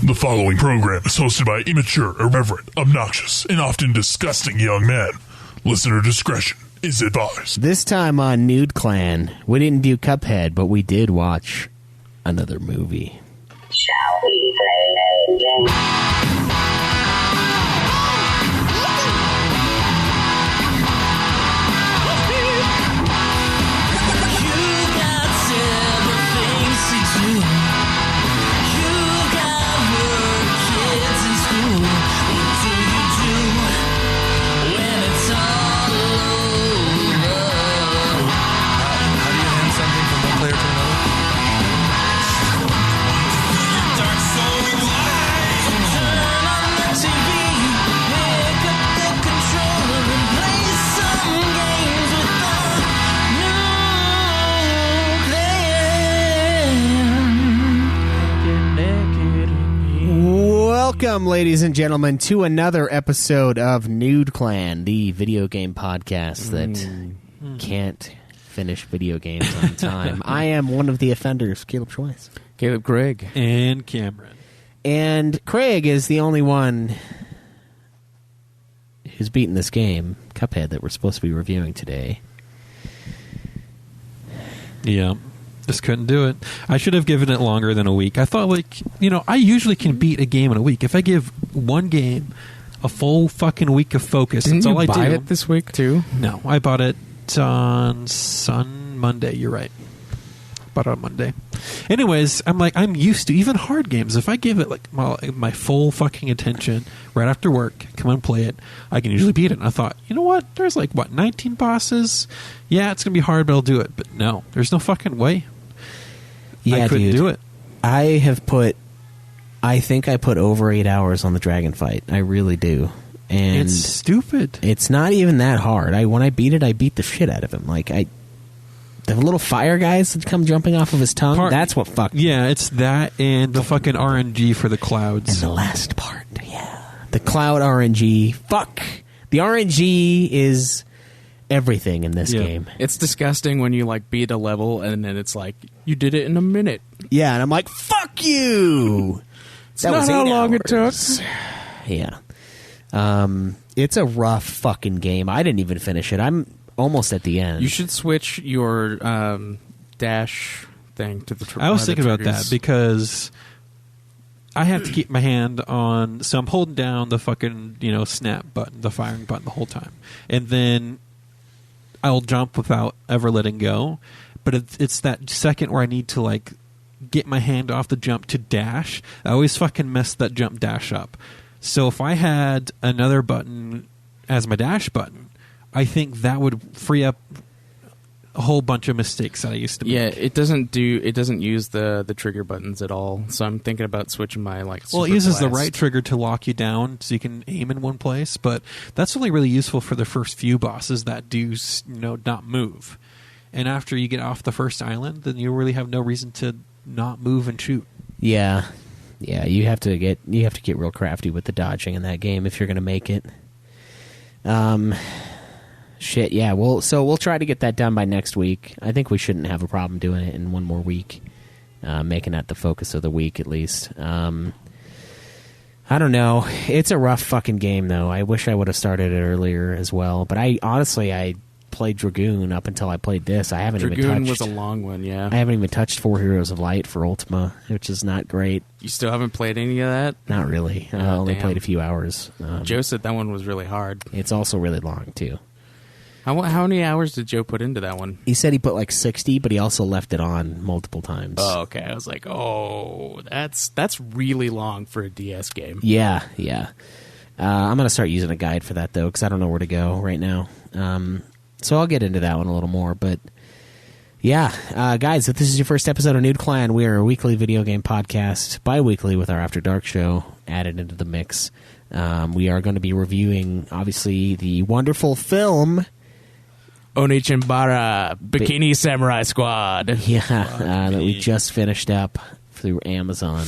The following program is hosted by immature, irreverent, obnoxious, and often disgusting young men. Listener discretion is advised. This time on Nude Clan, we didn't do Cuphead, but we did watch another movie. Shall we play a game? Welcome, ladies and gentlemen, to another episode of Nude Clan, the video game podcast that can't finish video games on time. I am one of the offenders, Caleb Schweiss. Caleb Craig. And Cameron. And Craig is the only one who's beaten this game, Cuphead, that we're supposed to be reviewing today. Yeah. Just couldn't do it. I should have given it longer than a week. I thought, I usually can beat a game in a week. If I give one game a full fucking week of focus, that's all I do. Didn't you buy it this week, too? No, I bought it on Monday. You're right. Bought it on Monday. Anyways, I'm used to even hard games. If I give it my full fucking attention right after work, come and play it, I can usually beat it. And I thought, you know what? There's 19 bosses? Yeah, it's going to be hard, but I'll do it. But no, there's no fucking way. Yeah, I couldn't do it. I think I put over 8 hours on the dragon fight. I really do. And it's stupid. It's not even that hard. When I beat it, I beat the shit out of him. The little fire guys that come jumping off of his tongue, that's what fucked me. Yeah, it's that and the fucking RNG for the clouds. And the last part, yeah. The cloud RNG. Fuck. The RNG is everything in this game. It's disgusting when you beat a level and then it's you did it in a minute. Yeah, and I'm like, fuck you. That was how long it took. Yeah. It's a rough fucking game. I didn't even finish it. I'm almost at the end. You should switch your dash thing to the I was thinking about that because I have to keep my hand on, so I'm holding down the fucking, snap button, the firing button the whole time. And then I'll jump without ever letting go. But it's that second where I need to, get my hand off the jump to dash. I always fucking mess that jump dash up. So if I had another button as my dash button, I think that would free up a whole bunch of mistakes that I used to make. Yeah, it doesn't use the trigger buttons at all. So I'm thinking about switching my Well, it uses the right trigger to lock you down so you can aim in one place, but that's only really useful for the first few bosses that do not move. And after you get off the first island, then you really have no reason to not move and shoot. Yeah. Yeah, you have to get real crafty with the dodging in that game if you're going to make it. Shit, yeah. We'll try to get that done by next week. I think we shouldn't have a problem doing it in one more week, making that the focus of the week at least. I don't know. It's a rough fucking game, though. I wish I would have started it earlier as well. But I played Dragoon up until I played this. Dragoon was a long one, yeah. I haven't even touched 4 Heroes of Light for Ultima, which is not great. You still haven't played any of that? Not really. I only played a few hours. Joe said that one was really hard. It's also really long, too. How many hours did Joe put into that one? He said he put 60, but he also left it on multiple times. Oh, okay. I was like, that's really long for a DS game. Yeah. I'm going to start using a guide for that, though, because I don't know where to go right now. So I'll get into that one a little more, but yeah. Guys, if this is your first episode of Nude Clan, we are a weekly video game podcast, bi-weekly with our After Dark show added into the mix. We are going to be reviewing, obviously, the wonderful film OneChanbara, Bikini Samurai Squad. Yeah, that we just finished up through Amazon.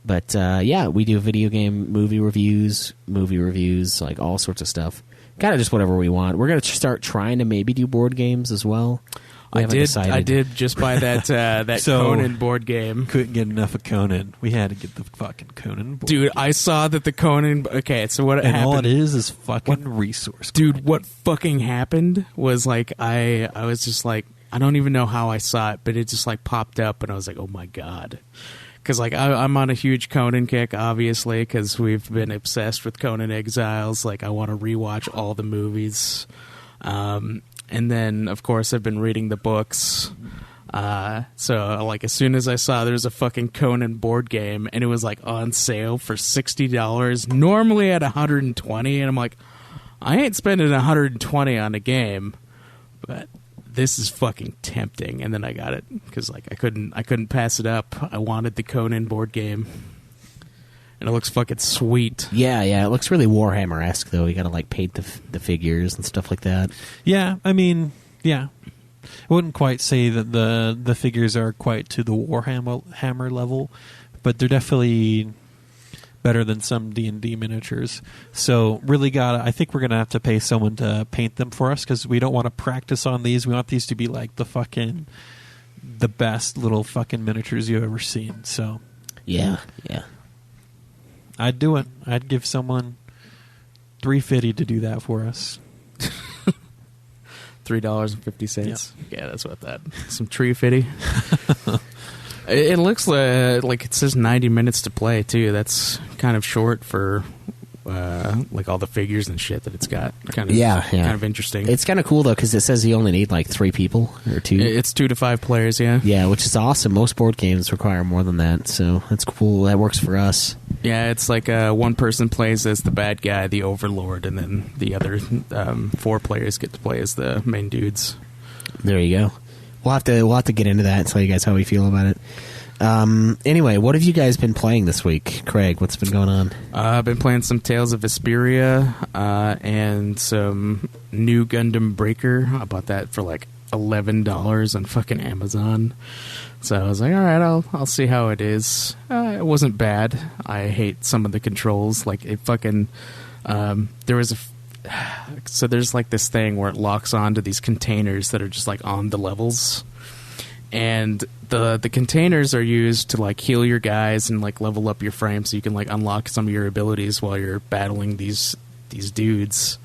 But we do video game movie reviews, all sorts of stuff. Kind of just whatever we want. We're going to start trying to maybe do board games as well. We haven't decided. I did just buy that that So- Conan board game. Couldn't get enough of Conan. We had to get the fucking Conan board Dude, game. I saw that the Conan... Okay, so what and happened... all it is fucking resource. Dude, what fucking happened was like I was just like, I don't even know how I saw it, but it just like popped up and I was like, oh my god. Because like I'm on a huge Conan kick, obviously, because we've been obsessed with Conan Exiles. Like I want to rewatch all the movies. And then, of course, I've been reading the books. So, like, as soon as I saw there's a fucking Conan board game, and it was, like, on sale for $60, normally at $120, and I'm like, I ain't spending $120 on a game, but this is fucking tempting. And then I got it, because, like, I couldn't pass it up. I wanted the Conan board game. And it looks fucking sweet. Yeah, it looks really Warhammer-esque, though. You gotta, like, paint the figures and stuff like that. Yeah, I mean, yeah. I wouldn't quite say that the figures are quite to the Warhammer level, but they're definitely better than some D&D miniatures. So really I think we're going to have to pay someone to paint them for us because we don't want to practice on these. We want these to be like the best little fucking miniatures you've ever seen. So Yeah. I'd do it. I'd give someone $350 to do that for us. $3.50. Yeah, that's what that. Some tree fitty. It looks like it says 90 minutes to play too. That's kind of short for like all the figures and shit that it's got. Kind of interesting. It's kind of cool, though, because it says you only need, like, 3 people or 2. It's 2 to 5 players, yeah. Yeah, which is awesome. Most board games require more than that, so that's cool. That works for us. Yeah, it's like one person plays as the bad guy, the overlord, and then the other 4 players get to play as the main dudes. There you go. We'll have to get into that and tell you guys how we feel about it. Anyway, what have you guys been playing this week? Craig, what's been going on? I've been playing some Tales of Vesperia and some new Gundam Breaker. I bought that for like $11 on fucking Amazon. So I was like, all right, I'll see how it is. It wasn't bad. I hate some of the controls. Like it fucking so there's like this thing where it locks onto these containers that are just like on the levels. And the containers are used to like heal your guys and like level up your frame so you can like unlock some of your abilities while you're battling these dudes.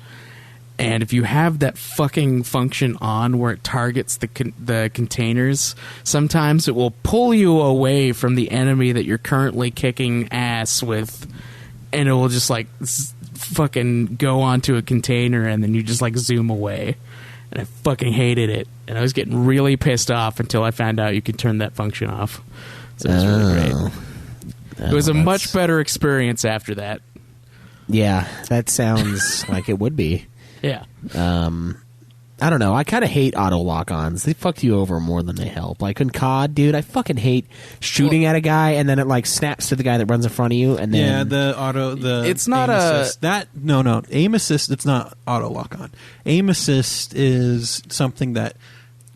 And if you have that fucking function on where it targets the containers, sometimes it will pull you away from the enemy that you're currently kicking ass with, and it will just like fucking go onto a container and then you just like zoom away. And I fucking hated it. And I was getting really pissed off until I found out you could turn that function off. So it was really great. It was a much better experience after that. Yeah, that sounds like it would be. Yeah. I don't know. I kind of hate auto lock-ons. They fuck you over more than they help. Like in COD, dude, I fucking hate shooting at a guy and then it like snaps to the guy that runs in front of you. And then It's not aim a assist. No aim assist. It's not auto lock on. Aim assist is something that.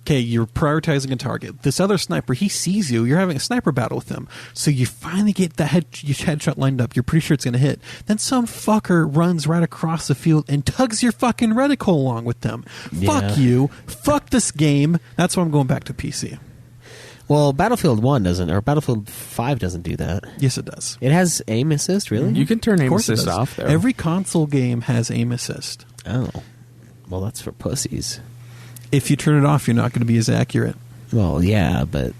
Okay, you're prioritizing a target. This other sniper, he sees you. You're having a sniper battle with him. So you finally get the headshot lined up. You're pretty sure it's going to hit. Then some fucker runs right across the field and tugs your fucking reticle along with them. Yeah. Fuck you. Fuck this game. That's why I'm going back to PC. Well, Battlefield 1 doesn't, or Battlefield 5 doesn't do that. Yes, it does. It has aim assist, really? You can turn aim Of course it assist does. off, though. Every console game has aim assist. Oh. Well, that's for pussies. If you turn it off, you're not going to be as accurate. Well, yeah, but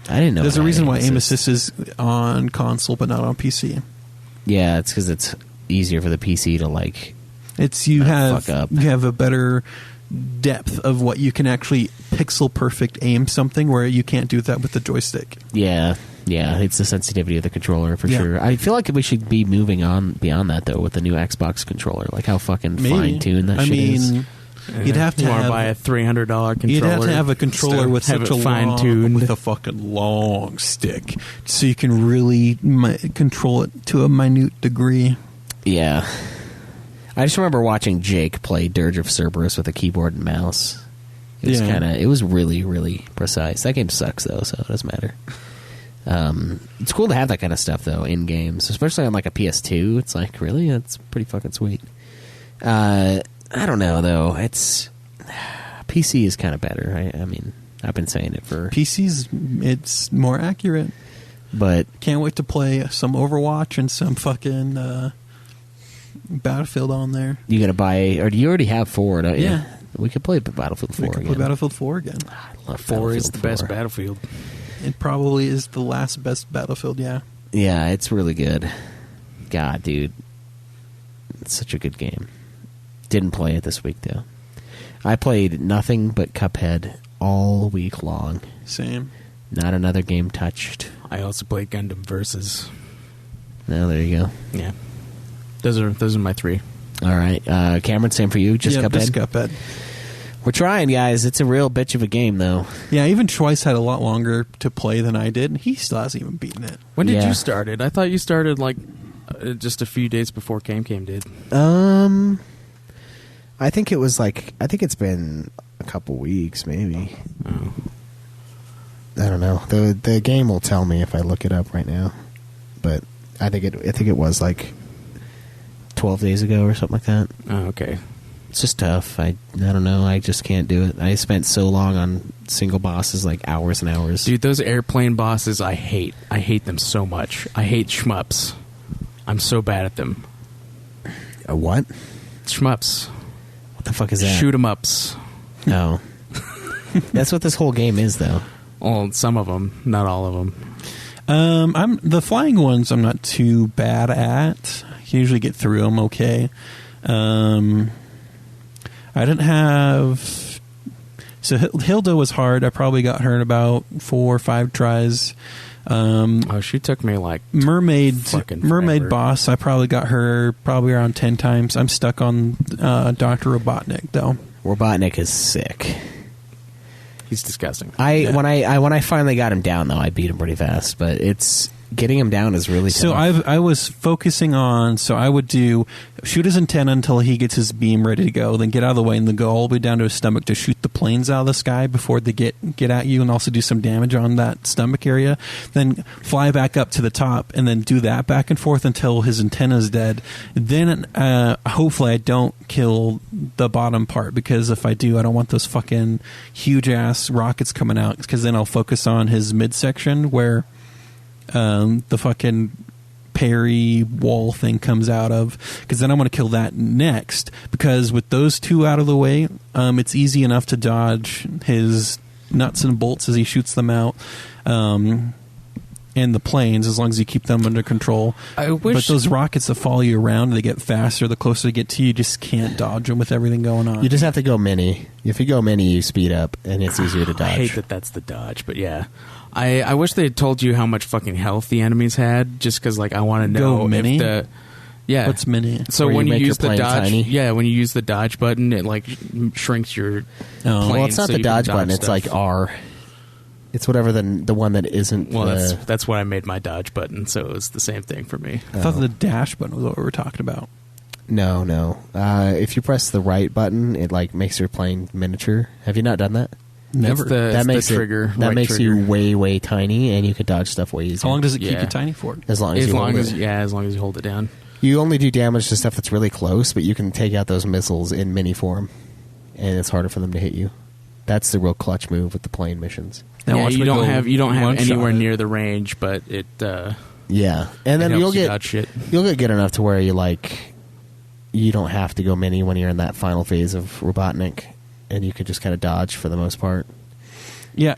I didn't know. There's it a had reason why aim assist is on console but not on PC. Yeah, it's because it's easier for the PC to like. It's you have fuck up. you have a better depth of what you can actually pixel perfect aim something where you can't do that with the joystick. Yeah, it's the sensitivity of the controller for sure. I feel like we should be moving on beyond that though with the new Xbox controller. Like how fucking fine tuned that shit is. You'd have to buy a $300 controller. You'd have to have a controller with such a fine-tuned, with a fucking long stick, so you can really control it to a minute degree. Yeah, I just remember watching Jake play Dirge of Cerberus with a keyboard and mouse. It was it was really, really precise. That game sucks though, so it doesn't matter. It's cool to have that kind of stuff though in games, especially on like a PS2. It's like really, that's pretty fucking sweet. I don't know though. It's PC is kind of better. I mean, I've been saying it for... it's more accurate. But... Can't wait to play some Overwatch and some fucking Battlefield on there. You gonna buy... Or do you already have 4, don't you? Yeah. We could play Battlefield 4 We could again. play Battlefield 4 again. I love 4 is Battlefield the best 4. Battlefield. It probably is the last best Battlefield, yeah. Yeah, it's really good. God, dude. It's such a good game. Didn't play it this week, though. I played nothing but Cuphead all week long. Same. Not another game touched. I also played Gundam Versus. No, there you go. Yeah. Those are my 3. All right. Cameron, same for you? Just Cuphead? Just Cuphead. We're trying, guys. It's a real bitch of a game, though. Yeah, even Schweiss had a lot longer to play than I did, and he still hasn't even beaten it. When did Yeah. you start it? I thought you started like just a few days before Cam did. I think it was like... I think it's been a couple weeks, maybe. Oh. I don't know. The game will tell me if I look it up right now. But I think it was like 12 days ago or something like that. Oh, okay. It's just tough. I don't know. I just can't do it. I spent so long on single bosses, like hours and hours. Dude, those airplane bosses I hate. I hate them so much. I hate shmups. I'm so bad at them. A what? Shmups. What the fuck is that? Shoot 'em ups. No. That's what this whole game is, though. Well, some of them, not all of them. I'm the flying ones. I'm not too bad at. I can usually get through them okay. I didn't have. So Hilda was hard. I probably got her in about 4 or 5 tries. She took me like Mermaid forever. boss. I probably got her around 10 times. I'm stuck on Dr. Robotnik though. Robotnik is sick. He's disgusting. When I finally got him down, though, I beat him pretty fast. But it's getting him down is really tough. So I was focusing on. So I would do shoot his antenna until he gets his beam ready to go. Then get out of the way and then go all the way down to his stomach to shoot the planes out of the sky before they get at you, and also do some damage on that stomach area. Then fly back up to the top and then do that back and forth until his antenna is dead. Then hopefully I don't kill the bottom part, because if I do, I don't want those fucking huge ass rockets coming out, because then I'll focus on his midsection where the fucking parry wall thing comes out of, because then I want to kill that next, because with those 2 out of the way, it's easy enough to dodge his nuts and bolts as he shoots them out, and the planes, as long as you keep them under control. But those rockets that follow you around, they get faster the closer they get to you. You just can't dodge them with everything going on. You just have to go mini. If you go mini, you speed up, and it's easier to dodge. I hate that that's the dodge, but yeah. I wish they had told you how much fucking health the enemies had, just because like I want to know Go mini? if the yeah. What's mini? So Where when you you make use your the plane dodge, tiny? when you use the dodge button, it like shrinks your. Oh. plane Well, it's not so the you can dodge button. It's stuff. like R. It's whatever the one that isn't. Well, the, that's why I made my dodge button, so it was the same thing for me. I thought the dash button was what we were talking about. No. If you press the right button, it like makes your plane miniature. Have you not done that? Never. That makes the trigger. That right makes trigger. you way tiny, and you could dodge stuff way easier. How long does it keep Yeah. you tiny for? As long as you hold it. as long as you hold it down. You only do damage to stuff that's really close, but you can take out those missiles in mini form, and it's harder for them to hit you. That's the real clutch move with the plane missions. Now Yeah, watch you me don't go have one-shot anywhere it. near the range, but it Yeah, and then it you'll helps you get dodge shit. you'll get good enough to where you don't have to go mini when you're in that final phase of Robotnik, and you could just kind of dodge for the most part. Yeah,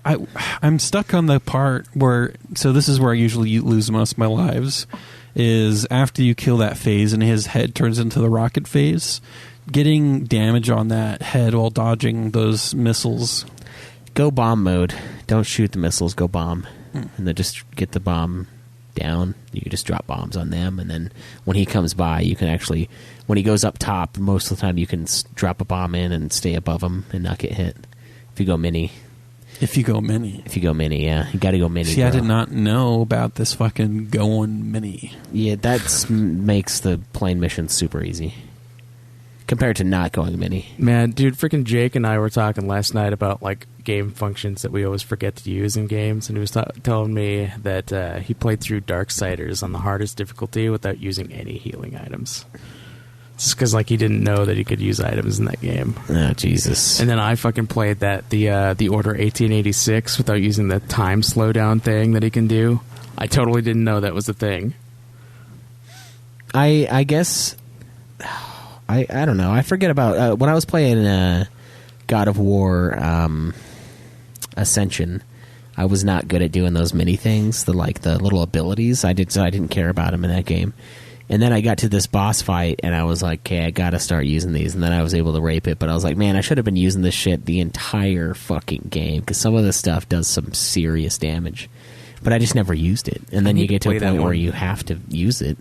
I'm stuck on the part where. So this is where I usually lose most of my lives. Is after you kill that phase and his head turns into the rocket phase, getting damage on that head while dodging those missiles. Go bomb mode. Don't shoot the missiles. Go bomb, and then just get the bomb down. You can just drop bombs on them, and then when he comes by, you can actually, when he goes up top, most of the time you can drop a bomb in and stay above him and not get hit. If you go mini. If you go mini. Yeah. You got to go mini. See, I bro. did not know about this fucking going mini. Yeah, that makes the plane mission super easy. Compared to not going mini. Man, dude, freaking Jake and I were talking last night about like game functions that we always forget to use in games, and he was telling me that he played through Darksiders on the hardest difficulty without using any healing items. Just because like he didn't know that he could use items in that game. Oh, Jesus. And then I fucking played the Order 1886 without using the time slowdown thing that he can do. I totally didn't know that was a thing. I guess I don't know. I forget about when I was playing God of War Ascension. I was not good at doing those mini things, the little abilities. I didn't care about them in that game. And then I got to this boss fight, and I was like, okay, I gotta start using these. And then I was able to rape it, but I was like, man, I should have been using this shit the entire fucking game, because some of this stuff does some serious damage. But I just never used it. And then you get to a point where you have to use it.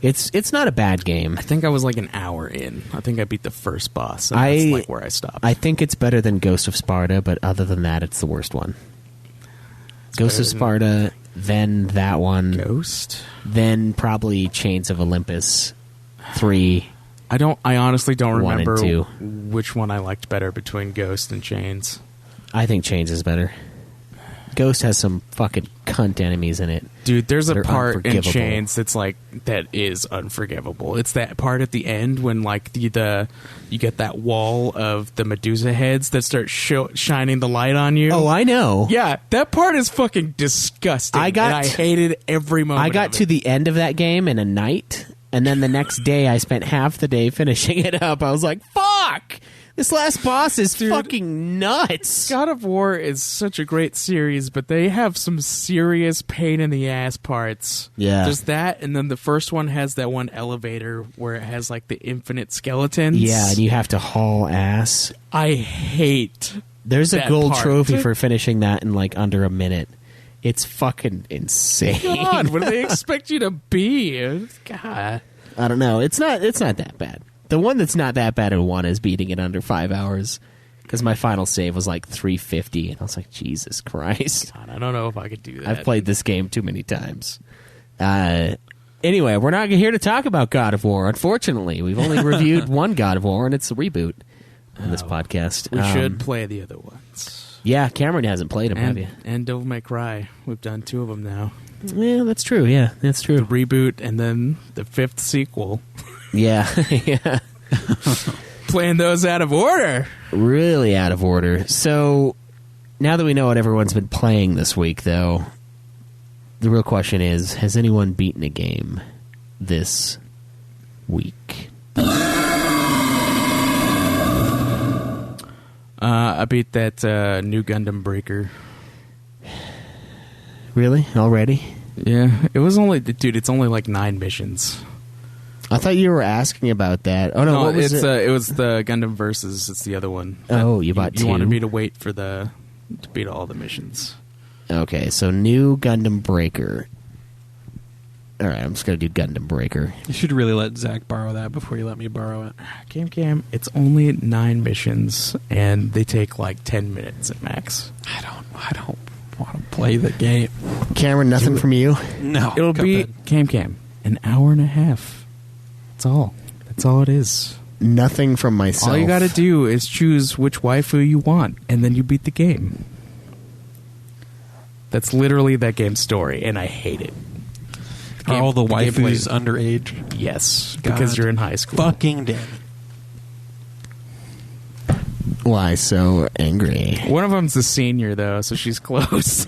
It's not a bad game. I think I was like an hour in. I think I beat the first boss, and that's like where I stopped. I think it's better than Ghost of Sparta, but other than that, it's the worst one. Ghost of Sparta, then that one. Ghost? Then probably Chains of Olympus 3. I honestly don't 1 and remember 2. which one I liked better between Ghost and Chains. I think Chains is better. Ghost has some fucking cunt enemies in it. Dude, there's a that are part in unforgivable. Chains that is unforgivable. It's that part at the end when like you get that wall of the Medusa heads that start shining the light on you. Oh, I know. Yeah, that part is fucking disgusting. And I hated every moment. I got to the end of that game in a night, and then the next day I spent half the day finishing it up. I was like, fuck! This last boss is fucking nuts. God of War is such a great series, but they have some serious pain in the ass parts. Yeah. There's that, and then the first one has that one elevator where it has like the infinite skeletons. Yeah, and you have to haul ass. I hate There's a that gold part. trophy for finishing that in like under a minute. It's fucking insane. God, what do they expect you to be? God. I don't know. It's not that bad. The one that's not that bad in 1 is beating it under 5 hours. Because my final save was like 350, and I was like, Jesus Christ. God, I don't know if I could do that. I've played this game too many times. Anyway, we're not here to talk about God of War, unfortunately. We've only reviewed one God of War, and it's a reboot on this podcast. We should play the other ones. Yeah, Cameron hasn't played them, have you? And Devil May Cry. We've done 2 of them now. Yeah, that's true. Yeah, that's true. The reboot and then the 5th sequel. Yeah, yeah. Playing those out of order. Really out of order. So, now that we know what everyone's been playing this week, though, the real question is, has anyone beaten a game this week? I beat that new Gundam Breaker. Really? Already? Yeah, it was only... Dude, it's only like 9 missions. I thought you were asking about that. Oh, no, what was it? It was the Gundam Versus. It's the other one. Oh, you bought 2? You wanted me to wait for to beat all the missions. Okay, so new Gundam Breaker. All right, I'm just going to do Gundam Breaker. You should really let Zach borrow that before you let me borrow it. Cam, it's only 9 missions, and they take like 10 minutes at max. I don't want to play the game. Cameron, nothing from you? No. It'll be, Cam, an hour and a half. That's all. That's all it is. Nothing from myself. All you got to do is choose which waifu you want, and then you beat the game. That's literally that game's story, and I hate it. Are all the gameplay- waifus underage? Yes, God. because you're in high school. Fucking damn. Why so angry? One of them's a senior, though, so she's close.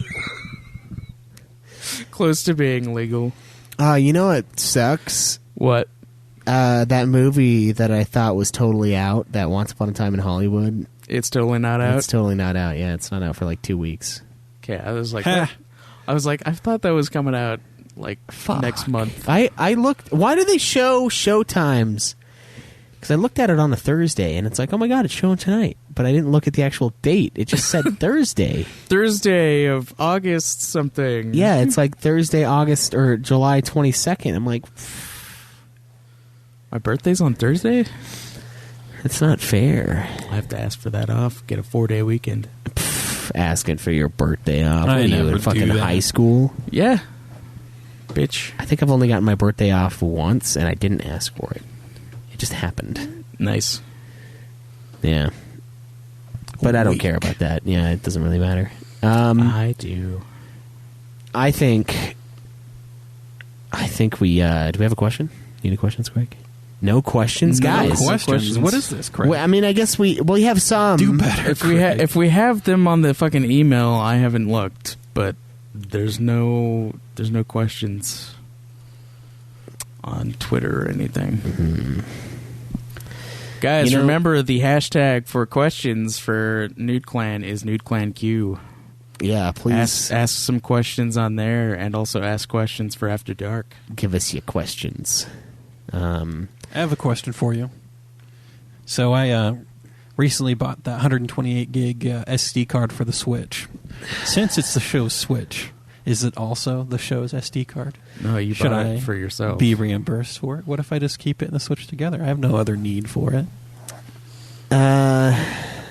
Close to being legal. You know what sucks? What? That movie that I thought was totally out, that Once Upon a Time in Hollywood. It's totally not out? It's totally not out. Yeah, it's not out for like 2 weeks. Okay, I was like, I thought that was coming out like next month. I looked. Why do they show times? Because I looked at it on a Thursday, and it's like, oh my god, it's showing tonight. But I didn't look at the actual date. It just said Thursday. Thursday of August something. Yeah, it's like Thursday, August, or July 22nd. I'm like, my birthday's on Thursday? it's not fair. I have to ask for that off. Get a 4-day weekend. Asking for your birthday off. I What are you, never in fucking do that. high school? Yeah. Bitch. I think I've only gotten my birthday off once, and I didn't ask for it. It just happened. Nice. Yeah. But I don't care about that. Yeah, it doesn't really matter. I do. I think we... do we have a question? Need a question, Greg? No questions, guys. No questions. What is this crap? Well, I mean, I guess we have some. Do better. If we have them on the fucking email, I haven't looked, but there's no questions on Twitter or anything. Mm-hmm. Guys, remember the hashtag for questions for Nude Clan is NudeClanQ. Yeah, please ask some questions on there, and also ask questions for After Dark. give us your questions. I have a question for you. So I recently bought that 128 gig SD card for the Switch. Since it's the show's Switch, is it also the show's SD card? No, you Should bought I it for yourself. be reimbursed for it? What if I just keep it and the Switch together? I have no other need for it.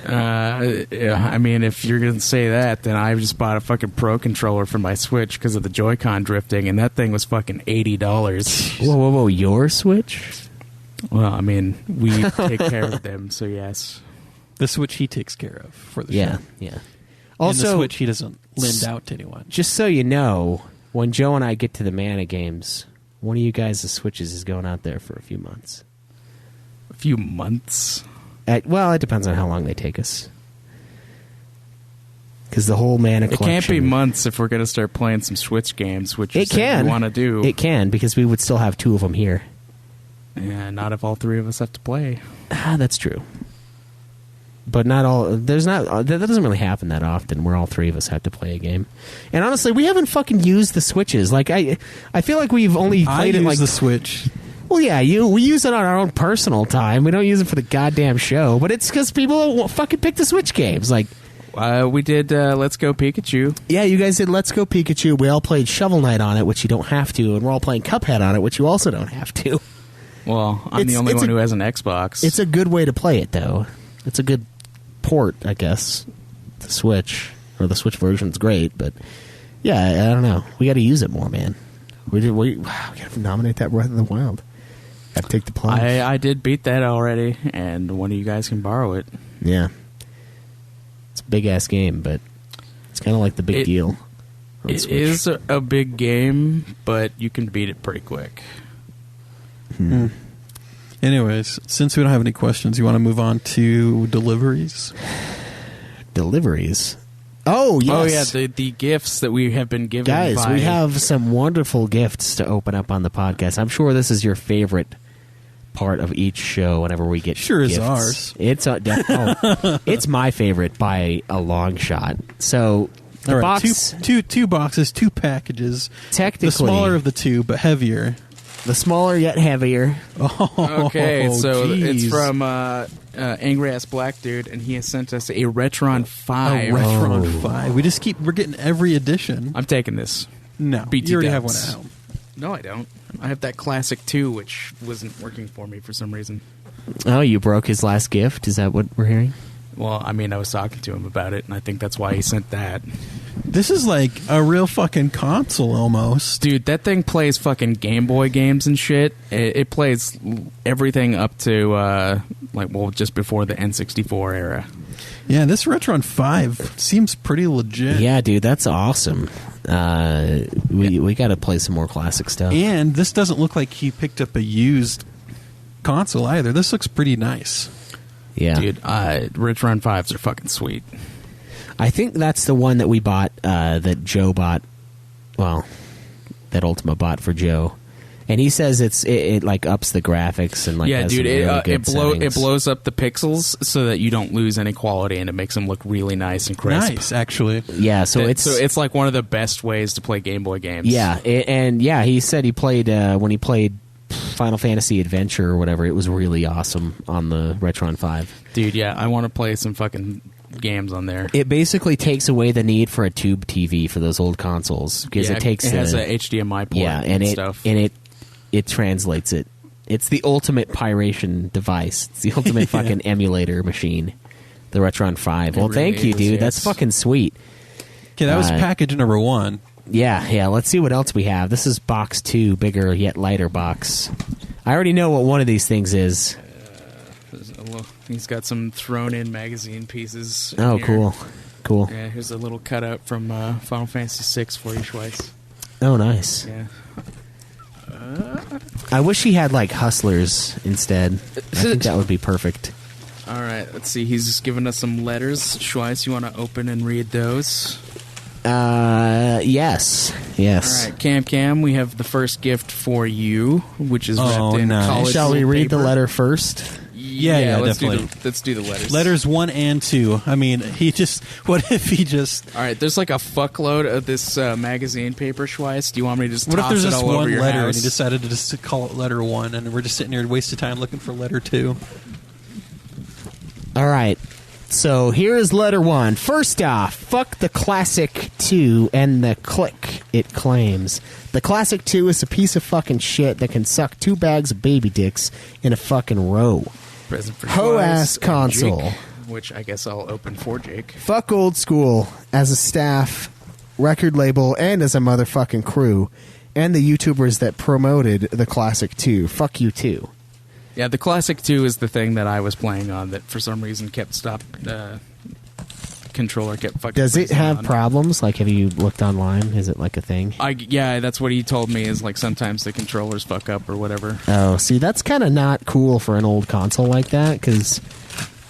I mean, if you're going to say that, then I just bought a fucking Pro controller for my Switch because of the Joy-Con drifting, and that thing was fucking $80. Whoa! Your Switch? Well, I mean, we take care of them, so yes. The Switch he takes care of for the show. Yeah. Also, Also, the Switch he doesn't lend out to anyone. just so you know, when Joe and I get to the Mana games, one of you guys' Switches is going out there for a few months. A few months? Well, it depends on how long they take us. Because the whole Mana It collection... can't be months if we're going to start playing some Switch games, which It can. we want to do. It can, because we would still have two of them here. Yeah, not if all three of us have to play. That's true. But not all... That doesn't really happen that often, where all three of us have to play a game. And honestly, we haven't fucking used the Switches. Like, I feel like we've only played it like... the Switch. Well, yeah, we use it on our own personal time. We don't use it for the goddamn show. But it's because people fucking pick the Switch games. Like, we did Let's Go Pikachu. yeah, you guys did Let's Go Pikachu. We all played Shovel Knight on it, which you don't have to. And we're all playing Cuphead on it, which you also don't have to. Well, I'm the only one who has an Xbox. It's a good way to play it, though. It's a good port, I guess. The Switch. Or the Switch version's great, but... Yeah, I don't know. We got to use it more, man. We got to nominate that Breath of the Wild. Got to take the plunge. I did beat that already, and one of you guys can borrow it. Yeah. It's a big-ass game, but it's kind of like the big deal. It is a big game, but you can beat it pretty quick. Anyways, since we don't have any questions, you want to move on to deliveries? Deliveries? Oh, yes. Oh, yeah, the gifts that we have been given. Guys, by... we have some wonderful gifts to open up on the podcast. I'm sure this is your favorite part of each show whenever we get Sure gifts. is ours. It's it's my favorite by a long shot. So the All right, box, two boxes, two packages. technically, The smaller of the two, but heavier. the smaller yet heavier. Okay, so it's geez. from Angry Ass Black Dude, and he has sent us a Retron 5. A Retron Oh. 5. We're getting every edition. I'm taking this. No, BT you already have one dubs. at home. No, I don't. I have that Classic 2, which wasn't working for me for some reason. Oh, you broke his last gift? Is that what we're hearing? Well, I mean, I was talking to him about it, and I think that's why he sent that. This is like a real fucking console almost. Dude, that thing plays fucking Game Boy games and shit. It plays everything up to, just before the N64 era. Yeah, this Retron 5 seems pretty legit. Yeah, dude, that's awesome. We got to play some more classic stuff. And this doesn't look like he picked up a used console either. This looks pretty nice. Yeah, Dude, Retron 5s are fucking sweet. I think that's the one that we bought, that Joe bought. Well, that Ultima bought for Joe, and he says it like ups the graphics and like Yeah, has dude, some really good it settings. blows up the pixels so that you don't lose any quality, and it makes them look really nice and crisp. Nice, actually. Yeah, so it's like one of the best ways to play Game Boy games. yeah, and yeah, he said he played when he played Final Fantasy Adventure or whatever. It was really awesome on the Retron 5. Dude, yeah, I want to play some fucking games on there. It basically takes away the need for a tube TV for those old consoles because it has a HDMI port and stuff. And it translates it. It's the ultimate pyration device. It's the ultimate fucking emulator machine. The Retron 5. Well, really thank you, is, dude. yes. That's fucking sweet. Okay, that was package number 1. Yeah. Let's see what else we have. This is box 2, bigger yet lighter box. I already know what one of these things is. He's got some thrown-in magazine pieces. Oh, here. cool. Yeah, here's a little cutout from Final Fantasy VI for you, Schweiss. Oh, nice. Yeah. I wish he had like Hustlers instead. I think that would be perfect. All right, let's see. He's just giving us some letters. Schweiss, you want to open and read those? Yes. All right, Cam, we have the first gift for you, which is wrapped in nice. college Shall we ruled read the paper. letter first? Yeah, let's definitely. Let's do the letters. Letters 1 and 2. I mean, what if he just... All right, there's like a fuckload of this magazine paper, Schweiss. Do you want me to just What if toss there's it just all over one your letter house? and he decided to just call it letter 1 and we're just sitting here wasting time looking for letter 2? All right. So here is letter 1. First off, fuck the Classic 2 and the click, it claims. The Classic 2 is a piece of fucking shit that can suck 2 bags of baby dicks in a fucking row. Present for Ho-ass Schweiss and console. Jake, which I guess I'll open for Jake. Fuck old school as a staff, record label, and as a motherfucking crew, and the YouTubers that promoted the Classic 2. Fuck you too. Yeah, the Classic 2 is the thing that I was playing on that for some reason controller kept fucking Does it freezing have on. problems? Like, have you looked online? Is it like a thing? Yeah, that's what he told me is like sometimes the controllers fuck up or whatever. Oh, see, that's kind of not cool for an old console like that, because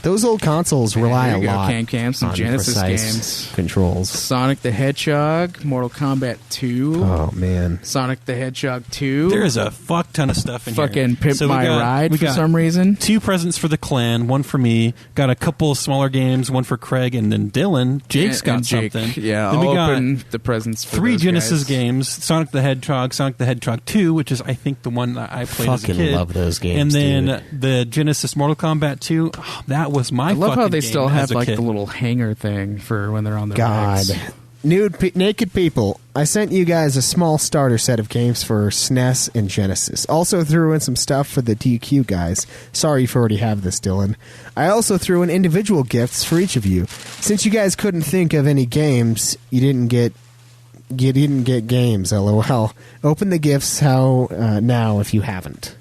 those old consoles rely There a you go, lot Cam, some on Genesis precise games. controls. Sonic the Hedgehog, Mortal Kombat 2, Oh, man. Sonic the Hedgehog 2. There is a fuck ton of stuff in here. fucking Pimp So we My Ride we for got some reason. 2 presents for the clan, 1 for me. Got a couple smaller games, 1 for Craig, and then Dylan. Jake's got And Jake. something. Yeah, then I'll we got open the presents for 3 those Genesis guys. games: Sonic the Hedgehog 2, which is I think the one that I played as a Fucking kid. love those games, And then dude. the Genesis Mortal Kombat 2. Oh, that was my. I love how fucking they game still as have a like kid. the little hanger thing for when they're on their God. legs. Naked people, I sent you guys a small starter set of games for SNES and Genesis. Also threw in some stuff for the DQ guys. Sorry if you already have this, Dylan. I also threw in individual gifts for each of you. Since you guys couldn't think of any games, you didn't get games, LOL. Open the gifts now if you haven't.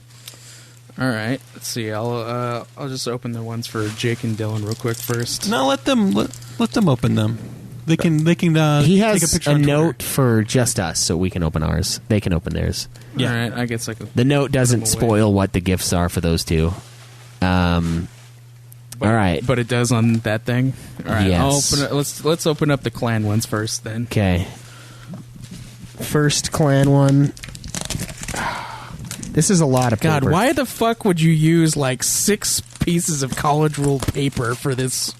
All right, let's see. I'll just open the ones for Jake and Dylan real quick first. No, let them open them. They can. He take has a picture a on Twitter. note for just us, so we can open ours. They can open theirs. Yeah. All right, I guess I could. The note doesn't Put 'em away. spoil what the gifts are for those two. All right. But it does on that thing. All right, Yes. I'll open it. Let's open up the clan ones first, then. Okay. First clan one. This is a lot of God, paper. why the fuck would you use like 6 pieces of college ruled paper for this?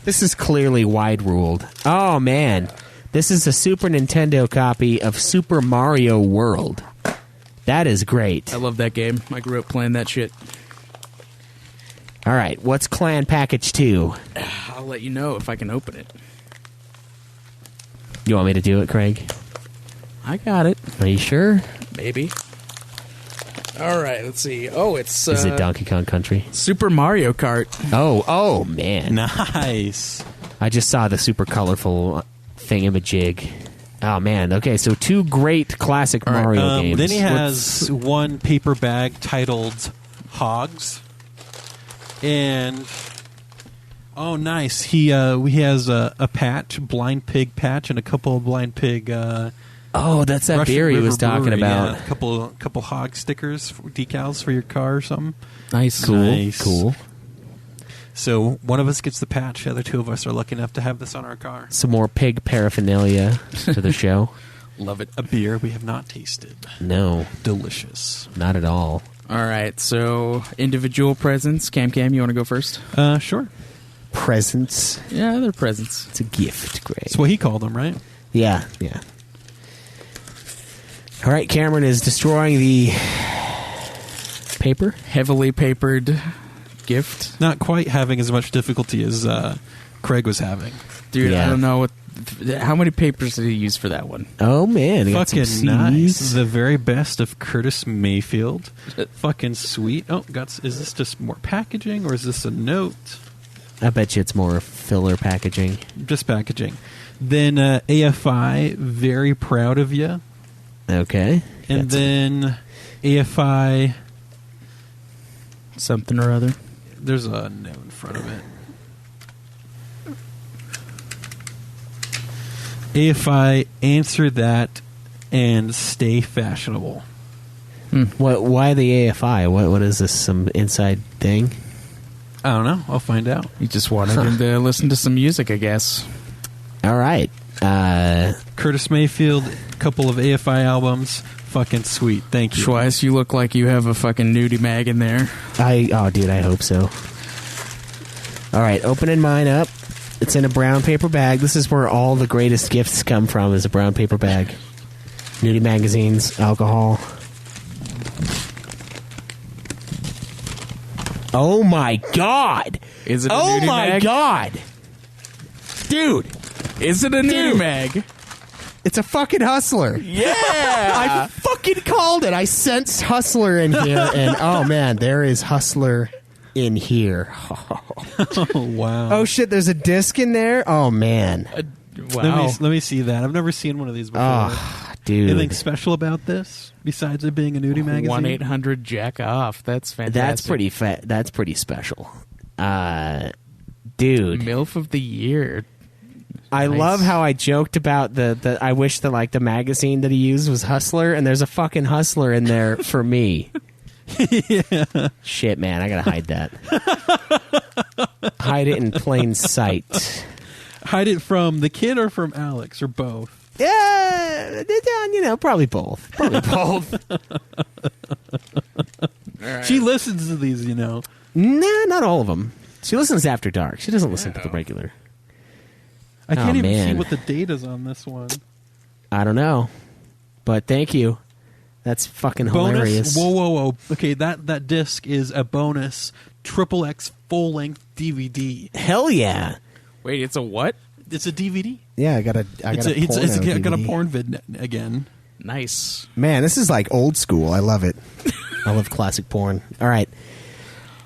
This is clearly wide ruled. Oh, man. This is a Super Nintendo copy of Super Mario World. That is great. I love that game. I grew up playing that shit. All right. What's Clan Package 2? I'll let you know if I can open it. You want me to do it, Craig? I got it. Are you sure? Maybe. All right, let's see. Oh, it's Is it Donkey Kong Country? Super Mario Kart. Oh, man. Nice. I just saw the super colorful thingamajig. Oh, man. Okay, so 2 great classic Mario games. Then he has 1 paper bag titled Hogs, and oh, nice. He has a patch, blind pig patch, and a couple of blind pig. Oh, that's that Russian beer he River was talking Brewery, about. yeah. A couple hog stickers, decals for your car or something. Nice. Cool. Nice. Cool. So one of us gets the patch. The other 2 of us are lucky enough to have this on our car. Some more pig paraphernalia to the show. Love it. A beer we have not tasted. No, Delicious. not at all. All right, so individual presents. Cam, you want to go first? Sure. Presents. Yeah, they're presents. It's a gift, Greg. That's what he called them, right? Yeah. All right, Cameron is destroying the paper. Heavily papered gift. Not quite having as much difficulty as Craig was having. Dude, Yeah. I don't know how many papers did he use for that one? Oh, man. He got some Fucking nice. CDs. The very best of Curtis Mayfield. Fucking sweet. Oh, is this just more packaging or is this a note? I bet you it's more filler packaging. Just packaging. Then AFI, very proud of you. Okay. And then AFI, Something or other. there's a note in front of it. AFI, answer that and stay fashionable. What? Why the AFI? What is this? Some inside thing? I don't know. I'll find out. You just wanted him to listen to some music, I guess. All right. Curtis Mayfield, couple of AFI albums. Fucking sweet. Thank you. Schweiss, you look like you have a fucking nudie mag in there. Dude, I hope so. All right, opening mine up. It's in a brown paper bag. This is where all the greatest gifts come from, is a brown paper bag. Nudie magazines, alcohol. Oh my god! Is it a oh nudie my mag? god! Dude! Is it a nudie mag? It's a fucking Hustler. Yeah! I fucking called it. I sensed Hustler in here, and oh man, there is Hustler in here. Oh, wow. Oh shit, there's a disc in there? Oh man. Wow. Let me see that. I've never seen one of these before. Oh, dude. Anything special about this besides it being a nudie magazine? 1-800-JACK-OFF. That's fantastic. That's pretty special. Dude. MILF of the year. I Nice. love how I joked about the I wish that like the magazine that he used was Hustler, and there's a fucking Hustler in there for me. Yeah. Shit, man, I gotta hide that. Hide it in plain sight. Hide it from the kid or from Alex or both? Yeah, probably both. Probably both. She listens to these, Nah, not all of them. She listens after dark. She doesn't listen to the regular. I can't even man. see what the date is on this one. I don't know, but thank you. That's fucking hilarious. Bonus? Whoa. Okay, that disc is a bonus XXX full-length DVD. Hell yeah. Wait, it's a what? It's a DVD. Yeah, I got a porn vid again. Nice. Man, this is like old school. I love it. I love classic porn. All right.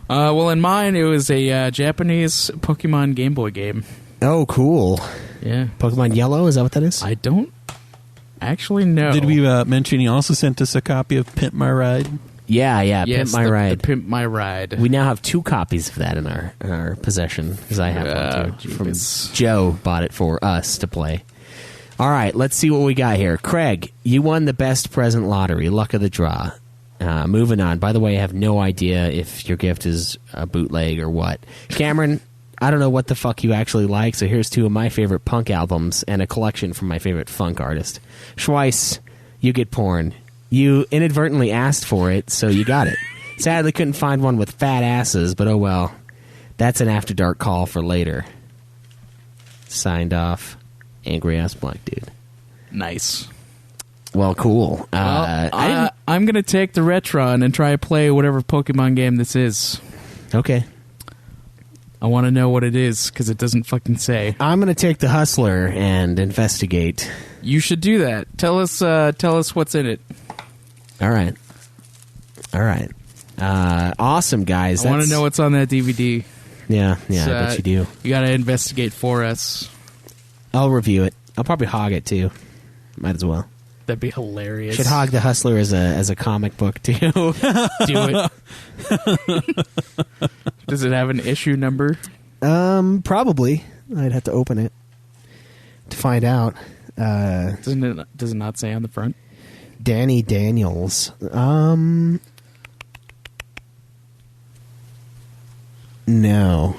Well, in mine, it was a Japanese Pokemon Game Boy game. Oh, cool. Yeah. Pokemon Yellow, is that what that is? I don't actually know. Did we mention he also sent us a copy of Pimp My Ride? Yeah, Yes, Pimp My the Ride. Pimp My Ride. We now have 2 copies of that in our possession, because I have one too. From jeebus. Joe bought it for us to play. All right, let's see what we got here. Craig, you won the best present lottery, luck of the draw. Moving on. By the way, I have no idea if your gift is a bootleg or what. Cameron, I don't know what the fuck you actually like, so here's 2 of my favorite punk albums and a collection from my favorite funk artist. Schweiss, you get porn. You inadvertently asked for it, so you got it. Sadly, couldn't find one with fat asses, but oh well. That's an after dark call for later. Signed off, angry ass black dude. Nice. Well, cool. Well, I'm going to take the Retron and try to play whatever Pokemon game this is. Okay. I want to know what it is, because it doesn't fucking say. I'm going to take the Hustler and investigate. You should do that. Tell us what's in it. All right. Awesome, guys. I want to know what's on that DVD. Yeah, I bet you do. You got to investigate for us. I'll review it. I'll probably hog it, too. Might as well. That'd be hilarious. Should hog the Hustler as a comic book, too. Do it. Does it have an issue number? Probably. I'd have to open it to find out. Does it not say on the front? Danny Daniels. No,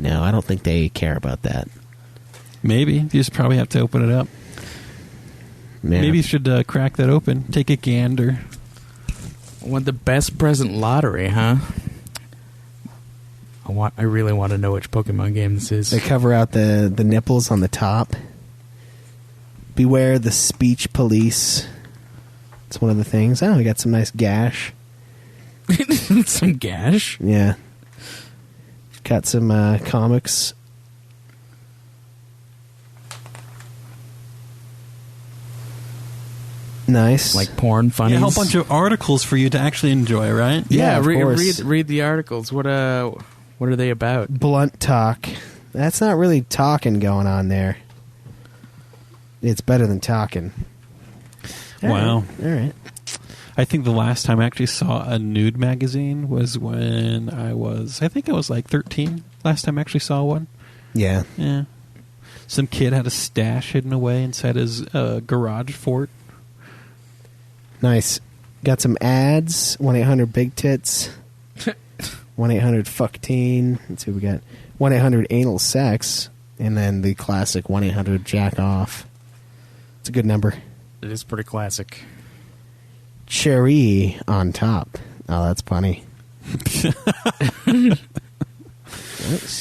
I don't think they care about that. Maybe. You just probably have to open it up. Yeah. Maybe you should crack that open. Take a gander. I want the best present lottery, huh? I really want to know which Pokemon game this is. They cover out the nipples on the top. Beware the speech police. It's one of the things. Oh, we got some nice gash. Some gash? Yeah. Got some comics. Nice. Like porn funnies? Yeah, a whole bunch of articles for you to actually enjoy, right? Yeah, of course. read the articles. What are they about? Blunt talk. That's not really talking going on there. It's better than talking. Wow. All right. I think the last time I actually saw a nude magazine was when I think I was like 13. Last time I actually saw one. Yeah. Yeah. Some kid had a stash hidden away inside his garage fort. Nice. Got some ads. 1-800-BIG-TITS. 1-800-FUCK-TEEN. Let's see what we got. 1-800-ANAL-SEX. And then the classic 1-800-JACK-OFF. It's a good number. It is pretty classic. Cherry on top. Oh, that's funny. She's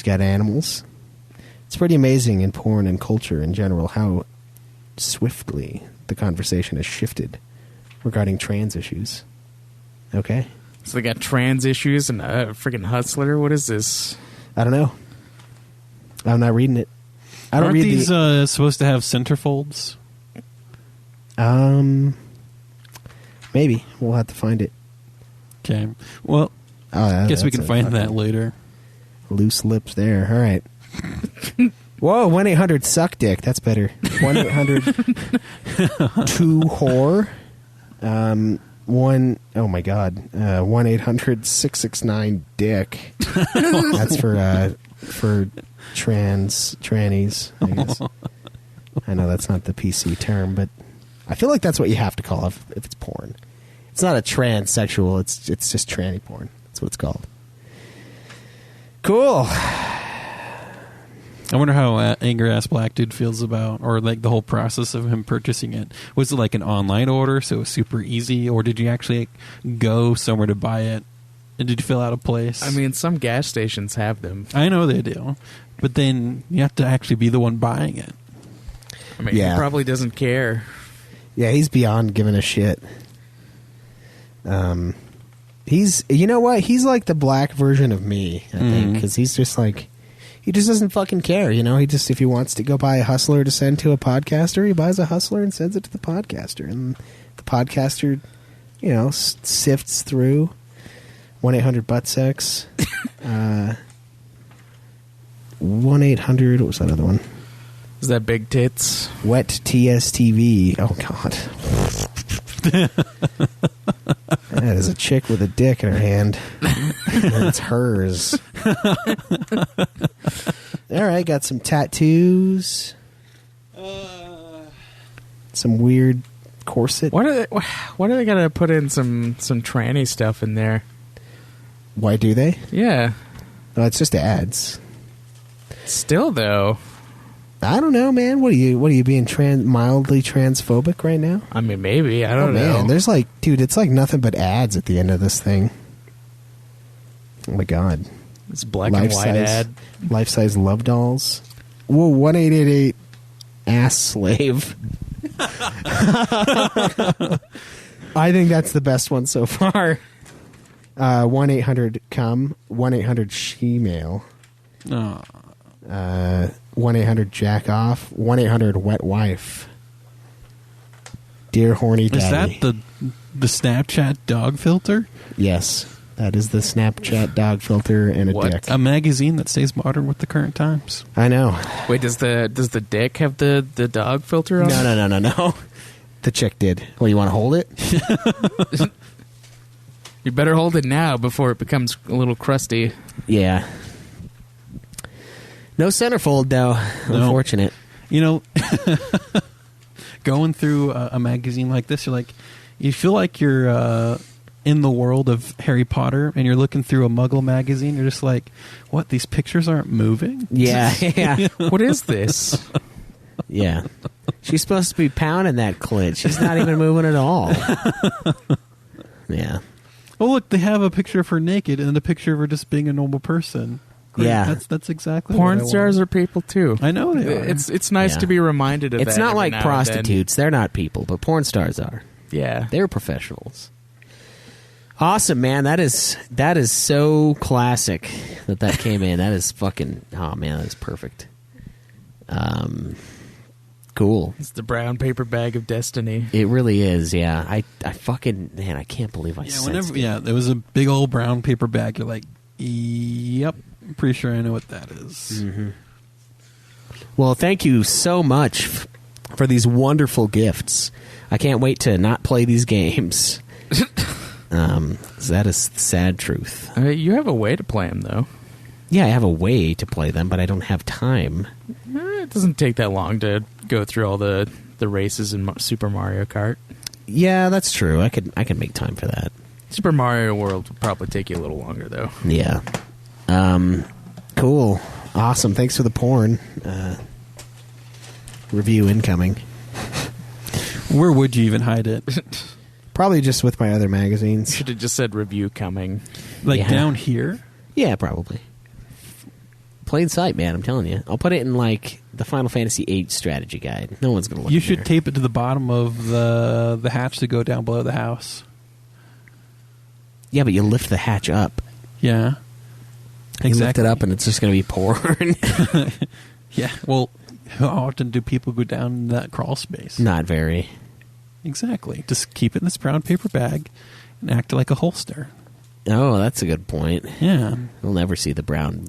got animals. It's pretty amazing in porn and culture in general how swiftly the conversation has shifted regarding trans issues. Okay? So they got trans issues and a freaking hustler. What is this? I don't know. I'm not reading it. I don't Aren't read these supposed to have centerfolds? Maybe. We'll have to find it. Okay. Well, I guess we can find that later. Loose lips there. All right. Whoa, 1-800-SUCK-DICK. That's better. 1-800-2-WHORE. Oh my God. 1-800-669-DICK. That's for trannies, I guess. I know that's not the PC term, but I feel like that's what you have to call it if it's porn. It's not a transsexual, it's just tranny porn. That's what it's called. Cool. I wonder how angry ass black dude feels about, or like the whole process of him purchasing it. Was it like an online order, so it was super easy, or did you actually go somewhere to buy it? And did you fill out a place? I mean, some gas stations have them. I know they do, but then you have to actually be the one buying it. I mean, he probably doesn't care. Yeah, he's beyond giving a shit. He's, you know what? He's like the black version of me, I think, because he's just like, he just doesn't fucking care, you know? He just, if he wants to go buy a hustler to send to a podcaster, he buys a hustler and sends it to the podcaster. And the podcaster, you know, sifts through 1-800-BUTTSEX. 1-800, what was that other one? Is that Big Tits? Wet TSTV. Oh, God. That is a chick with a dick in her hand. And it's hers. All right, got some tattoos. Some weird corset. Why do they gotta put in some tranny stuff in there? Why do they? Yeah. No, it's just ads. Still, though. I don't know, man. What are you being mildly transphobic right now? I mean, maybe. I don't know. Man, there's like, dude, it's like nothing but ads at the end of this thing. Oh my God. It's black and white ad. Life-size love dolls. Whoa, 1-888 ass slave. I think that's the best one so far. 1-800-CUM, 1-800-SHEMAIL. 1-800-JACK-OFF, 1-800-WET-WIFE. Dear horny daddy. Is that the Snapchat dog filter? Yes, that is the Snapchat dog filter and a dick. A magazine that stays modern with the current times. I know. Wait, does the dick have the dog filter on? No. The chick did. Well, you want to hold it? You better hold it now before it becomes a little crusty. Yeah. No centerfold, though. No. Unfortunate. You know, going through a magazine like this, you feel like you're in the world of Harry Potter, and you're looking through a Muggle magazine. You're just like, what? These pictures aren't moving? Yeah. What is this? Yeah. She's supposed to be pounding that clit. She's not even moving at all. Yeah. Oh, look, they have a picture of her naked and a picture of her just being a normal person. Great. Yeah. That's exactly Porn what I stars want. are people, too. I know they are. It's nice to be reminded of that. It's not every like now and prostitutes. They're not people, but porn stars are. then. Yeah. They're professionals. Awesome, man. That is so classic that came in. That is fucking, oh man, that is perfect. Cool. It's the brown paper bag of destiny. It really is, yeah. I fucking, man, I can't believe I said it. There was a big old brown paper bag. You're like, yep, I'm pretty sure I know what that is. Mm-hmm. Well, thank you so much for these wonderful gifts. I can't wait to not play these games. That is the sad truth. You have a way to play them, though. Yeah, I have a way to play them, but I don't have time. It doesn't take that long to go through all the races in Super Mario Kart. Yeah, that's true. I could make time for that. Super Mario World would probably take you a little longer, though. Yeah. Cool. Awesome. Thanks for the porn. Review incoming. Where would you even hide it? Probably just with my other magazines. Should have just said review coming. Like Yeah. down here? Yeah, probably. Plain sight, man. I'm telling you. I'll put it in like the Final Fantasy VIII strategy guide. No one's gonna look. You in should there. tape it to the bottom of the hatch to go down below the house. Yeah, but you lift the hatch up. Yeah. You lift it up, and it's just gonna be porn. Yeah. Well, how often do people go down in that crawl space? Not very. Exactly. Just keep it in this brown paper bag and act like a holster. Oh, that's a good point. Yeah. You'll never see the brown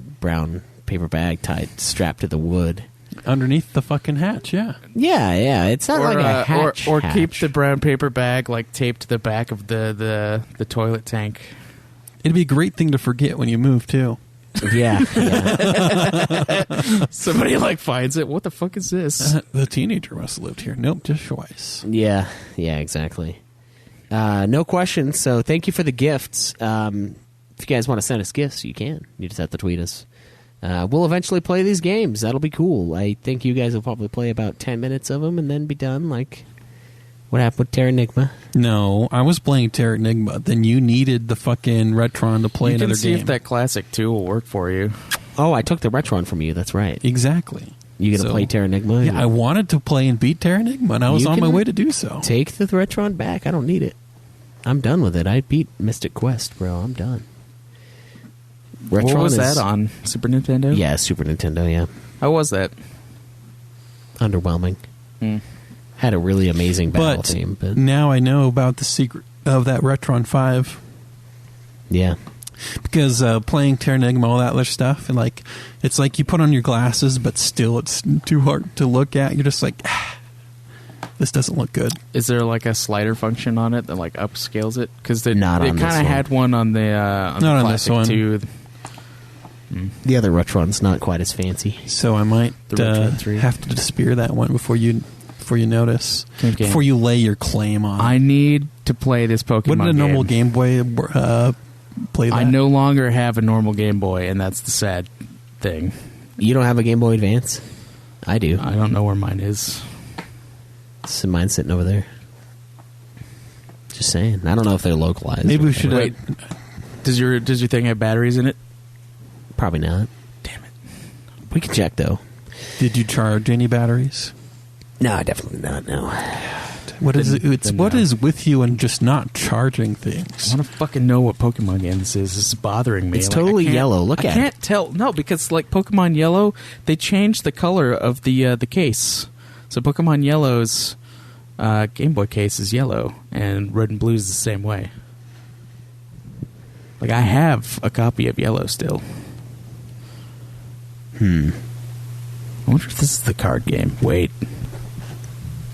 paper bag strapped to the wood. Underneath the fucking hatch, yeah. Yeah. It's not like a hatch. or keep hatch. the brown paper bag like taped to the back of the toilet tank. It'd be a great thing to forget when you move, too. Yeah. Somebody like finds it. What the fuck is this? The teenager must have lived here. Nope, just Schweiss. Yeah, exactly. No questions, so thank you for the gifts. If you guys want to send us gifts, you can. You just have to tweet us. We'll eventually play these games. That'll be cool. I think you guys will probably play about 10 minutes of them and then be done, like what happened with Terranigma. No, I was playing Terranigma. Then you needed the fucking Retron to play You another can see game. if that classic 2 will work for you. Oh, I took the Retron from you. That's right. Exactly. You going to So- play Terranigma? Yeah, I wanted to play and beat Terranigma, and I was You on my can way to do so. Take the Retron back. I don't need it. I'm done with it. I beat Mystic Quest, bro. I'm done. Retron What was is, that on? Super Nintendo? Yeah, Super Nintendo, yeah. How was that? Underwhelming. Hmm. Had a really amazing battle But theme, but now I know about the secret of that Retron 5. yeah. Because playing Terranigma, all that other stuff, and like it's like you put on your glasses, but still it's too hard to look at. You're just like, this doesn't look good. Is there like a slider function on it that like upscales it? Because they Not kind on of this one. had one on the Not on this classic one. 2. The other Retron's not quite as fancy. So I might The Retro 3. have to spear that one before you notice, Okay. before you lay your claim on. I need to play this Pokemon Wouldn't a normal game. Game Boy play that? I no longer have a normal Game Boy, and that's the sad thing. You don't have a Game Boy Advance? I do. I don't know where mine is. So mine's sitting over there. Just saying. I don't know if they're localized. Maybe or we should. whatever. Wait. Does your thing have batteries in it? Probably not. Damn it. We can check, though. Did you charge any batteries? No, definitely not, no. What is it? It's then what no. is with you and just not charging I things? want to fucking know what Pokemon game this is. This is bothering me. It's Like, totally I can't- yellow. Look I at can't tell. No, because like Pokemon Yellow, they changed the color of the case. So Pokemon Yellow's Game Boy case is yellow, and Red and Blue is the same way. Like I have a copy of Yellow still. I wonder if this is the card game. Wait.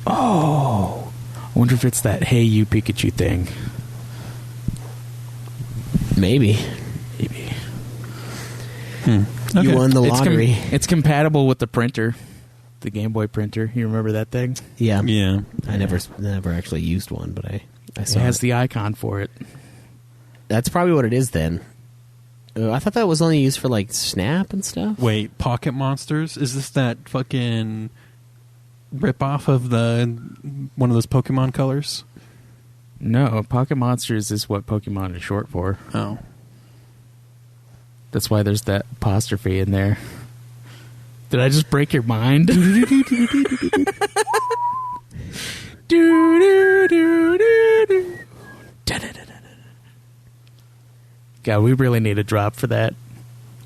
Oh. I wonder if it's that Hey You Pikachu thing. Maybe. Maybe. Okay. You won the It's lottery. it's compatible with the printer, the Game Boy printer. You remember that thing? Yeah. Yeah. I never actually used one, but I It saw has it. the icon for it. That's probably what it is then. I thought that was only used for like Snap and stuff. Wait, Pocket Monsters? Is this that fucking ripoff of one of those Pokemon colors? No, Pocket Monsters is what Pokemon is short for. Oh. That's why there's that apostrophe in there. Did I just break your mind? God, we really need a drop for that.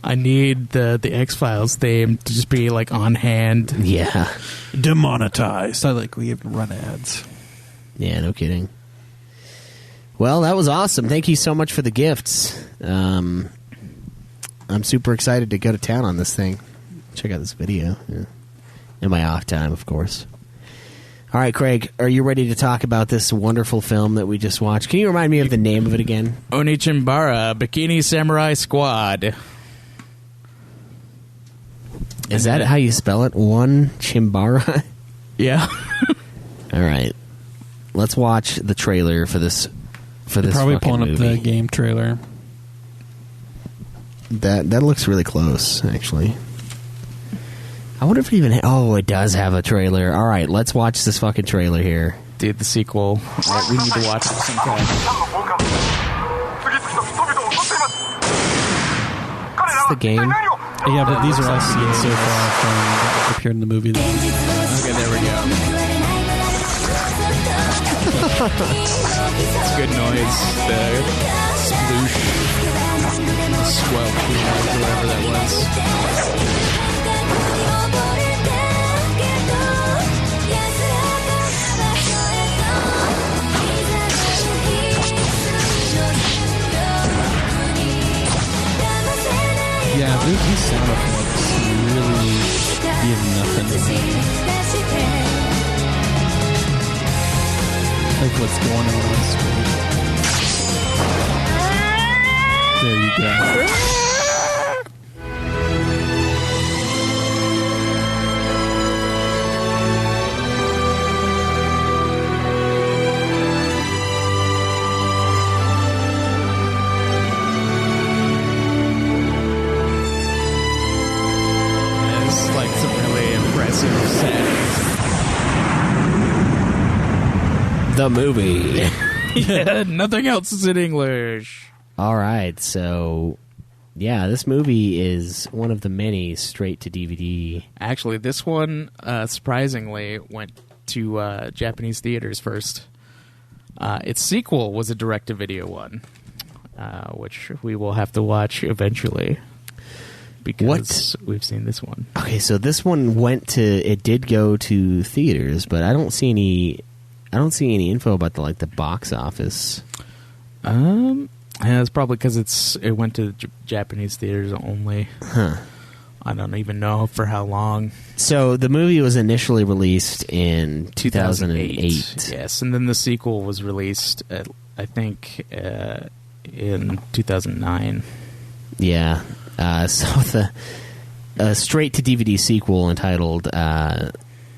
I need the X-Files theme to just be like on hand. Yeah. Demonetized. I like we even run ads. Yeah, no kidding. Well, that was awesome. Thank you so much for the gifts. I'm super excited to go to town on this thing. Check out this video. Yeah. In my off time, of course. All right, Craig, are you ready to talk about this wonderful film that we just watched? Can you remind me of the name of it again? OneChanbara, Bikini Samurai Squad. Is that how you spell it? OneChanbara? Yeah. All right. let's watch the trailer for this. For They're this probably fucking pulling movie. up the game trailer. That looks really close, actually. I wonder if it even... oh, it does have a trailer. All right, let's watch this fucking trailer here. Dude, the sequel. We need to watch it sometime. Is this the game? Yeah, but these are all scenes so far from what appeared in the movie. Okay, there we go. It's good noise. The sploosh, squelch, whatever that was. Yeah, these sound effects really give nothing away. Like what's going on screen. There you go. It's like some really impressive settings. The movie. Yeah, nothing else is in English. All right, so... yeah, this movie is one of the many straight-to-DVD... Actually, this one, surprisingly, went to Japanese theaters first. Its sequel was a direct-to-video one, which we will have to watch eventually. Because we've seen this one. Okay, so this one went to... it did go to theaters, but I don't see any info about the box office. Yeah, it's probably because it went to Japanese theaters only. Huh. I don't even know for how long. So the movie was initially released in 2008. Yes, and then the sequel was released, I think, in 2009. Yeah. So the straight-to-DVD sequel entitled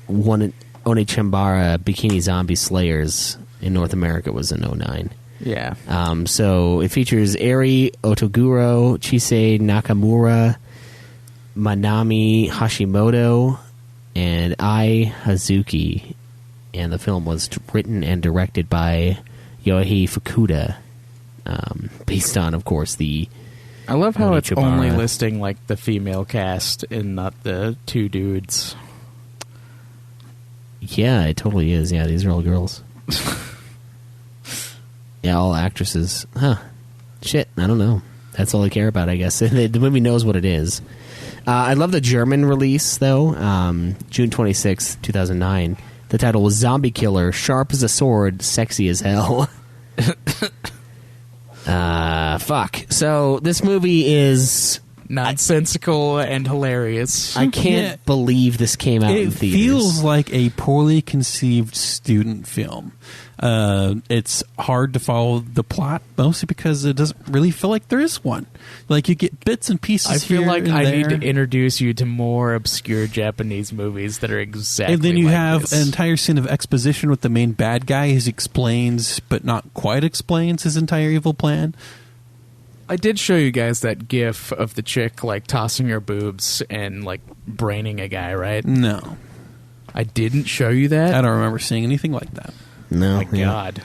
OneChanbara Bikini Zombie Slayers in North America was in 2009. Yeah. So it features Eri Otoguro, Chisei Nakamura, Manami Hashimoto, and Ai Hazuki. And the film was written and directed by Yohei Fukuda, based on, of course, the... I love how it's OneChanbara. only listing the female cast and not the two dudes. Yeah, it totally is. Yeah, these are all girls. Yeah, all actresses. Huh. Shit, I don't know. That's all I care about, I guess. The movie knows what it is. I love the German release, though. June 26th, 2009. The title was Zombie Killer, Sharp as a Sword, Sexy as Hell. Fuck. So, this movie is... nonsensical and hilarious. I can't believe this came out in It theaters. feels like a poorly conceived student film. It's hard to follow the plot, mostly because it doesn't really feel like there is one. Like, you get bits and pieces I feel here like and I there. need to introduce you to more obscure Japanese movies that are exactly And then you like have this. an entire scene of exposition with the main bad guy who explains, but not quite explains, his entire evil plan. I did show you guys that gif of the chick tossing her boobs and braining a guy, right? No. I didn't show you that. I don't remember seeing anything like that. No. Oh my yeah. God.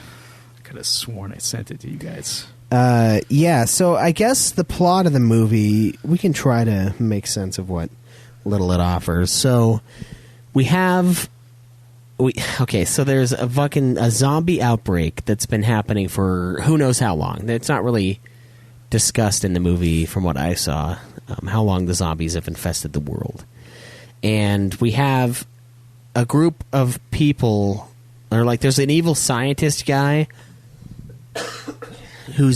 I could have sworn I sent it to you guys. Yeah, so I guess the plot of the movie, we can try to make sense of what little it offers. So so there's a zombie outbreak that's been happening for who knows how long. It's not really discussed in the movie from what I saw, how long the zombies have infested the world. And we have a group of people, or there's an evil scientist guy who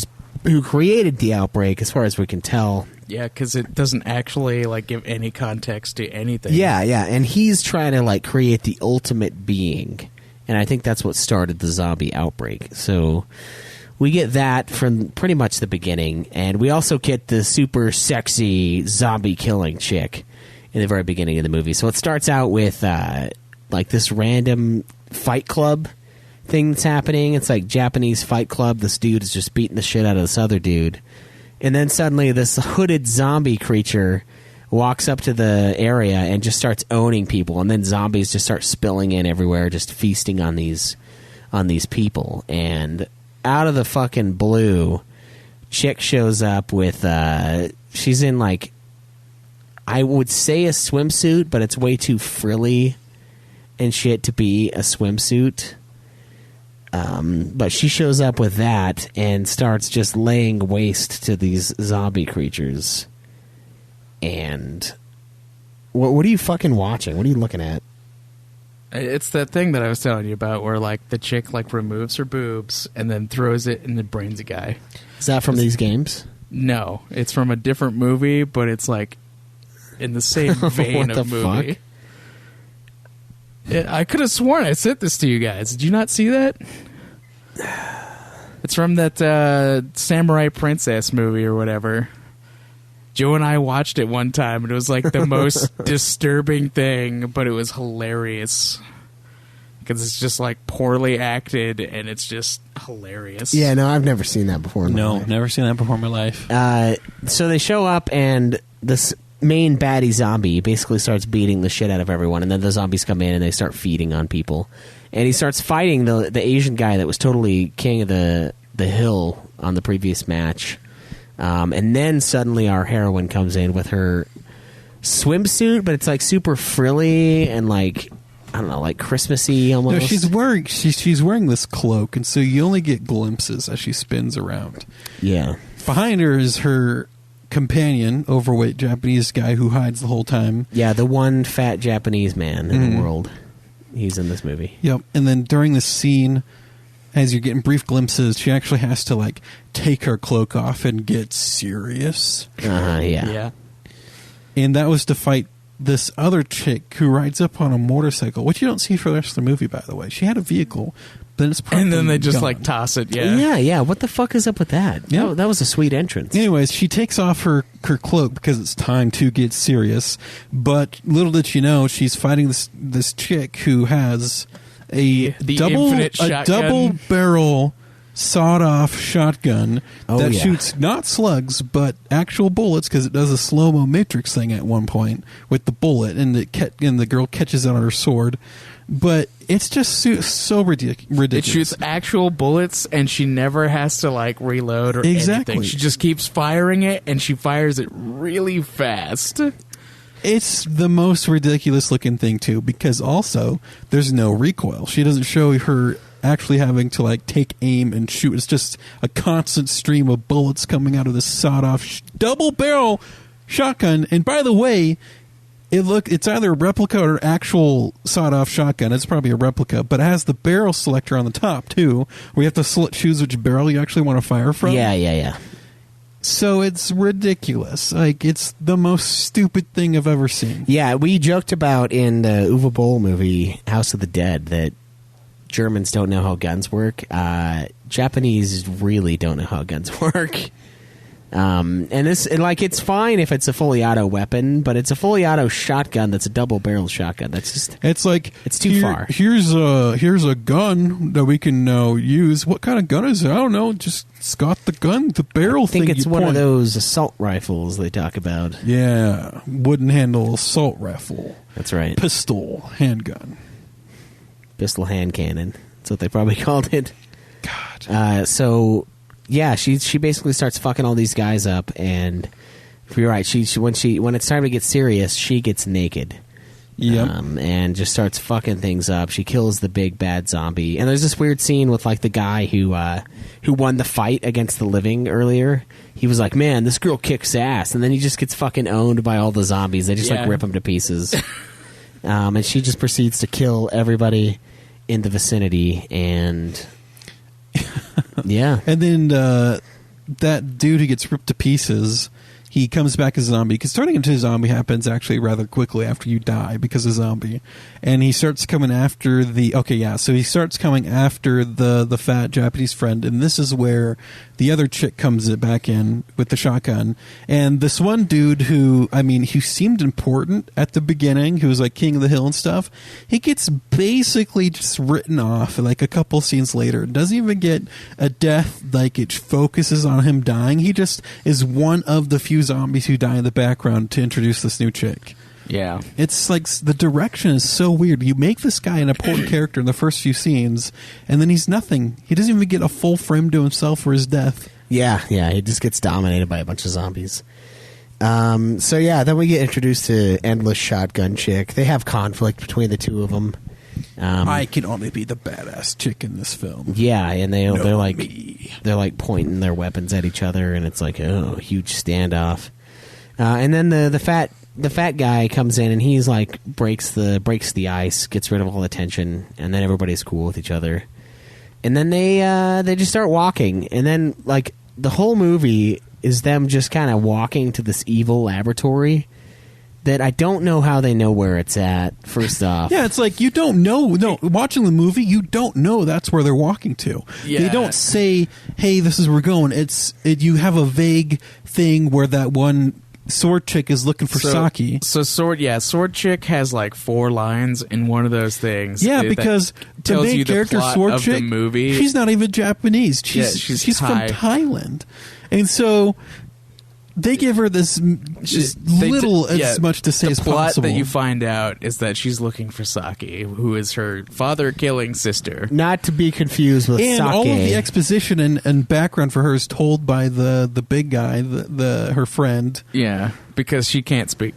created the outbreak, as far as we can tell. Yeah, because it doesn't actually give any context to anything. Yeah, and he's trying to create the ultimate being, and I think that's what started the zombie outbreak. So we get that from pretty much the beginning, and we also get the super sexy zombie killing chick in the very beginning of the movie. So it starts out with this random fight club thing that's happening. It's like Japanese Fight Club. This dude is just beating the shit out of this other dude. And then suddenly this hooded zombie creature walks up to the area and just starts owning people. And then zombies just start spilling in everywhere, just feasting on these people. And out of the fucking blue, chick shows up with, she's in like, I would say a swimsuit, but it's way too frilly and shit to be a swimsuit. But she shows up with that and starts just laying waste to these zombie creatures. And what are you fucking watching? What are you looking at? It's that thing that I was telling you about where, like, the chick, like, removes her boobs and then throws it and then brains a guy. Is that from these games? No. It's from a different movie, but it's, like, in the same vein What of the movie. I could have sworn I sent this to you guys. Did you not see that? It's from that Samurai Princess movie or whatever. Joe and I watched it one time, and it was like the most disturbing thing, but it was hilarious. Because it's just like poorly acted, and it's just hilarious. Yeah, no, I've never seen that before. No, never seen that before in my life. So they show up, and this main baddie zombie basically starts beating the shit out of everyone, and then the zombies come in and they start feeding on people. And he starts fighting the Asian guy that was totally king of the hill on the previous match. And then suddenly our heroine comes in with her swimsuit, but it's like super frilly and like, I don't know, like Christmassy almost. No, she's wearing this cloak, and so you only get glimpses as she spins around. Yeah. Behind her is her companion, overweight Japanese guy who hides the whole time. Yeah, the one fat Japanese man in the world. He's in this movie. Yep. And then during this scene, as you're getting brief glimpses, she actually has to like take her cloak off and get serious. Yeah. And that was to fight this other chick who rides up on a motorcycle, which you don't see for the rest of the movie, by the way. She had a vehicle, but it's probably and then they just gone. like toss it. Yeah. Yeah. What the fuck is up with that? Yeah. That was a sweet entrance. Anyways, she takes off her cloak because it's time to get serious. But little did she know, she's fighting this chick who has a double barrel sawed-off shotgun that shoots not slugs but actual bullets, because it does a slow-mo Matrix thing at one point with the bullet, and the girl catches it on her sword. But it's just so ridiculous. It shoots actual bullets, and she never has to like reload or anything. She just keeps firing it, and she fires it really fast. It's the most ridiculous looking thing too, because also there's no recoil. She doesn't show her actually having to like take aim and shoot. It's just a constant stream of bullets coming out of this sawed-off double barrel shotgun. And by the way, it's either a replica or actual sawed-off shotgun. It's probably a replica, but it has the barrel selector on the top too, where you have to choose which barrel you actually want to fire from. Yeah. So it's ridiculous. Like, it's the most stupid thing I've ever seen. Yeah, we joked about in the Uwe Boll movie, House of the Dead, that Germans don't know how guns work. Japanese really don't know how guns work. And it's fine if it's a fully auto weapon, but it's a fully auto shotgun that's a double barrel shotgun. That's just it's too far. Here's a gun that we can use. What kind of gun is it? I don't know. It's got the gun, the barrel thing. I think it's one of those assault rifles they talk about. Yeah, wooden handle assault rifle. That's right. Pistol handgun. Pistol hand cannon. That's what they probably called it. God. Yeah, she basically starts fucking all these guys up, and you're right. When it's time to get serious, she gets naked. Yep. And just starts fucking things up. She kills the big bad zombie, and there's this weird scene with like the guy who won the fight against the living earlier. He was like, "Man, this girl kicks ass," and then he just gets fucking owned by all the zombies. They just like rip him to pieces. And she just proceeds to kill everybody in the vicinity, and yeah. And then that dude who gets ripped to pieces he comes back as a zombie, because turning into a zombie happens actually rather quickly after you die because of zombie. And he starts coming after so he starts coming after the fat Japanese friend, and this is where the other chick comes back in with the shotgun. And this one dude who seemed important at the beginning, who was like king of the hill and stuff, he gets basically just written off like a couple scenes later. Doesn't even get a death, like it focuses on him dying. He just is one of the few zombies who die in the background to introduce this new chick. Yeah. It's like the direction is so weird. You make this guy an important character in the first few scenes, and then he's nothing. He doesn't even get a full frame to himself for his death. Yeah, he just gets dominated by a bunch of zombies. Then we get introduced to Endless Shotgun Chick. They have conflict between the two of them. I can only be the badass chick in this film. Yeah, and they're like me. they're like pointing their weapons at each other, and it's like a huge standoff. And then the fat guy comes in, and he's like breaks the ice, gets rid of all the tension, and then everybody's cool with each other. And then they just start walking, and then like the whole movie is them just kind of walking to this evil laboratory that I don't know how they know where it's at, first off. Yeah, it's like you don't know. No, watching the movie, you don't know that's where they're walking to. Yeah. They don't say, hey, this is where we're going. You have a vague thing where that one sword chick is looking for sake. So sword chick has like 4 lines in one of those things. Yeah, because the tells main you the character, plot sword of chick, the movie. she's not even Japanese. She's from Thai. Thailand. And so they give her this as much to say as possible. The plot possible. that you find out is that she's looking for Sake, who is her father-killing sister. Not to be confused with and sake. all of the exposition and background for her is told by the big guy, her friend. Yeah, because she can't speak.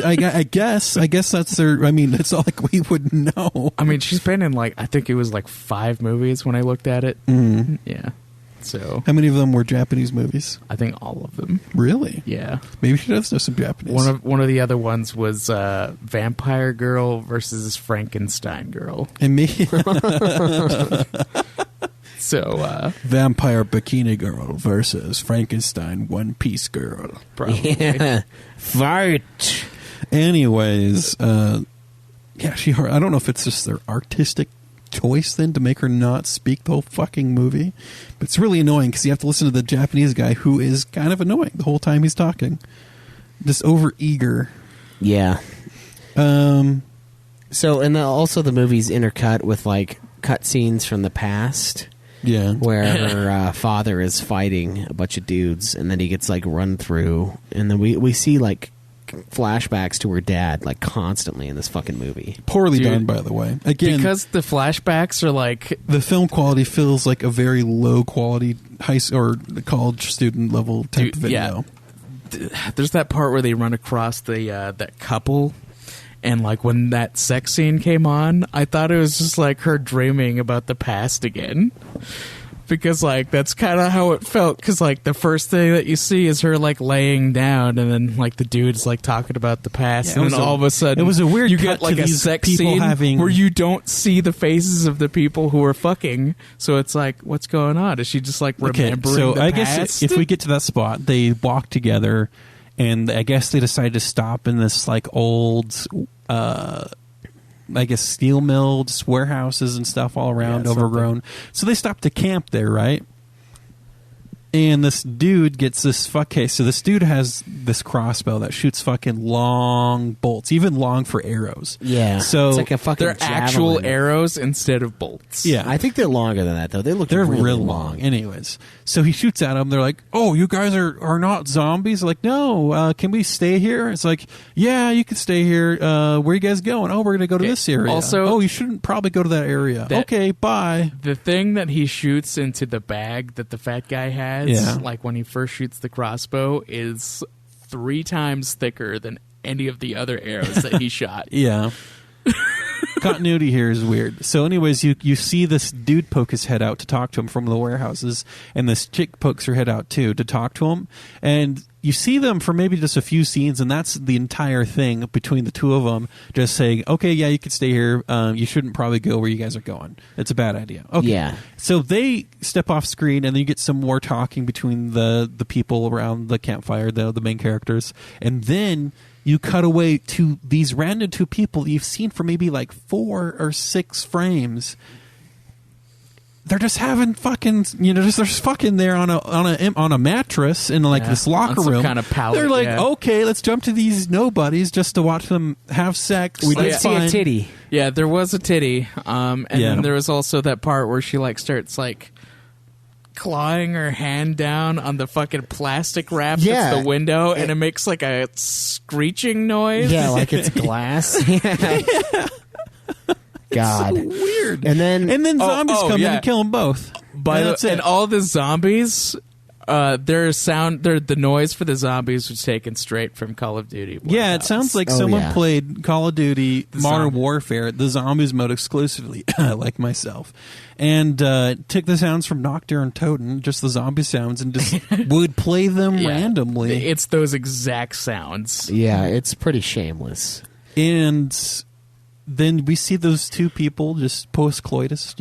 I guess that's their. I mean, it's not like we would know. I mean, she's been in I think it was 5 movies when I looked at it. Mm. Yeah. So how many of them were Japanese movies? I think all of them. Really? Yeah. Maybe she does know some Japanese. One of the other ones was Vampire Girl versus Frankenstein Girl. And me. So Vampire Bikini Girl versus Frankenstein One Piece Girl. Probably. Yeah. Fight. Anyways, I don't know if it's just their artistic choice then to make her not speak the whole fucking movie, but it's really annoying because you have to listen to the Japanese guy who is kind of annoying the whole time he's talking, just over eager. Yeah. So and also the movie's intercut with cut scenes from the past. Yeah, where her father is fighting a bunch of dudes, and then he gets run through, and then we see flashbacks to her dad constantly in this fucking movie. Poorly done, by the way. Again, because the flashbacks are the film quality feels like a very low quality high or college student level type video. Yeah. There's that part where they run across that couple, and when that sex scene came on, I thought it was just her dreaming about the past again. Because that's kind of how it felt. Because the first thing that you see is her laying down, and then the dude's talking about the past, and then all of a sudden it was a weird you cut get to a these sex people scene where you don't see the faces of the people who are fucking. So it's what's going on? Is she just remembering? So the I past? guess if we get to that spot, they walk together, and I guess they decide to stop in this old. I guess steel mill, just warehouses and stuff all around, overgrown. So they stop to camp there, right? And this dude gets this so this dude has this crossbow that shoots fucking long bolts, even long for arrows. Yeah. So it's like a fucking they're javelin. actual arrows instead of bolts. Yeah. I think they're longer than that, though. They're real really long. Anyways, so he shoots at them. They're like, "Oh, you guys are not zombies?" They're like, "No, can we stay here?" It's like, "Yeah, you can stay here. Where are you guys going?" "Oh, we're going to go to this area." Also, "Oh, you shouldn't probably go to that area." "Okay, bye." The thing that he shoots into the bag that the fat guy has, when he first shoots the crossbow, is 3 times thicker than any of the other arrows that he shot. Yeah. Continuity here is weird. So anyways, you see this dude poke his head out to talk to him from the warehouses, and this chick pokes her head out too to talk to him, and you see them for maybe just a few scenes, and that's the entire thing between the two of them, just saying, okay, yeah, you can stay here. You shouldn't probably go where you guys are going. It's a bad idea. Okay. Yeah. So they step off screen, and then you get some more talking between the people around the campfire, the main characters. And then you cut away to these random two people that you've seen for maybe like 4 or 6 frames. They're just having fucking, they're just fucking there on a mattress in like this locker room. Kind of pallet, they're like, okay, let's jump to these nobodies just to watch them have sex. We did see a titty. Yeah, there was a titty. And then there was also that part where she like starts like clawing her hand down on the fucking plastic wrap that's the window, and it makes like a screeching noise. Yeah, like it's glass. God, so weird. And then zombies come in and kill them both. And all the zombies, the noise for the zombies was taken straight from Call of Duty. Yeah, it sounds like someone played Call of Duty Modern Warfare, the zombies mode exclusively, like myself, and took the sounds from Nocturne and Totem, just the zombie sounds, and just would play them randomly. It's those exact sounds. Yeah, it's pretty shameless. And then we see those two people just post-coitus,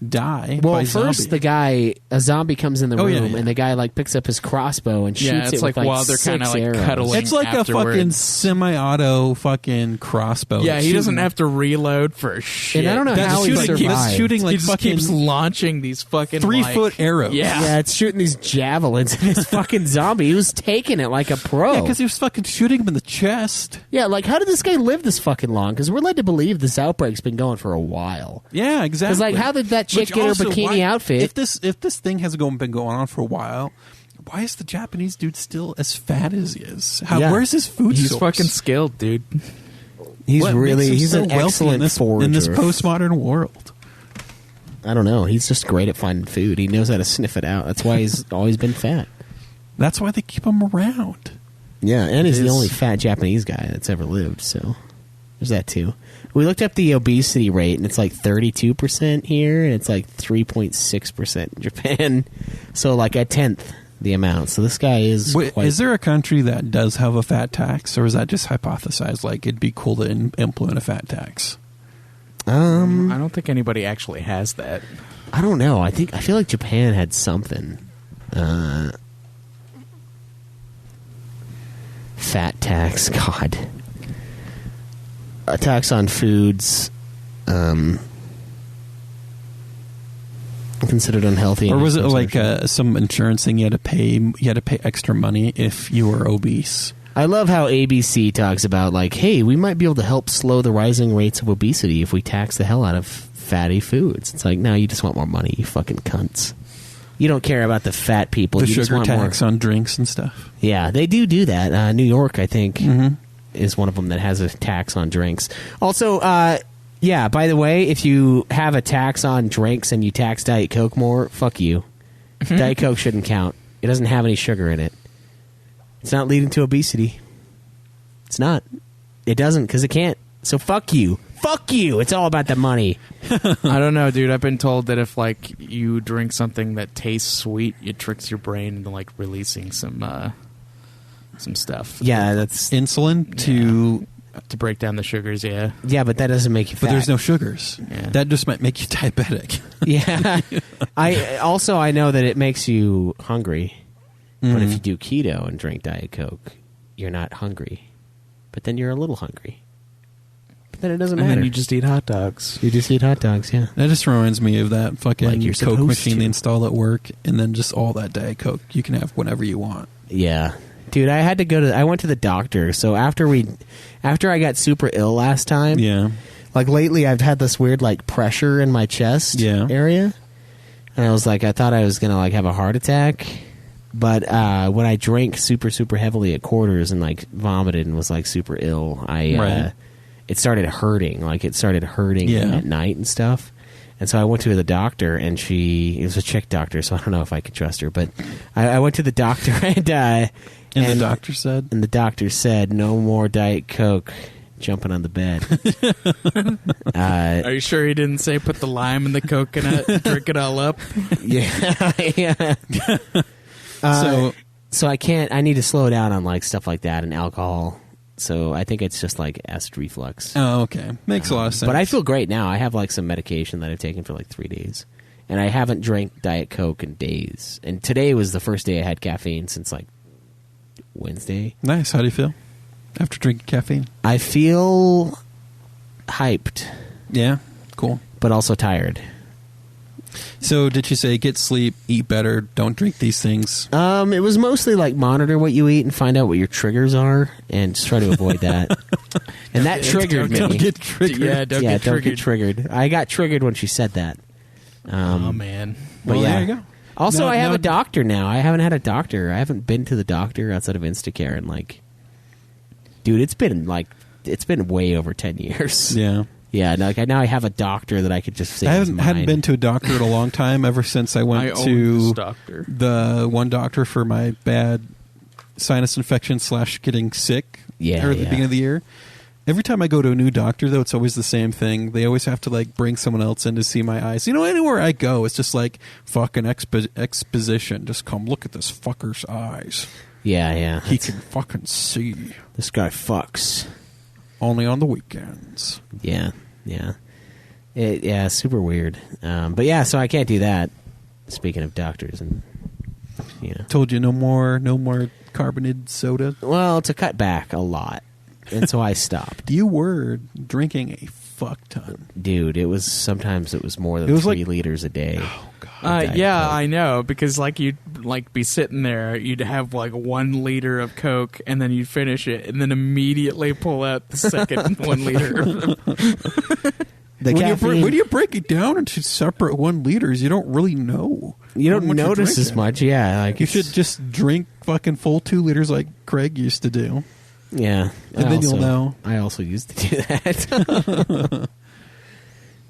die. Well, first a zombie comes in the room, and the guy like picks up his crossbow and shoots it with like while they're kind of like arrows. cuddling. It's like afterwards. a fucking semi-auto fucking crossbow. Yeah, he doesn't have to reload for shit. And I don't know how he survived. That's shooting like he just fucking keeps launching these fucking 3-foot arrows. Yeah, it's shooting these javelins. And this fucking zombie, he was taking it like a pro. Yeah, because he was fucking shooting him in the chest. Yeah, like how did this guy live this fucking long? Because we're led to believe this outbreak's been going for a while. Yeah, exactly. Because like, how did that chick get her bikini outfit? If this thing has been going on for a while, why is the Japanese dude still as fat as he is? Where's his food He's source? fucking skilled, dude. He's What makes him he's so an wealthy excellent forager. in this postmodern world. I don't know. He's just great at finding food. He knows how to sniff it out. That's why he's always been fat. That's why they keep him around. Yeah, and he's the only fat Japanese guy that's ever lived, so there's that too. We looked up the obesity rate, and it's like 32% here, and it's like 3.6% in Japan. So like a tenth the amount. So this guy is Is there a country that does have a fat tax, or is that just hypothesized? Like, it'd be cool to implement a fat tax. I don't think anybody actually has that. I don't know. I feel like Japan had something. Fat tax, God. A tax on foods considered unhealthy. Or was it like some insurance thing you had to pay extra money if you were obese? I love how ABC talks about like, hey, we might be able to help slow the rising rates of obesity if we tax the hell out of fatty foods. It's like, no, you just want more money, you fucking cunts. You don't care about the fat people. The you sugar just want tax more. on drinks and stuff. Yeah, they do that. New York, I think, is one of them that has a tax on drinks. Also, yeah, by the way, if you have a tax on drinks and you tax Diet Coke more, fuck you. Diet Coke shouldn't count. It doesn't have any sugar in it. It's not leading to obesity. It's not. It doesn't, because it can't. So fuck you. Fuck you. It's all about the money. I don't know, dude. I've been told that if like you drink something that tastes sweet, it tricks your brain into like releasing some stuff. Yeah, that's insulin to break down the sugars. Yeah, yeah, but that doesn't make you fat. But there's no sugars. Yeah. That just might make you diabetic. Yeah. I know that it makes you hungry. But if you do keto and drink Diet Coke, you're not hungry. But then you're a little hungry. But then it doesn't matter. And then you just eat hot dogs. You just eat hot dogs, yeah. That just reminds me of that fucking Like you're Coke supposed machine to. they install at work, and then just all that Diet Coke. You can have whatever you want. Yeah. Dude, I went to the doctor. So after I got super ill last time, like lately I've had this weird like pressure in my chest area. And I was like, I thought I was going to like have a heart attack. But when I drank super, super heavily at quarters and like vomited and was like super ill, it started hurting. Like it started hurting at night and stuff. And so I went to the doctor, and it was a chick doctor, so I don't know if I could trust her. But I went to the doctor, and the doctor said? And the doctor said, no more Diet Coke jumping on the bed. Are you sure he didn't say put the lime in the coconut, drink it all up? Yeah. So So I can't. I need to slow down on like stuff like that and alcohol. So I think it's just like acid reflux. Oh, okay. Makes a lot of sense. But I feel great now. I have like some medication that I've taken for like 3 days, and I haven't drank Diet Coke in days. And today was the first day I had caffeine since like Wednesday. Nice. How do you feel after drinking caffeine? I feel hyped, Yeah. Cool. but also tired. So did you say get sleep, eat better, don't drink these things? It was mostly like monitor what you eat and find out what your triggers are, and just try to avoid that. And that triggered me. Don't get triggered. Yeah, don't get don't triggered. get triggered. I got triggered when she said that. Oh man. But Well, yeah. there you go. Also, No, I have no- a doctor now. I haven't had a doctor. I haven't been to the doctor outside of Instacare in like, dude, it's been way over 10 years. Yeah. Yeah, now I have a doctor that I could just say. I hadn't been to a doctor in a long time, ever since I went I own to this doctor. the one doctor for my bad sinus infection / getting sick Yeah, at the yeah. beginning of the year. Every time I go to a new doctor, though, it's always the same thing. They always have to like bring someone else in to see my eyes. You know, anywhere I go, it's just like fucking exposition. Just come look at this fucker's eyes. Yeah. He can fucking see. This guy fucks. Only on the weekends. Yeah. Yeah, super weird. But yeah, so I can't do that. Speaking of doctors, and Told you no more carbonated soda. well, to cut back a lot, and so I stopped. You were drinking a fuck ton. Dude, sometimes it was more than It was 3 like- liters a day. Diet Yeah, Coke. I know, because like you'd like be sitting there, you'd have like 1 liter of Coke, and then you'd finish it, and then immediately pull out the second 1 liter. The caffeine, When you break it down into separate 1 liters, you don't really know. you how don't much you're notice as drinking. much. Yeah, like You it's- should just drink fucking full 2 liters like Craig used to do. Yeah, And then you'll know. I also used to do that.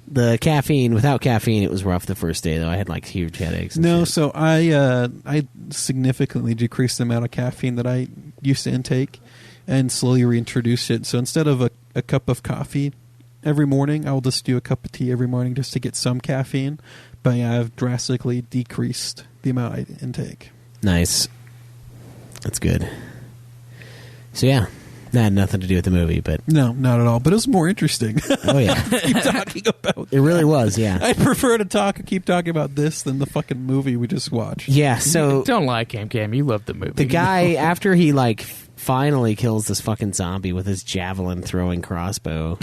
The caffeine, without caffeine, it was rough the first day though. I had like huge headaches. And No, shit. so I significantly decreased the amount of caffeine that I used to intake and slowly reintroduced it. So instead of a cup of coffee every morning, I'll just do a cup of tea every morning just to get some caffeine. But yeah, I've drastically decreased the amount I intake. Nice. That's good. So yeah, that had nothing to do with the movie, but No, not at all. But it was more interesting. oh yeah, Keep talking about. it really was. Yeah, I prefer to keep talking about this than the fucking movie we just watched. yeah. So Don't lie, Cam. You love the movie. the guy, after he like finally kills this fucking zombie with his javelin throwing crossbow,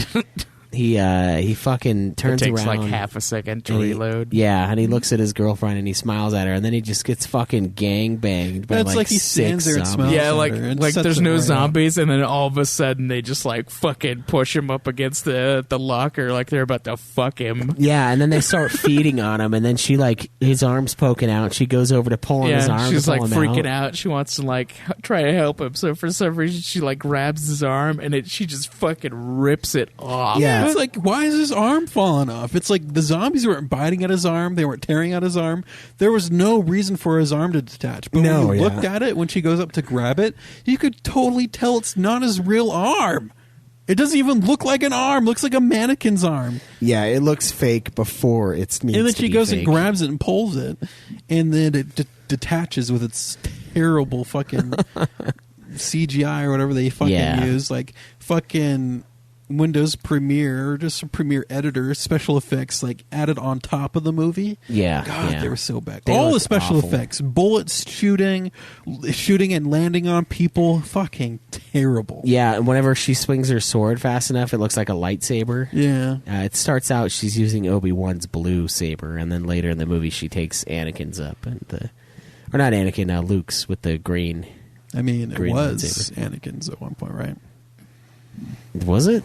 he fucking It turns takes around. like half a second to and he- reload. Yeah, and he looks at his girlfriend and he smiles at her, and then he just gets fucking gang banged by That's like like he 6 stands there and zombies. smiles. Yeah, at like her and like sets there's it no right up. zombies, and then all of a sudden they just like fucking push him up against the locker, like they're about to fuck him. Yeah, and then they start feeding on him, and then she like his arm's poking out. She goes over to pull on his arm. Yeah, she's to like pull him freaking out. She wants to like try to help him. So for some reason, she like grabs his arm and she just fucking rips it off. Yeah. It's like, why is his arm falling off? It's like the zombies weren't biting at his arm. They weren't tearing at his arm. There was no reason for his arm to detach. But No, when you yeah. looked at it, when she goes up to grab it, you could totally tell it's not his real arm. It doesn't even look like an arm. It looks like a mannequin's arm. Yeah, it looks fake before it's needs And then to she be goes fake. and grabs it and pulls it. And then it detaches with its terrible fucking CGI or whatever they fucking Yeah. use. Like fucking Windows Premiere or just a Premiere editor, special effects like added on top of the movie. Yeah, God, yeah. they were so bad. They All the looked special awful. effects, bullets shooting and landing on people, fucking terrible. Yeah, and whenever she swings her sword fast enough, it looks like a lightsaber. Yeah. It starts out she's using Obi-Wan's blue saber, and then later in the movie she takes Anakin's up, or not Anakin, Luke's with the green. I mean, it Green was lightsaber. Anakin's at one point, right? Was it?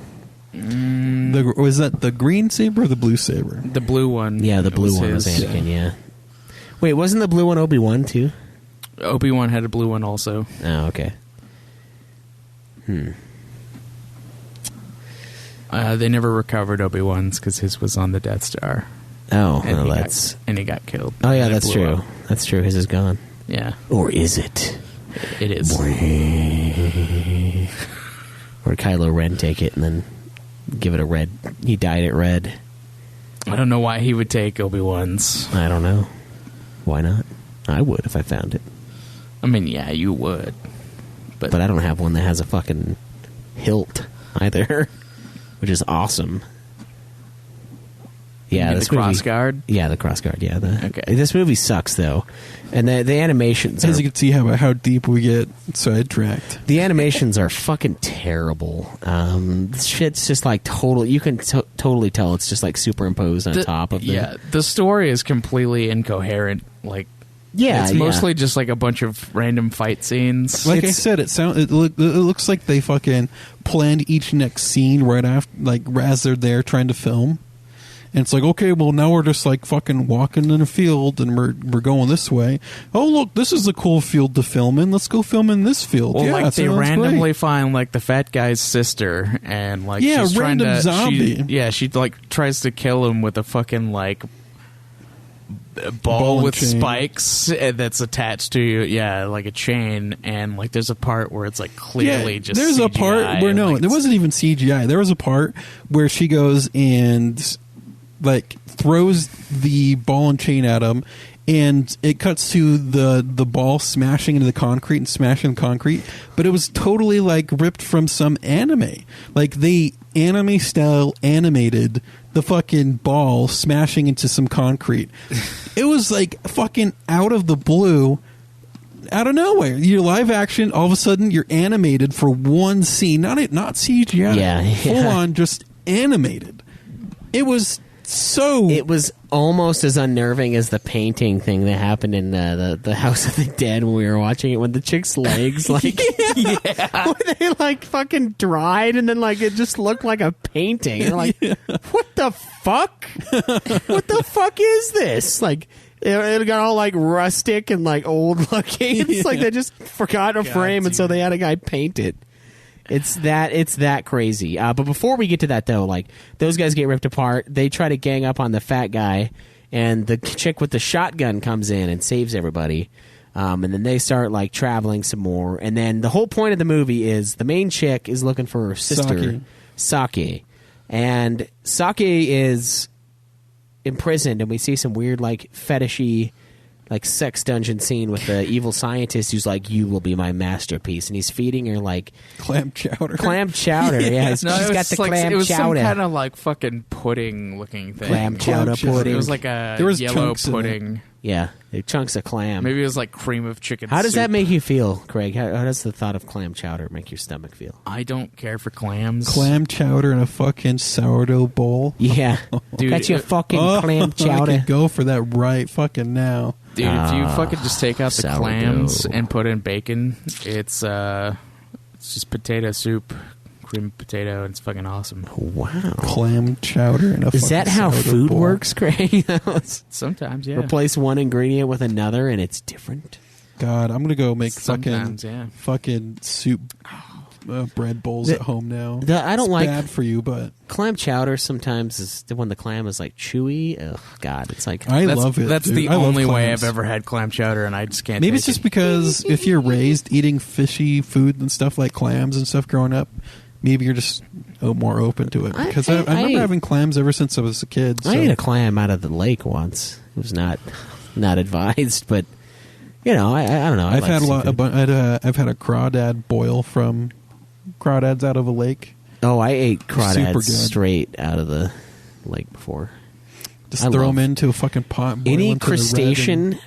Was that the green saber or the blue saber? The blue one. Yeah, the blue one was his. Anakin. Yeah. Wait, wasn't the blue one Obi-Wan too? Obi-Wan had a blue one also. Oh, okay. They never recovered Obi-Wan's because his was on the Death Star. Oh, And, well, he that's. got killed. Oh yeah, And it that's blew true. up. That's true. His is gone. Yeah, Or is it? it is. Or did Kylo Ren take it and then give it a red? He dyed it red. I don't know why he would take Obi-Wan's. I don't know. Why not? I would if I found it. I mean, yeah, you would. But I don't have one that has a fucking hilt either, which is awesome. Yeah, the crossguard. Yeah, the crossguard. Yeah, okay. This movie sucks though, and the animations. As you can see how deep we get sidetracked. The animations are fucking terrible. This shit's just like total. You can totally tell it's just like superimposed on top of. The story is completely incoherent. Like. Yeah, it's mostly just like a bunch of random fight scenes. Like I said, it looks like they fucking planned each next scene right after, like as they're there trying to film. And it's like, okay, well now we're just like fucking walking in a field and we're going this way. Oh look, this is a cool field to film in. Let's go film in this field. Well, yeah, like they randomly great. find like the fat guy's sister and like yeah, she's random trying to, zombie. she like tries to kill him with a fucking like ball with chain. spikes that's attached to like a chain, and like there's a part where it's like clearly just there's CGI, a part where no, like, there wasn't even CGI. There was a part where she goes and like throws the ball and chain at him, and it cuts to the ball smashing into the concrete and smashing the concrete, but it was totally like ripped from some anime. Like they anime style animated the fucking ball smashing into some concrete. It was like fucking out of the blue, out of nowhere. You're live action, all of a sudden you're animated for one scene, not CGI, Yeah. full on just animated. It was almost as unnerving as the painting thing that happened in the House of the Dead when we were watching it, when the chick's legs like when they like fucking dried and then like it just looked like a painting. You're like, what the fuck? What the fuck is this? Like it got all like rustic and like old looking. It's like they just forgot a frame and so they had a guy paint it. It's that crazy. But before we get to that, though, like those guys get ripped apart. They try to gang up on the fat guy, and the chick with the shotgun comes in and saves everybody. And then they start like traveling some more. And then the whole point of the movie is the main chick is looking for her sister, Saki, and Saki is imprisoned, and we see some weird like fetishy, like sex dungeon scene with the evil scientist who's like, you will be my masterpiece, and he's feeding her like clam chowder. Yeah, she's got the clam it was chowder. some kind of like fucking pudding looking thing. Clam chowder pudding. It was like a yellow pudding. Yeah, chunks of clam. Maybe it was like cream of chicken. How does soup. that make you feel, Craig? How does the thought of clam chowder make your stomach feel? I don't care for clams. Clam chowder in a fucking sourdough bowl. Yeah, dude, got you a fucking clam chowder. I could go for that right fucking now. Dude, if you fucking just take out the sourdough. clams and put in bacon, it's just potato soup, cream potato, and it's fucking awesome. Wow. Clam chowder in a Is that how sourdough food bowl. works, Craig? Sometimes, yeah. Replace one ingredient with another and it's different? God, I'm gonna go make Sometimes, yeah. fucking soup bread bowls at home now. I don't it's like bad for you, but clam chowder. Sometimes is when the clam is like chewy. Ugh, God, it's like I love it. That's dude. the I love only way clams. I've ever had clam chowder, and I just can't. Maybe take it's just it. because if you're raised eating fishy food and stuff like clams and stuff growing up, maybe you're just more open to it. Because I remember having clams ever since I was a kid. So. I ate a clam out of the lake once. It was not advised, but you know, I don't know. I've had I've had a crawdad boil from crawdads out of a lake. Oh, I ate Super crawdads good. straight out of the lake before. Just throw them into a fucking pot. And boil Any them to the red crustacean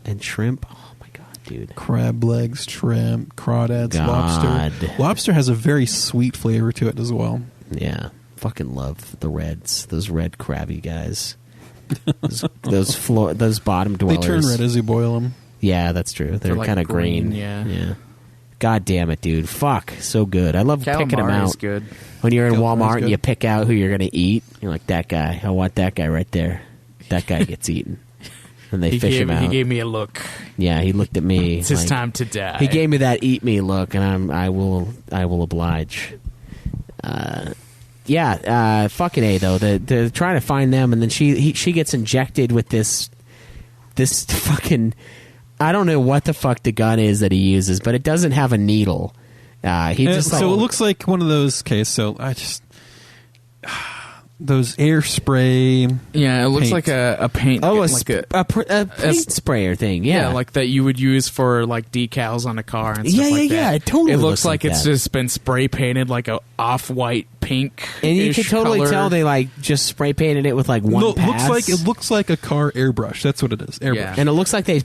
and shrimp. Oh my god, dude! Crab legs, shrimp, crawdads, God. lobster. Lobster has a very sweet flavor to it as well. Yeah, fucking love the reds. Those red crabby guys. those bottom dwellers. They turn red as you boil them. Yeah, that's true. They're like kind of green. yeah. God damn it, dude! Fuck, so good. I love picking them Calamari out. is good. When you're in Calamari's Walmart good. and you pick out who you're going to eat, you're like, that guy. I want that guy right there. That guy gets eaten. And they fish him out. He gave me a look. Yeah, he looked at me. It's his time to die. He gave me that eat me look, and I will oblige. Fucking A though. They're trying to find them, and then she gets injected with this fucking. I don't know what the fuck the gun is that he uses, but it doesn't have a needle. He just so it looks like one of those. Okay, so those air spray. Yeah, it looks paint. like a paint. Oh, like a paint sprayer thing. yeah, Yeah, like that you would use for like decals on a car and stuff Yeah, like yeah, that. yeah, it totally It looks looks like like it's that. just been spray painted like a off-white pink. and you can totally tell they like just spray painted it with like one No, pass. it looks like a car airbrush. That's what it is. Airbrush. Yeah. and it looks like they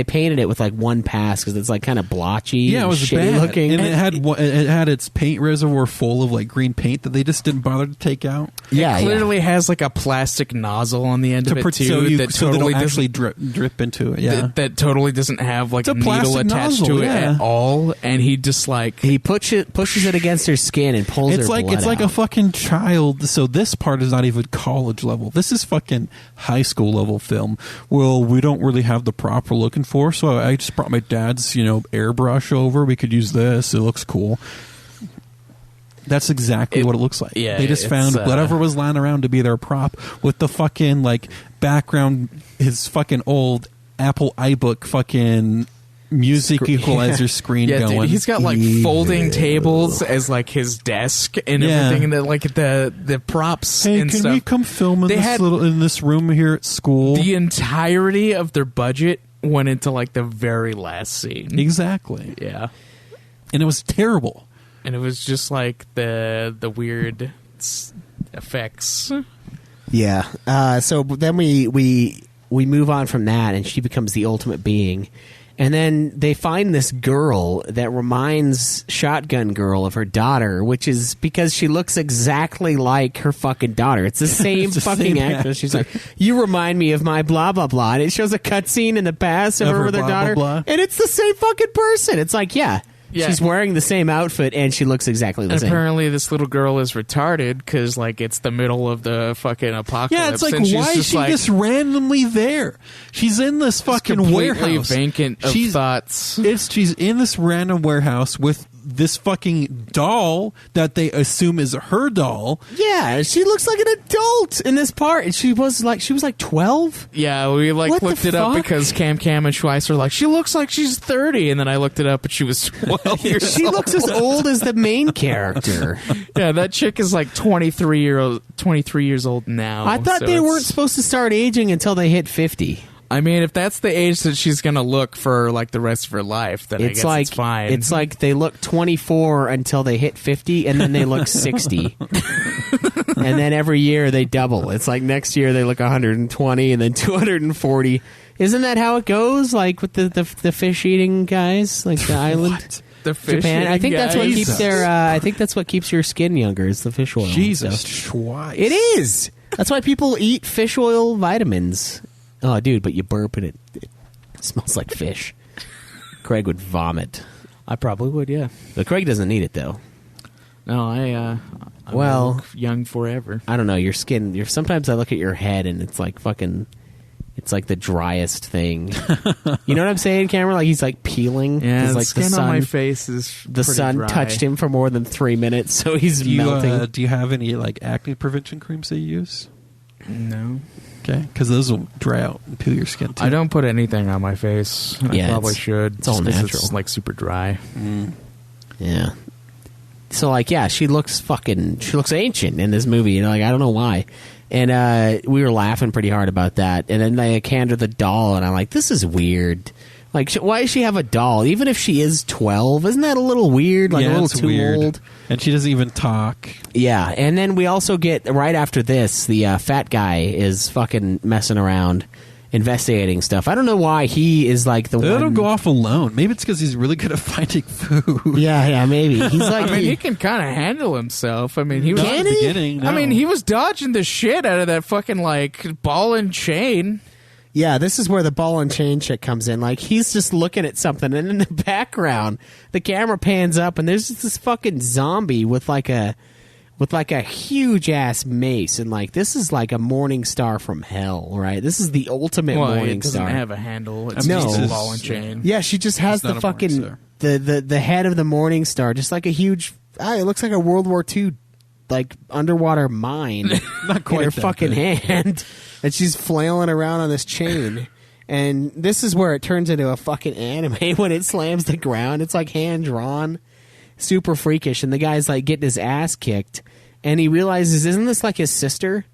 painted it with like one pass because it's like kind of blotchy. Yeah, it and was shitty bad. looking. And it had its paint reservoir full of like green paint that they just didn't bother to take out. yeah, Clearly has like a plastic nozzle on the end of it too so they totally don't actually doesn't drip into it. Yeah, that totally doesn't have like It's a a needle plastic attached nozzle, to it yeah. at all, and he just like He pushes it against her skin and pulls it's her like blood it's like a out. fucking child. So this part is not even college level. This is fucking high school level film. Well, we don't really have the prop we're looking for, so I just brought my dad's airbrush over. We could use this. It looks cool. That's exactly what it looks like. yeah, They just it's, found whatever was lying around to be their prop with the fucking like background, his fucking old Apple iBook fucking music equalizer screen yeah, going. dude, he's got like folding tables as like his desk and Yeah. everything, and then like the props Hey, and can stuff. we come film in They had- in this room here at school? The entirety of their budget went into like the very last scene. Exactly. Yeah, And it was terrible. and it was just like the weird effects. Yeah. So then we move on from that, and she becomes the ultimate being. And then they find this girl that reminds Shotgun Girl of her daughter, which is because she looks exactly like her fucking daughter. It's the same It's the fucking same actress. She's like, you remind me of my blah, blah, blah. And it shows a cutscene in the past of Of her her with her blah, blah, daughter. blah. And it's the same fucking person. It's like, yeah. Yeah. She's wearing the same outfit, and she looks exactly the And same. apparently, this little girl is retarded because, like, it's the middle of the fucking apocalypse. Yeah, it's like, and she's why is just she like, just randomly there? She's in this fucking completely warehouse. vacant of She's- thoughts? She's in this random warehouse with this fucking doll that they assume is her doll. Yeah, she looks like an adult in this part. And she was like 12. Yeah, we like What the looked it up fuck? because Cam and Schweiss are like, she looks like she's 30, and then I looked it up and she was 12 years She old. looks as old as the main character. Yeah, that chick is like 23 years old now. I thought so they it's- weren't supposed to start aging until they hit 50. I mean, if that's the age that she's gonna look for like the rest of her life, then I guess it's fine. It's like they look 24 until they hit 50, and then they look 60. And then every year they double. It's like next year they look 120 and then 240. Isn't that how it goes? Like with the fish eating guys, like the island, the fish Japan. I think that's what guys. keeps their. I think that's what keeps your skin younger. Is the fish oil. Jesus So- Schweiss. It is. That's why people eat fish oil vitamins. Oh, dude, but you burp and it smells like fish. Craig would vomit. I probably would, yeah. But Craig doesn't need it, though. No, I'm Well- gonna look young forever. I don't know. Your skin. Sometimes I look at your head and it's like fucking. It's like the driest thing. You know what I'm saying, Cameron? Like he's like peeling. Yeah, 'cause, the like skin on my face is The pretty sun dry. touched him for more than 3 minutes, so he's Do you, melting. do you have any like acne prevention creams that you use? No, Okay, because those will dry out and peel your skin too. I don't put anything on my face. Yeah, I probably it's- should. it's all just 'cause natural. It's like super dry. Yeah. So like, yeah, she looks ancient in this movie. You know, like I don't know why. And we were laughing pretty hard about that. And then they hand her the doll, and I'm like, this is weird. Like, why does she have a doll? Even if she is 12, isn't that a little weird? Like yeah, a little it's too weird. old. And she doesn't even talk. Yeah, and then we also get right after this, the fat guy is fucking messing around, investigating stuff. I don't know why he is like the They one. let him go off alone. Maybe it's because he's really good at finding food. Yeah, maybe he's like. I mean, he can kind of handle himself. I mean, he was. Not at the beginning. No. I mean, he was dodging the shit out of that fucking like ball and chain. Yeah, this is where the ball and chain shit comes in. Like, he's just looking at something, and in the background, the camera pans up, and there's just this fucking zombie with like a huge ass mace, and like this is like a morning star from hell, right? This is the ultimate Well, morning it doesn't star. have a handle. It's No. just a ball and chain. Yeah, she just has It's not the a morning fucking star. the head of the morning star, just like a huge. It looks like a World War II like underwater mine Not quite in her that fucking big. hand, and she's flailing around on this chain. And this is where it turns into a fucking anime when it slams the ground. It's like hand drawn, super freakish, and the guy's like getting his ass kicked. and he realizes, isn't this like his sister?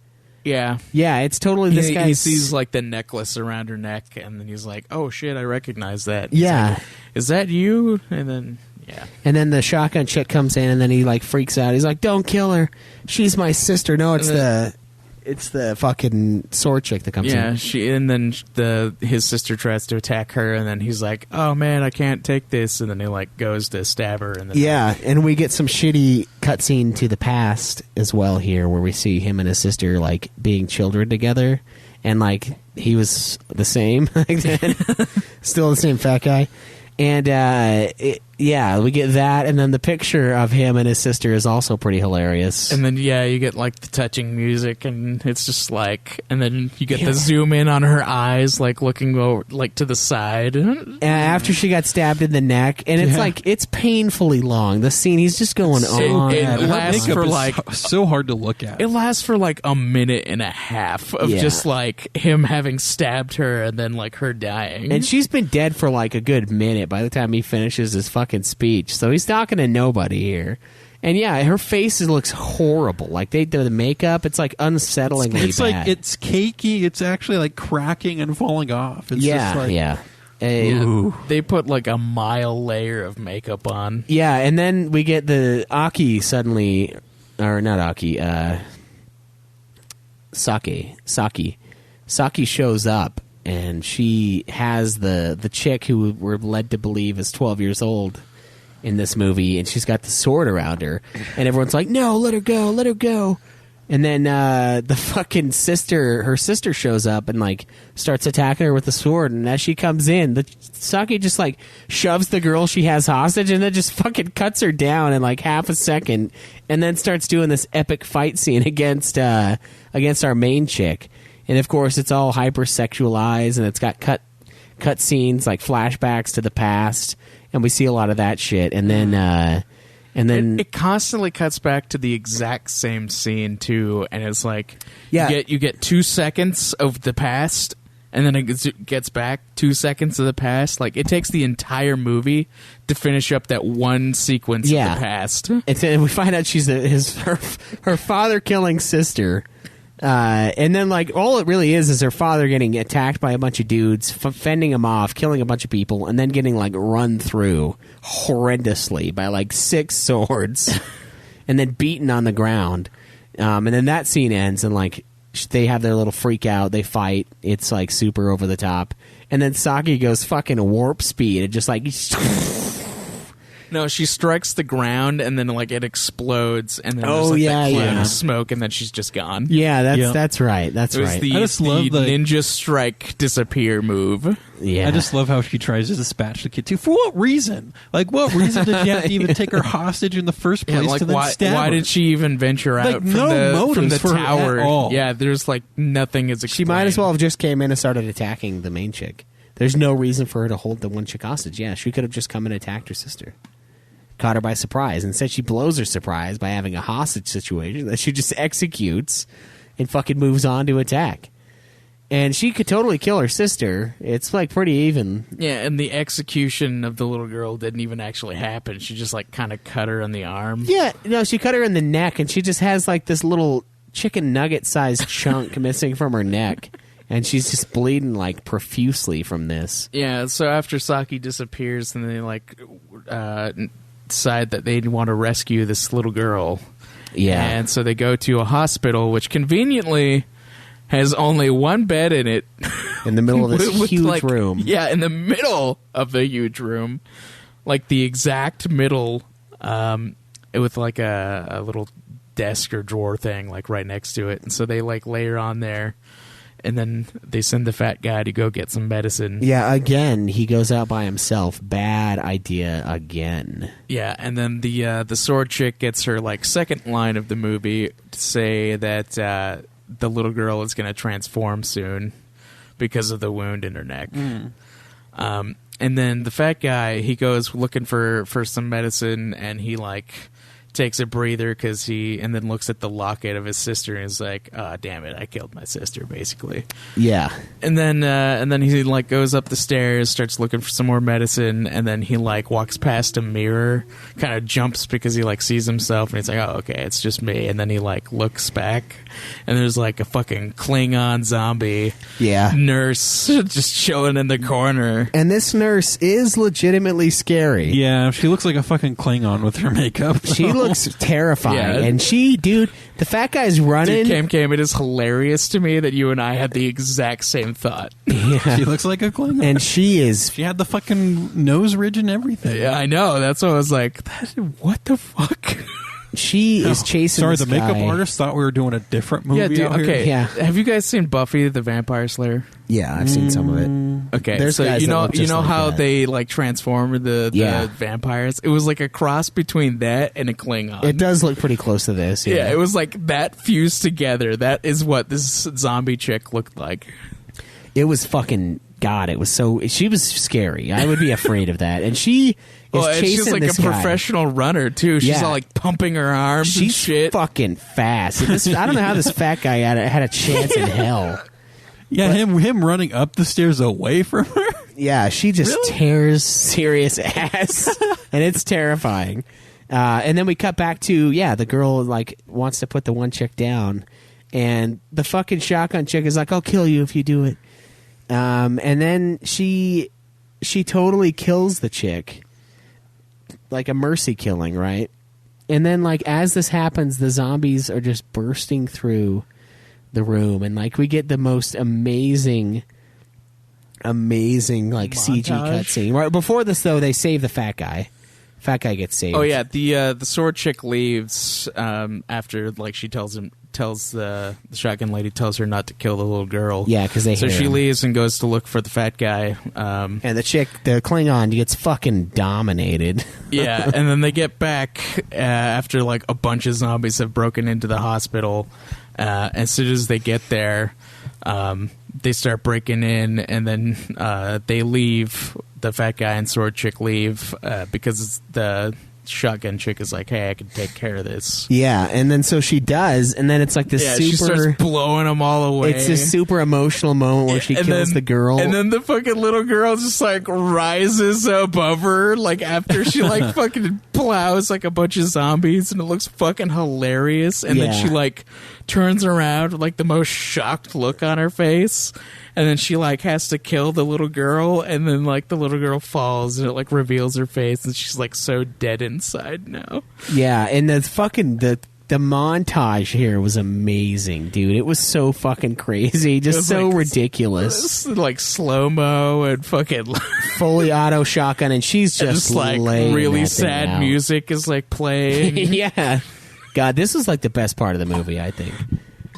Yeah. Yeah, it's totally this guy. He sees like the necklace around her neck, and then he's like, "Oh shit, I recognize that." Yeah. Like, is that you? And then yeah. And then the shotgun chick comes in, and then he like freaks out. He's like, "Don't kill her. She's my sister." No, it's the fucking sword chick that comes in. Yeah, and then his sister tries to attack her, and then he's like, "Oh man, I can't take this," and then he like goes to stab her, and then Yeah, and we get some shitty cutscene to the past as well here, where we see him and his sister like being children together, and like he was the same back then, still the same fat guy, and we get that, and then the picture of him and his sister is also pretty hilarious. And then you get like the touching music, and it's just like, and then you get the zoom in on her eyes, like looking over, like to the side. And after she got stabbed in the neck, and it's like it's painfully long. The scene, he's just going on. It Her lasts makeup for is like so hard to look at. it lasts for like a minute and a half of just like him having stabbed her, and then like her dying. And she's been dead for like a good minute by the time he finishes his fucking speech. So he's talking to nobody here. And yeah, her face looks horrible. Like they do the makeup, it's like unsettlingly It's bad. like it's cakey. It's actually like cracking and falling off. It's yeah, just like, yeah. They put like a mile layer of makeup on. Yeah, and then we get the Aki suddenly, or not Aki, Saki. Saki shows up, and she has the chick who we're led to believe is 12 years old in this movie, and she's got the sword around her, and everyone's like, "No, let her go, let her go." And then the fucking her sister shows up and like starts attacking her with the sword, and as she comes in, the Saki just like shoves the girl she has hostage, and then just fucking cuts her down in like half a second, and then starts doing this epic fight scene against our main chick. And of course, it's all hypersexualized, and it's got cut scenes like flashbacks to the past, and we see a lot of that shit. And then it constantly cuts back to the exact same scene too, and it's like you get 2 seconds of the past, and then it gets back 2 seconds of the past. Like it takes the entire movie to finish up that one sequence of the past. And we find out she's her father killing sister. And then, like, all it really is her father getting attacked by a bunch of dudes, fending him off, killing a bunch of people, and then getting, like, run through horrendously by, like, 6 swords, and then beaten on the ground. And then that scene ends, and, like, they have their little freak out, they fight, it's, like, super over the top. And then Saki goes fucking warp speed, and just, like... No, she strikes the ground, and then like it explodes, and then there's like that cloud of smoke, and then she's just gone. Yeah, that's right. That's it was right. The, I just love the ninja strike disappear move. Yeah, I just love how she tries to dispatch the kid too. For what reason? Like, what reason did you have to even take her hostage in the first place? Like to then stab why her? did she even venture out Like, from no from motives the for her tower? at all. Yeah, there's like nothing is explained. She might as well have just came in and started attacking the main chick. There's no reason for her to hold the one chick hostage. Yeah, she could have just come and attacked her sister. Caught her by surprise. Instead, she blows her surprise by having a hostage situation that she just executes and fucking moves on to attack. And she could totally kill her sister. It's like pretty even. Yeah, and the execution of the little girl didn't even actually happen. She just like kind of cut her on the arm. Yeah, no, she cut her in the neck, and she just has like this little chicken nugget sized chunk missing from her neck. And she's just bleeding like profusely from this. Yeah, so after Saki disappears, then they like decide that they want to rescue this little girl. Yeah. And so they go to a hospital, which conveniently has only one bed in it. In the middle of this with, huge like, room. Yeah, in the middle of the huge room. Like the exact middle, with like a little desk or drawer thing like right next to it. And so they like lay her on there. And then they send the fat guy to go get some medicine. Yeah, again, he goes out by himself. Bad idea again. Yeah, and then the sword chick gets her like second line of the movie to say that the little girl is going to transform soon because of the wound in her neck. And then the fat guy, he goes looking for some medicine, and he like takes a breather and then looks at the locket of his sister and is like, "Oh, damn it, I killed my sister," basically. Yeah. And then he like goes up the stairs, starts looking for some more medicine, and then he like walks past a mirror, kind of jumps because he like sees himself, and he's like, "Oh, okay, it's just me." And then he like looks back, and there's like a fucking Klingon zombie nurse just chilling in the corner. And this nurse is legitimately scary. Yeah, she looks like a fucking Klingon with her makeup. She looks terrifying. Yeah. And dude, the fat guy's running. Dude, Cam, it is hilarious to me that you and I had the exact same thought. Yeah. She looks like a Klingon. And she is. She had the fucking nose ridge and everything. Yeah, I know. That's what I was like, what the fuck? She is chasing Sorry, this the makeup guy. artist thought we were doing a different movie. Yeah, dude, out here. okay. Yeah. Have you guys seen Buffy the Vampire Slayer? Yeah, I've seen some of it. Okay, There's so guys you that know look just like how that. they like transform the Yeah. vampires? It was like a cross between that and a Klingon. It does look pretty close to this. Yeah, it was like that fused together. That is what this zombie chick looked like. It was fucking God. It was so. She was scary. I would be afraid of that. And she is And chasing she's like this a guy. professional runner too. She's Yeah. all like pumping her arms and She's shit. fucking fast. I don't know how this fat guy had a chance in hell. Yeah, him running up the stairs away from her. Yeah, she just tears serious ass, and it's terrifying. And then we cut back to the girl like wants to put the one chick down, and the fucking shotgun chick is like, "I'll kill you if you do it." And then she totally kills the chick, like a mercy killing, right? And then like as this happens, the zombies are just bursting through the room, and like we get the most amazing like CG cutscene. Right before this, though, they save the fat guy. Fat guy gets saved. Oh yeah, the sword chick leaves after like she tells the shotgun lady tells her not to kill the little girl. Yeah, because they so hear she him. leaves and goes to look for the fat guy. And the chick, the Klingon, gets fucking dominated. Yeah, and then they get back after like a bunch of zombies have broken into the hospital. As soon as they get there, they start breaking in, and then they leave. The fat guy and sword chick leave because the shotgun chick is like, "Hey, I can take care of this." Yeah, and then so she does, and then it's like this She starts super. blowing them all away. It's this super emotional moment where she And kills then- the girl. and then the fucking little girl just like rises above her, like after she like fucking plows like a bunch of zombies, and it looks fucking hilarious. And then Yeah. she like turns around with like the most shocked look on her face, and then she like has to kill the little girl, and then like the little girl falls, and it like reveals her face, and she's like so dead inside now. Yeah, and the fucking the montage here was amazing, dude. It was so fucking crazy, just was so like- ridiculous. Like slow mo and fucking Fully auto shotgun, and she's just like laying really that thing sad out. music is like playing. Yeah, God, this was like the best part of the movie, I think.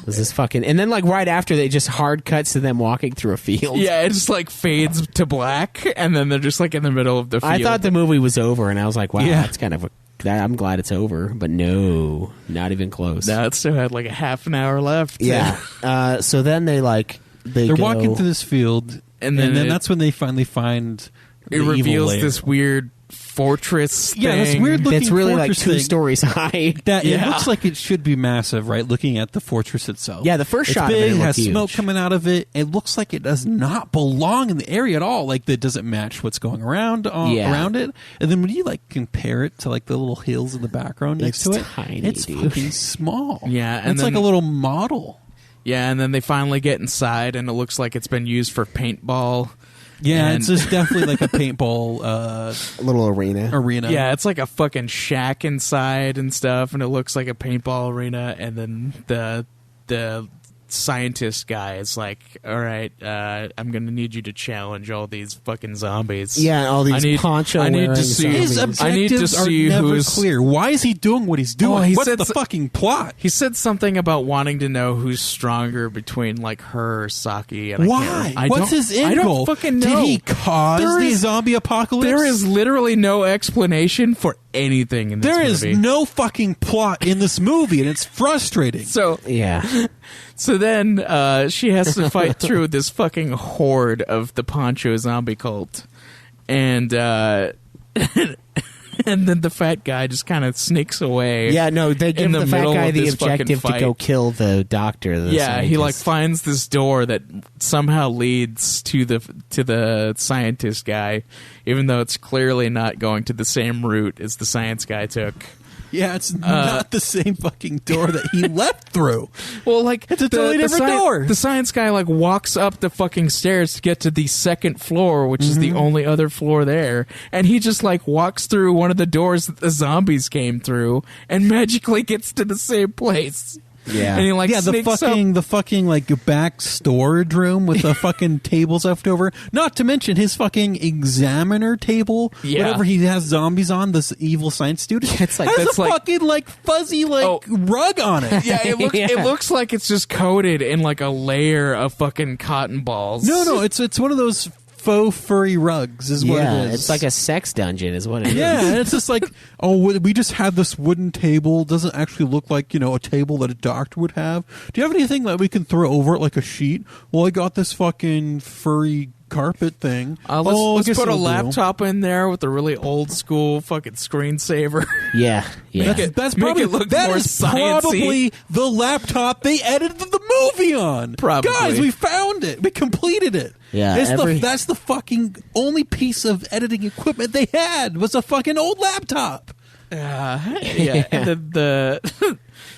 Was this fucking, and then like right after, they just hard cuts to them walking through a field. Yeah, it just like fades to black, and then they're just like in the middle of the field. I thought the movie was over, and I was like, wow, Yeah. that's kind of I'm glad it's over, but no, not even close. No, it still had like a half an hour left. Yeah. So then they're They're walking through this field, And then it- that's when they finally find It the evil reveals lair. this weird fortress Yeah, this thing. weird looking It's really like fortress 2 thing. stories high. That it Yeah. looks like it should be massive, right? Looking at the fortress itself. Yeah, the first it's shot of big, it looked has huge. smoke coming out of it. It looks like it does not belong in the area at all. Like that doesn't match what's going around Yeah. around it. And then when you like compare it to like the little hills in the background next It's to it, tiny, it's dude. fucking small. Yeah, and it's like then- a little model. Yeah, and then they finally get inside, and it looks like it's been used for paintball. Yeah, And- it's just definitely like a paintball Little arena. arena. Yeah, it's like a fucking shack inside and stuff, and it looks like a paintball arena. And then the scientist guy is like, "All right, I'm gonna need you to challenge all these fucking zombies." Yeah, all these I need poncho-wearing to see. His zombies. I need to objectives are see never who's clear. Why is he doing what he's doing? Oh, he What's said the so- fucking plot? He said something about wanting to know who's stronger between like her or Saki. And Why? What's his end I don't goal? fucking know. Did he cause There the is- zombie apocalypse? There is literally no explanation for anything in this There is movie. no fucking plot in this movie, and it's frustrating. So Yeah. So then she has to fight through this fucking horde of the Poncho zombie cult. And and then the fat guy just kind of sneaks away. Yeah, no, they give in the fat middle guy of the this fucking objective to fight. go kill the doctor. The Yeah, he like scientist. finds this door that somehow leads to the scientist guy, even though it's clearly not going to the same route as the science guy took. Yeah, it's not the same fucking door that he left through. Well, like It's a totally different door. The science guy like walks up the fucking stairs to get to the second floor, which is the only other floor there, and he just like walks through one of the doors that the zombies came through, and magically gets to the same place. Yeah. And he like Yeah, the sneaks up. fucking like back storage room with the fucking tables left over. Not to mention his fucking examiner table. Yeah. Whatever he has zombies on, this evil science student. It's like- has that's a like- fucking like fuzzy rug on it. Yeah, Yeah. it looks like it's just coated in like a layer of fucking cotton balls. No, it's one of those faux furry rugs is what Yeah, it is. it's like a sex dungeon is what it is. Yeah, and it's just like, oh, we just had this wooden table. Doesn't actually look like, a table that a doctor would have. Do you have anything that we can throw over it like a sheet? Well, I got this fucking furry carpet thing. Let's I guess put a it'll do. laptop in there with a really old school fucking screensaver. Yeah. That's Make probably it look that more is sciencey. probably the laptop they edited the movie on. Probably. Guys, we found it. We completed it. Yeah, That's the fucking only piece of editing equipment they had was a fucking old laptop. Yeah, and then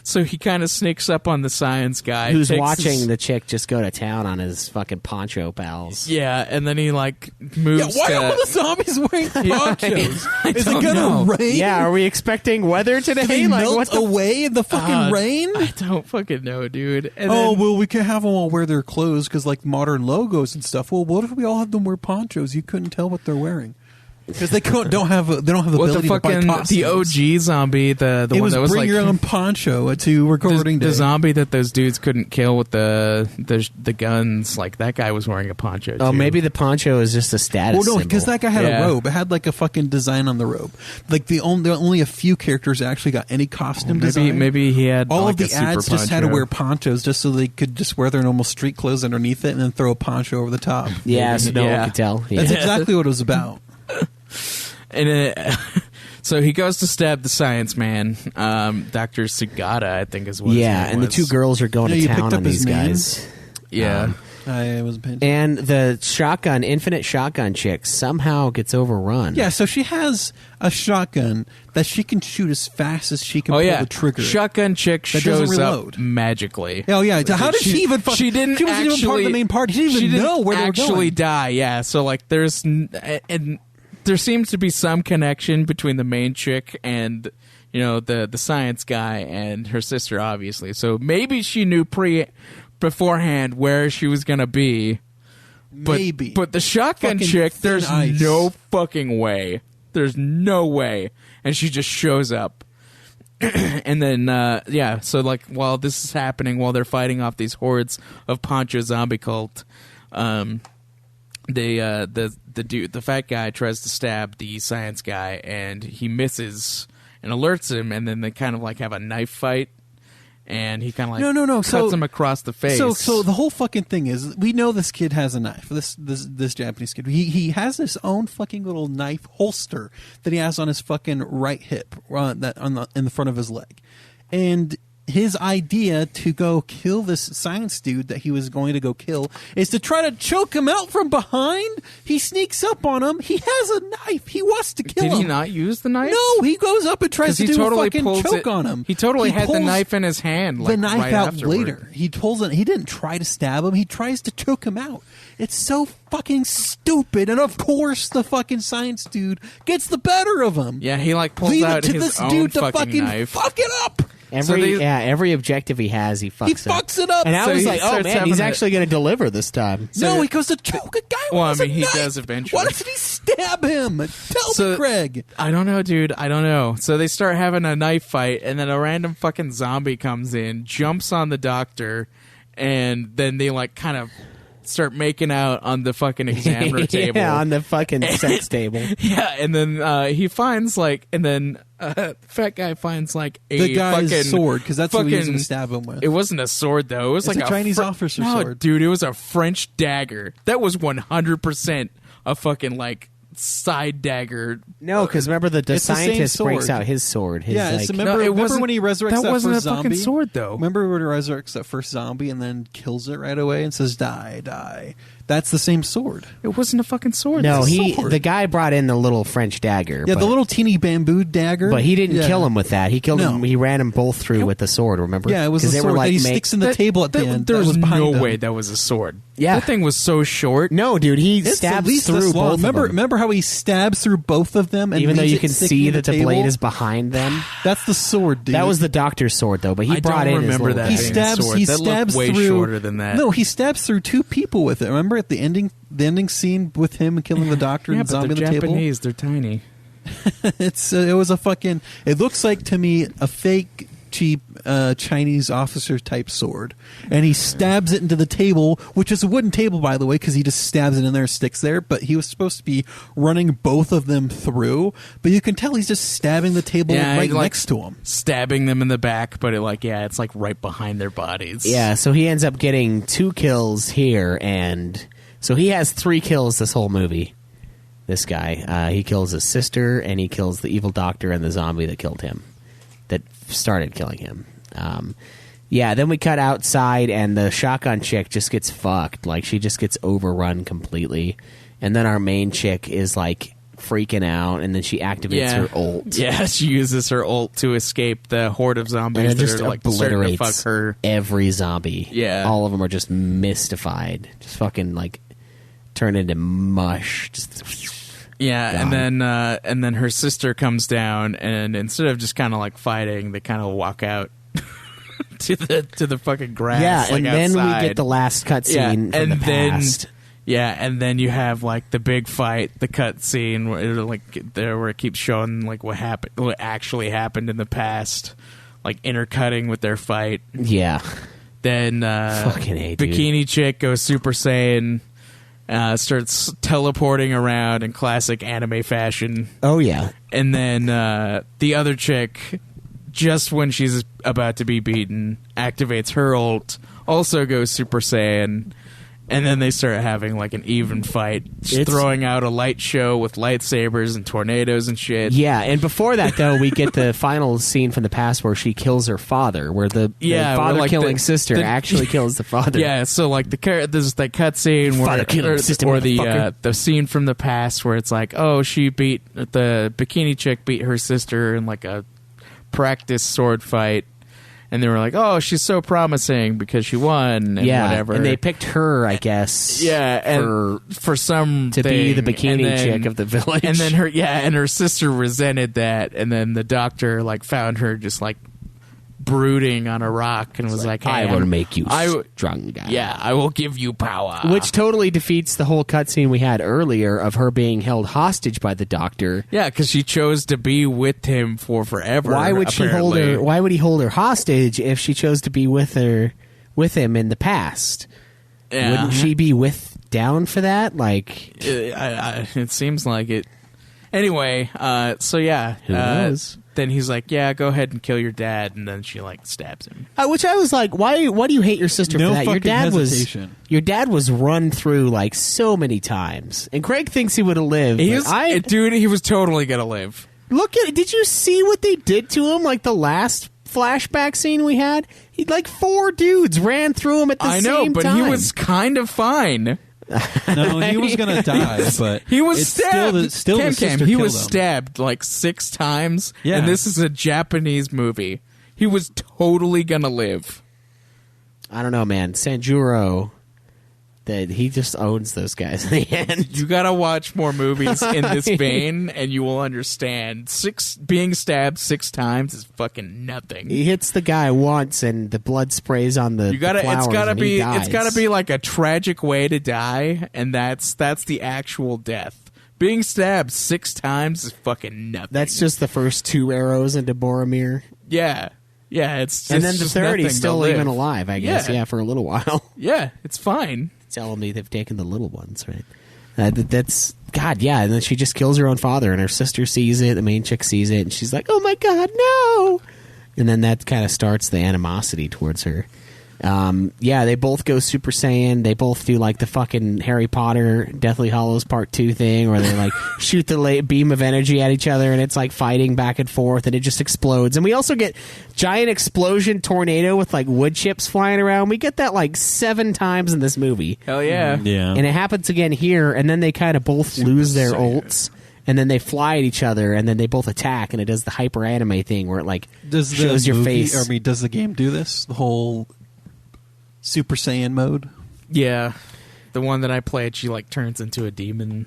so he kind of sneaks up on the science guy Who's takes watching his- the chick just go to town on his fucking poncho pals. Yeah, and then he like Yeah, moves. why to, are the zombies wearing ponchos? Is it don't gonna know. rain? Yeah, are we expecting weather today? Do they Like melt what the away in the fucking rain? I don't fucking know, dude. And Oh, then- well, we can have them all wear their clothes because, like, modern logos and stuff. Well, what if we all have them wear ponchos? You couldn't tell what they're wearing because they don't have the what ability the to buy fucking costumes. the OG zombie, the It one was that was bring like your own poncho to recording the day. zombie that those dudes couldn't kill with the guns. Like that guy was wearing a poncho. Oh, too. maybe the poncho is just a status Well, no, symbol. because that guy had Yeah. a robe. It had like a fucking design on the robe. Like only a few characters actually got any costume design. Maybe he had all like of the a super ads just had to poncho. wear ponchos just so they could just wear their normal street clothes underneath it and then throw a poncho over the top. Yeah, so no Yeah. one could tell. Yeah. That's exactly what it was about. And so he goes to stab the science man, Dr. Sagata, I think is what his Yeah, name and the was. two girls are going Yeah, to you town picked up on his these name? guys. Yeah. I wasn't paying attention. And the infinite shotgun chick somehow gets overrun. Yeah, so she has a shotgun that she can shoot as fast as she can Oh pull yeah, the trigger. shotgun chick That doesn't shows reload. up magically. Oh yeah, how did she even? She didn't. She wasn't actually, even part of the main party. She didn't even know where they were actually going. die. Yeah, so like and there seems to be some connection between the main chick and the science guy and her sister, obviously. So maybe she knew beforehand where she was gonna be. Maybe, But the shotgun Fucking chick, thin there's ice. no fucking way. There's no way. And she just shows up. And then, so like while this is happening, while they're fighting off these hordes of Poncho Zombie Cult, the fat guy tries to stab the science guy and he misses and alerts him, and then they kind of like have a knife fight. And he kind of like No. cuts him across the face. So the whole fucking thing is, we know this kid has a knife. This Japanese kid, he has his own fucking little knife holster that he has on his fucking right hip, in the front of his leg, and his idea to go kill this science dude that he was going to go kill is to try to choke him out from behind. He sneaks up on him. He has a knife. He wants to kill him. Did he not use the knife? No, he goes up and tries to he do totally a fucking pulls choke it- on him. He totally had the pulls knife in his hand. Like, the knife right out afterward. later. He pulls it. He didn't try to stab him. He tries to choke him out. It's so fucking stupid. And of course, the fucking science dude gets the better of him. Yeah, he like pulls Leave out it to his this own dude to fucking knife. fuck it up. Every objective he has, he fucks He up. fucks it up. And I So was he like, oh starts man, having he's a- actually going to deliver this time. No, he goes to choke a guy with Well, I a mean, he knife. does eventually. Why doesn't he stab him? Tell So- me, Craig. I don't know, dude. I don't know. So they start having a knife fight, and then a random fucking zombie comes in, jumps on the doctor, and then they like kind of start making out on the fucking examiner table. Yeah, on the fucking sex table. Yeah, and then he finds like, and then fat guy finds like a The guy's fucking sword, because that's what he was fucking- going to stab him with. It wasn't a sword though. It was It's like a Chinese officer no, sword. dude. It was a French dagger. That was 100% a fucking like side dagger. No, because remember the It's the same scientist breaks sword. out his sword. His, Yeah, like, remember, it remember wasn't- when he resurrects that that wasn't first a fucking zombie? sword, though. Remember when he resurrects that first zombie and then kills it right away and says, die, die. That's the same sword. It wasn't a fucking sword. no, It's a sword. the guy brought in the little French dagger. Yeah, but, the little teeny bamboo dagger. But he didn't Yeah. kill him with that. He killed No. him. He ran him both through with the sword. Remember? Yeah, it was 'Cause the they sword were like that he make- sticks in the table at the end. There That was behind no him. way that was a sword. Yeah. That thing was so short. No, dude, he It's at stabs least through this long. both Remember, of them. remember how he stabs through both of them, and Even though leaves you it can sticking see to that the table? blade is behind them. That's the sword, dude. That was the doctor's sword, though. But he I brought don't in his remember little that He dagger. being a stabs. sword. He That looked stabs way through. shorter than that. No, he stabs through two people with it. Remember at the ending scene with him killing the doctor Yeah, and but zombie they're on the table. Japanese. They're tiny. It was a fucking. It looks like to me a fake cheap Chinese officer type sword, and he stabs it into the table, which is a wooden table, by the way, because he just stabs it in there and sticks there. But he was supposed to be running both of them through, but you can tell he's just stabbing the table right like, next to him. stabbing them in the back, but it's like right behind their bodies. Yeah, so he ends up getting 2 kills here, and so he has 3 kills this whole movie. This guy, he kills his sister, and he kills the evil doctor and the zombie that killed him, that started killing him. Yeah, then we cut outside, and the shotgun chick just gets fucked. Like, she just gets overrun completely. And then our main chick is, like, freaking out, and then she activates her ult. Yeah, she uses her ult to escape the horde of zombies And it that just are, like, starting to obliterates fuck her. every zombie. Yeah. All of them are just mystified. Just fucking, like, turn into mush. Just Yeah, gone. and then her sister comes down, and instead of just kind of like fighting, they kind of walk out to the fucking grass. yeah, like, and then outside. we get the last cutscene from the past. And then you have like the big fight, the cutscene where it keeps showing like what actually happened in the past, like intercutting with their fight. Yeah. Then Fucking A, dude. Bikini Chick goes Super Saiyan, starts teleporting around in classic anime fashion. Oh, yeah. And then the other chick, just when she's about to be beaten, activates her ult, also goes Super Saiyan, and then they start having like an even fight, just throwing out a light show with lightsabers and tornadoes and shit. Yeah, and before that, though, we get the final scene from the past where she kills her father, where the where, father-killing like, sister actually kills the father. Yeah, so like there's that cutscene where Father-killing sister, or motherfucker. the scene from the past where it's like, oh, she beat the bikini chick beat her sister in like a practice sword fight. And they were like, "Oh, she's so promising because she won." And whatever. And they picked her, I guess. Yeah, and for some to be the bikini chick of the village. And then her sister resented that, and then the doctor like found her just like brooding on a rock and was like, "Hey, I will make you I w- stronger." Yeah, I will give you power. Which totally defeats the whole cutscene we had earlier of her being held hostage by the doctor. Yeah, because she chose to be with him for forever. Why would she hold her? Why would he hold her hostage if she chose to be with him in the past? Yeah. Wouldn't she be down for that? Like, It seems like it. Anyway, so yeah, Who knows? Then he's like, "Yeah, go ahead and kill your dad," and then she like stabs him. which I was like, why do you hate your sister No for that? fucking hesitation. Your dad was run through like so many times, and Craig thinks he would have lived. Dude, he was totally gonna live. Look at it. Did you see what they did to him? Like the last flashback scene we had, like 4 dudes ran through him at the I same know, but time. he was kind of fine. No, he was gonna die, but He was it's stabbed. Still, Cam the Cam, sister he killed was him. stabbed like 6 times, Yeah. and this is a Japanese movie. He was totally gonna live. I don't know, man. Sanjuro, that he just owns those guys in the end. You gotta watch more movies in this vein, and you will understand. Being stabbed 6 times is fucking nothing. He hits the guy once, and the blood sprays on the You gotta. flowers, It's gotta and he be. dies. It's gotta be like a tragic way to die, and that's the actual death. Being stabbed 6 times is fucking nothing. That's just the first 2 arrows into Boromir. yeah. It's And then it's the just third, nothing he's to still live. even alive, I guess. Yeah, for a little while. Yeah, it's fine. Telling me they've taken the little ones, right? That's God, yeah. And then she just kills her own father, and her sister sees it. The main chick sees it, and she's like, "Oh my God, no!" And then that kind of starts the animosity towards her. Yeah, they both go Super Saiyan. They both do like the fucking Harry Potter Deathly Hallows Part 2 thing where they like shoot the beam of energy at each other and it's like fighting back and forth and it just explodes. And we also get giant explosion tornado with like wood chips flying around. We get that like 7 times in this movie. Hell yeah. Yeah. And it happens again here, and then they kind of both lose their ults. And then they fly at each other, and then they both attack, and it does the hyper anime thing where it like shows your face. I mean, does the game do this? The whole Super Saiyan mode? Yeah. The one that I played, she like turns into a demon.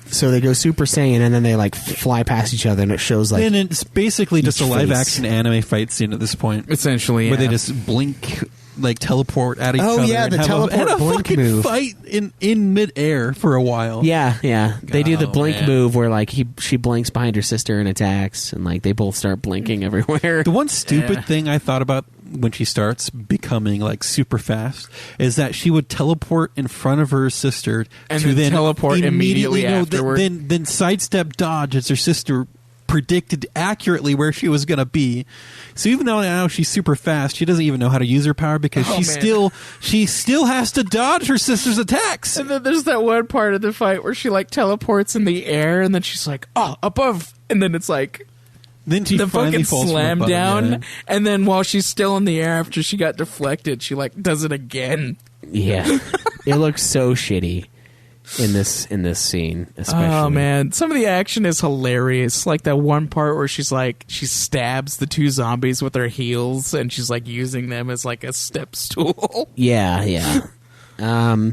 So they go Super Saiyan, and then they like fly past each other, and it shows like. And it's basically just a each live face. action anime fight scene at this point. Essentially, Where yeah. they just blink, like teleport at each Oh, other. yeah, and the have teleport and a blink fucking move. fight in midair for a while. Yeah, yeah. They do the Oh, blink man. move where like she blinks behind her sister and attacks, and like they both start blinking everywhere. The one stupid Yeah. thing I thought about when she starts becoming like super fast is that she would teleport in front of her sister And to then teleport immediately afterward. Then sidestep dodge as her sister predicted accurately where she was going to be. So even though now she's super fast, she doesn't even know how to use her power because Oh, she still has to dodge her sister's attacks. And then there's that one part of the fight where she like teleports in the air, and then she's like, "Oh, above!" And then it's like Then she the finally fucking falls slam from above, down, yeah. and then while she's still in the air after she got deflected, she like does it again. Yeah, it looks so shitty in this scene, especially. Oh man, some of the action is hilarious. Like that one part where she stabs the 2 zombies with her heels, and she's like using them as like a step stool. Yeah, yeah.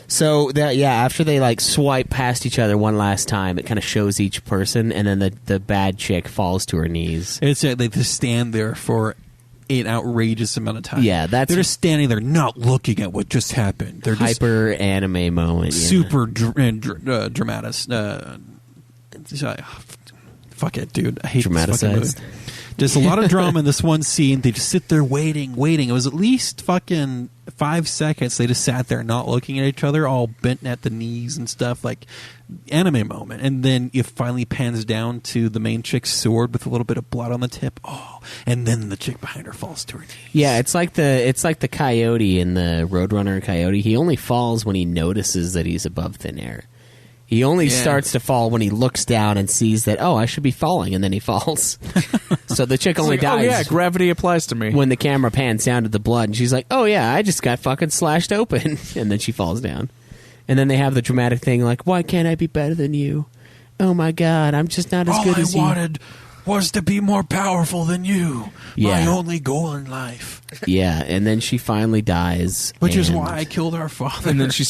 So that after they like swipe past each other one last time, it kind of shows each person, and then the bad chick falls to her knees. It's like they just stand there for an outrageous amount of time. Yeah, that's they're just standing there, not looking at what just happened. They're just hyper anime moment. Yeah. super dramatic. Fuck it, dude. I hate this fucking movie. Dramaticized. Just a lot of drama in this one scene. They just sit there waiting. It was at least fucking 5 seconds. They just sat there not looking at each other, all bent at the knees and stuff, like anime moment. And then it finally pans down to the main chick's sword with a little bit of blood on the tip. Oh, and then the chick behind her falls to her knees. Yeah, it's like the coyote in the Roadrunner Coyote. He only falls when he notices that he's above thin air. He only starts to fall when he looks down and sees that, oh, I should be falling, and then he falls. So the chick only dies Oh yeah, gravity applies to me. when the camera pans down to the blood, and she's like, oh yeah, I just got fucking slashed open. And then she falls down. And then they have the dramatic thing like, why can't I be better than you? Oh my god, I'm just not as good as you. All I wanted was to be more powerful than you. Yeah. My only goal in life. Yeah, and then she finally dies. Which is and- why I killed our father. And then she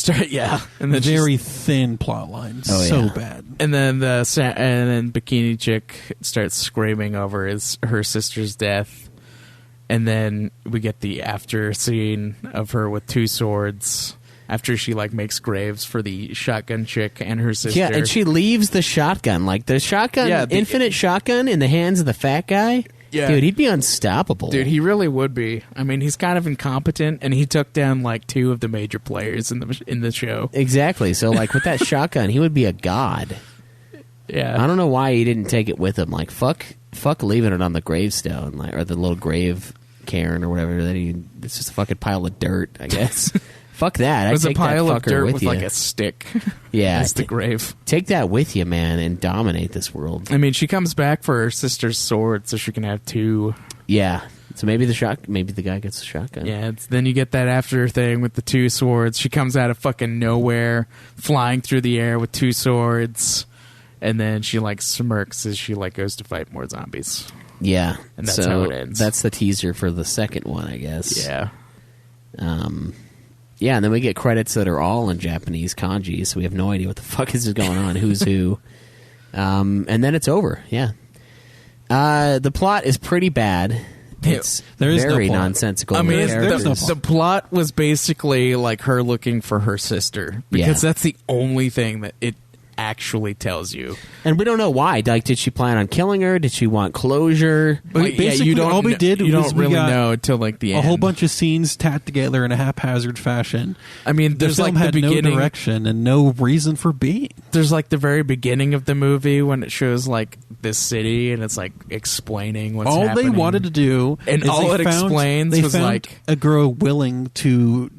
and then very thin plot line. Oh, so yeah. bad. and then bikini chick starts screaming over her sister's death, and then we get the after scene of her with 2 swords after she like makes graves for the shotgun chick and her sister. Yeah, and she leaves the shotgun. Like the shotgun, infinite shotgun in the hands of the fat guy. Yeah. Dude, he'd be unstoppable. Dude, he really would be. I mean, he's kind of incompetent, and he took down like 2 of the major players in the show. Exactly. So, like, with that shotgun, he would be a god. Yeah, I don't know why he didn't take it with him. Like, fuck leaving it on the gravestone, like, or the little grave cairn or whatever. It's just a fucking pile of dirt, I guess. Fuck that. it was I'd a take pile that of fucker dirt with with you. like a stick. Yeah, as the grave. Take that with you, man, and dominate this world. I mean, she comes back for her sister's sword, so she can have 2. Yeah. So maybe the guy gets a shotgun. Yeah, then you get that after thing with the 2 swords. She comes out of fucking nowhere, flying through the air with 2 swords, and then she like smirks as she like goes to fight more zombies. Yeah. And that's so how it ends. That's the teaser for the second one, I guess. Yeah. Yeah, and then we get credits that are all in Japanese kanji, so we have no idea what the fuck is going on, who's who. And then it's over, yeah. The plot is pretty bad. It's There is no very plot. nonsensical. I mean, with there's no characters. the plot was basically like her looking for her sister, because Yeah. that's the only thing that actually tells you. And we don't know why. Like, did she plan on killing her? Did she want closure? But Like, basically, you don't, all we did you was don't we really got know until like the a end. whole bunch of scenes tacked together in a haphazard fashion. I mean, The there's film like had the beginning. no direction and no reason for being. There's like the very beginning of the movie when it shows like this city and it's like explaining what's All happening. they wanted to do, And is all they it found, explains they was, found like- a girl willing to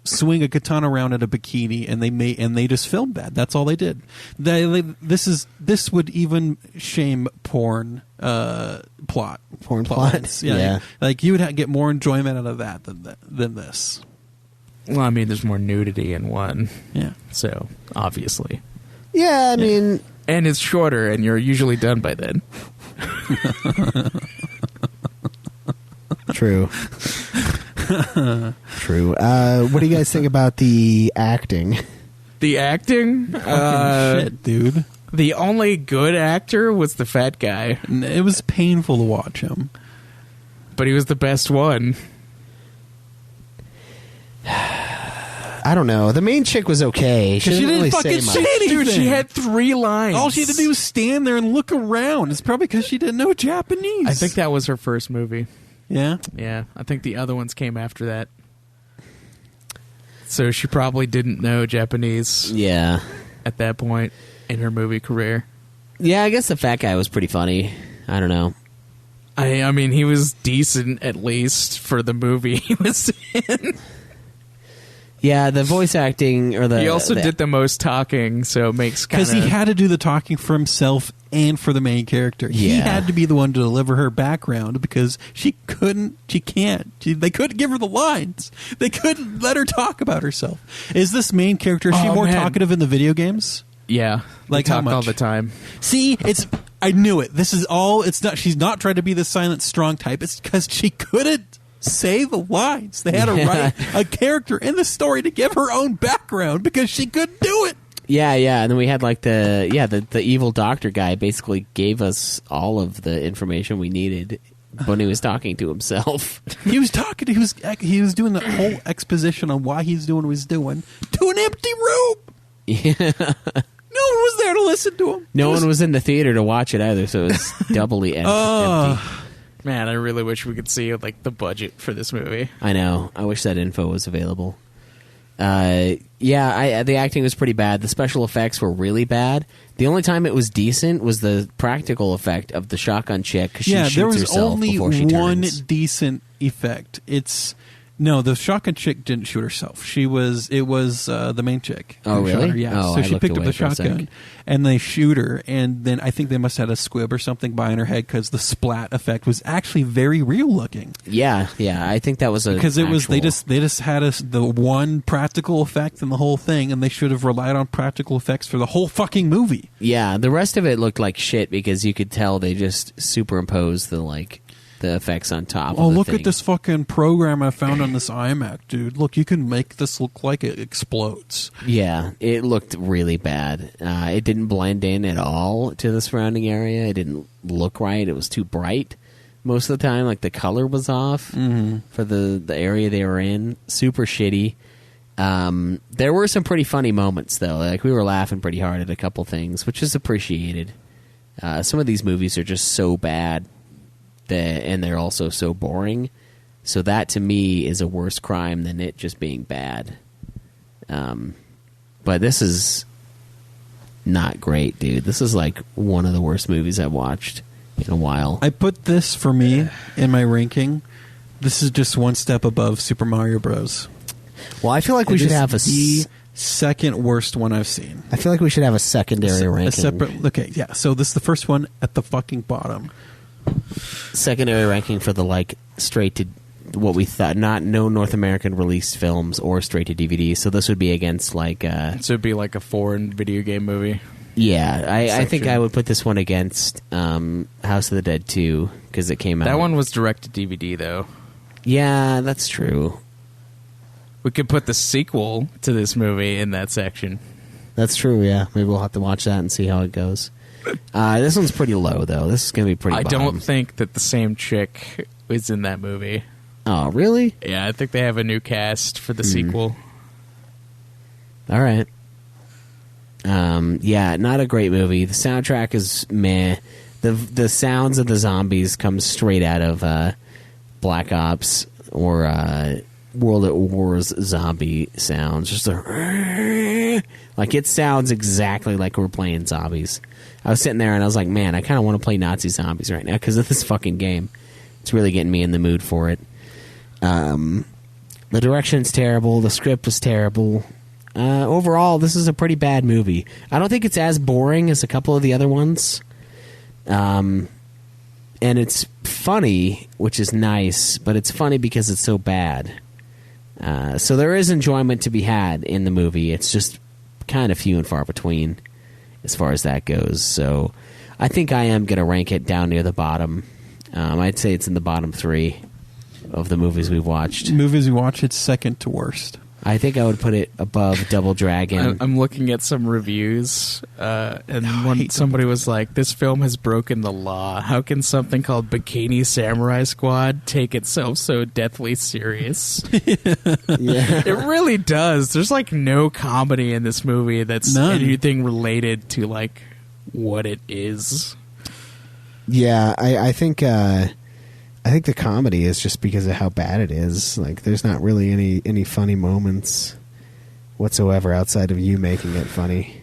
swing a katana around in a bikini, and they just filmed that. That's all they did. This would even shame porn plot. Porn plots? Yeah. Like you would get more enjoyment out of that than this. Well, I mean, there's more nudity in one, Yeah. so obviously, Yeah, I mean, and it's shorter, and you're usually done by then. true. True. What do you guys think about the acting? The acting, Shit, dude. the only good actor was the fat guy, It was painful to watch him. but he was the best one. I don't know. The main chick was okay. She didn't really say much. Dude, she had 3 lines. All she had to do was stand there and look around. It's probably because she didn't know Japanese. I think that was her first movie. Yeah. Yeah, I think the other ones came after that. So she probably didn't know Japanese Yeah. at that point in her movie career. Yeah, I guess the fat guy was pretty funny. I don't know. I mean, he was decent at least for the movie he was in. Yeah, the voice acting or the He also did the most talking, so it makes kind Because of... he had to do the talking for himself and for the main character. He Yeah. had to be the one to deliver her background because they couldn't give her the lines. They couldn't let her talk about herself. Is this main character, is she Oh, more man. talkative in the video games? Yeah, Like they how talk all much? the time. See, I knew it. This is all, it's not, she's not trying to be the silent, strong type. It's because she couldn't say the lines. They had to write a character in the story to give her own background because she couldn't do it. Yeah, and then we had like the evil doctor guy basically gave us all of the information we needed when he was talking to himself. He was doing the whole exposition on why he's doing what he's doing to an empty room. Yeah. No one was there to listen to him. No one was in the theater to watch it either, so it was doubly empty. Man, I really wish we could see like the budget for this movie. I know. I wish that info was available. The acting was pretty bad. The special effects were really bad. The only time it was decent was the practical effect of the shotgun chick. 'Cause she shoots there was herself only before she one turns. decent effect. The shotgun chick didn't shoot herself. It was the main chick. Oh, who shot really? her, yeah. Oh, So I she looked picked up away the for a shotgun second. and they shoot her, and then I think they must have had a squib or something behind her head because the splat effect was actually very real looking. Yeah, I think that was Because it was they actual- just had the one practical effect in the whole thing, and they should have relied on practical effects for the whole fucking movie. Yeah, the rest of it looked like shit because you could tell they just superimposed the effects on top. Oh, of the look thing. at this fucking program I found on this iMac, dude. Look, you can make this look like it explodes. Yeah, it looked really bad. It didn't blend in at all to the surrounding area. It didn't look right. It was too bright most of the time. Like the color was off for the area they were in. Super shitty. There were some pretty funny moments though. Like we were laughing pretty hard at a couple things, which is appreciated. Some of these movies are just so bad. And they're also so boring. So that to me is a worse crime than it just being bad. But this is not great, dude. This is like one of the worst movies I've watched in a while. I put this for me in my ranking. This is just one step above Super Mario Bros. Well, I feel like we It should is have the second worst one I've seen. I feel like we should have a secondary ranking. A separate. Okay, yeah. So this is the first one at the fucking bottom. Secondary ranking for the straight to what we thought, no North American released films or straight to DVD. So this would be against So it'd be like a foreign video game movie. Yeah, I think Section. I would put this one against House of the Dead 2 because it came out. That one was direct to DVD though. Yeah, that's true. We could put the sequel to this movie in that section. That's true, yeah. Maybe we'll have to watch that and see how it goes. This one's pretty low, though. This is going to be pretty I bottom. don't think that the same chick is in that movie. Oh, really? Yeah, I think they have a new cast for the sequel. All right. Yeah, not a great movie. The soundtrack is meh. The sounds of the zombies come straight out of Black Ops or World at War's zombie sounds. Just like it sounds exactly like we're playing zombies. I was sitting there and I was like, man, I kind of want to play Nazi zombies right now because of this fucking game. It's really getting me in the mood for it. The direction's terrible. The script was terrible. Overall, this is a pretty bad movie. I don't think it's as boring as a couple of the other ones. And it's funny, which is nice, but it's funny because it's so bad. So there is enjoyment to be had in the movie. It's just kind of few and far between as far as that goes. So I think I am going to rank it down near the bottom. I'd say it's in the bottom 3 of the movies we've watched. Movies we watch, it's second to worst. I think I would put it above Double Dragon. I'm looking at some reviews, and somebody was like, "This film has broken the law. How can something called Bikini Samurai Squad take itself so deathly serious?" Yeah. It really does. There's like no comedy in this movie that's None. anything related to like what it is. Yeah, I think the comedy is just because of how bad it is. Like, there's not really any funny moments whatsoever outside of you making it funny.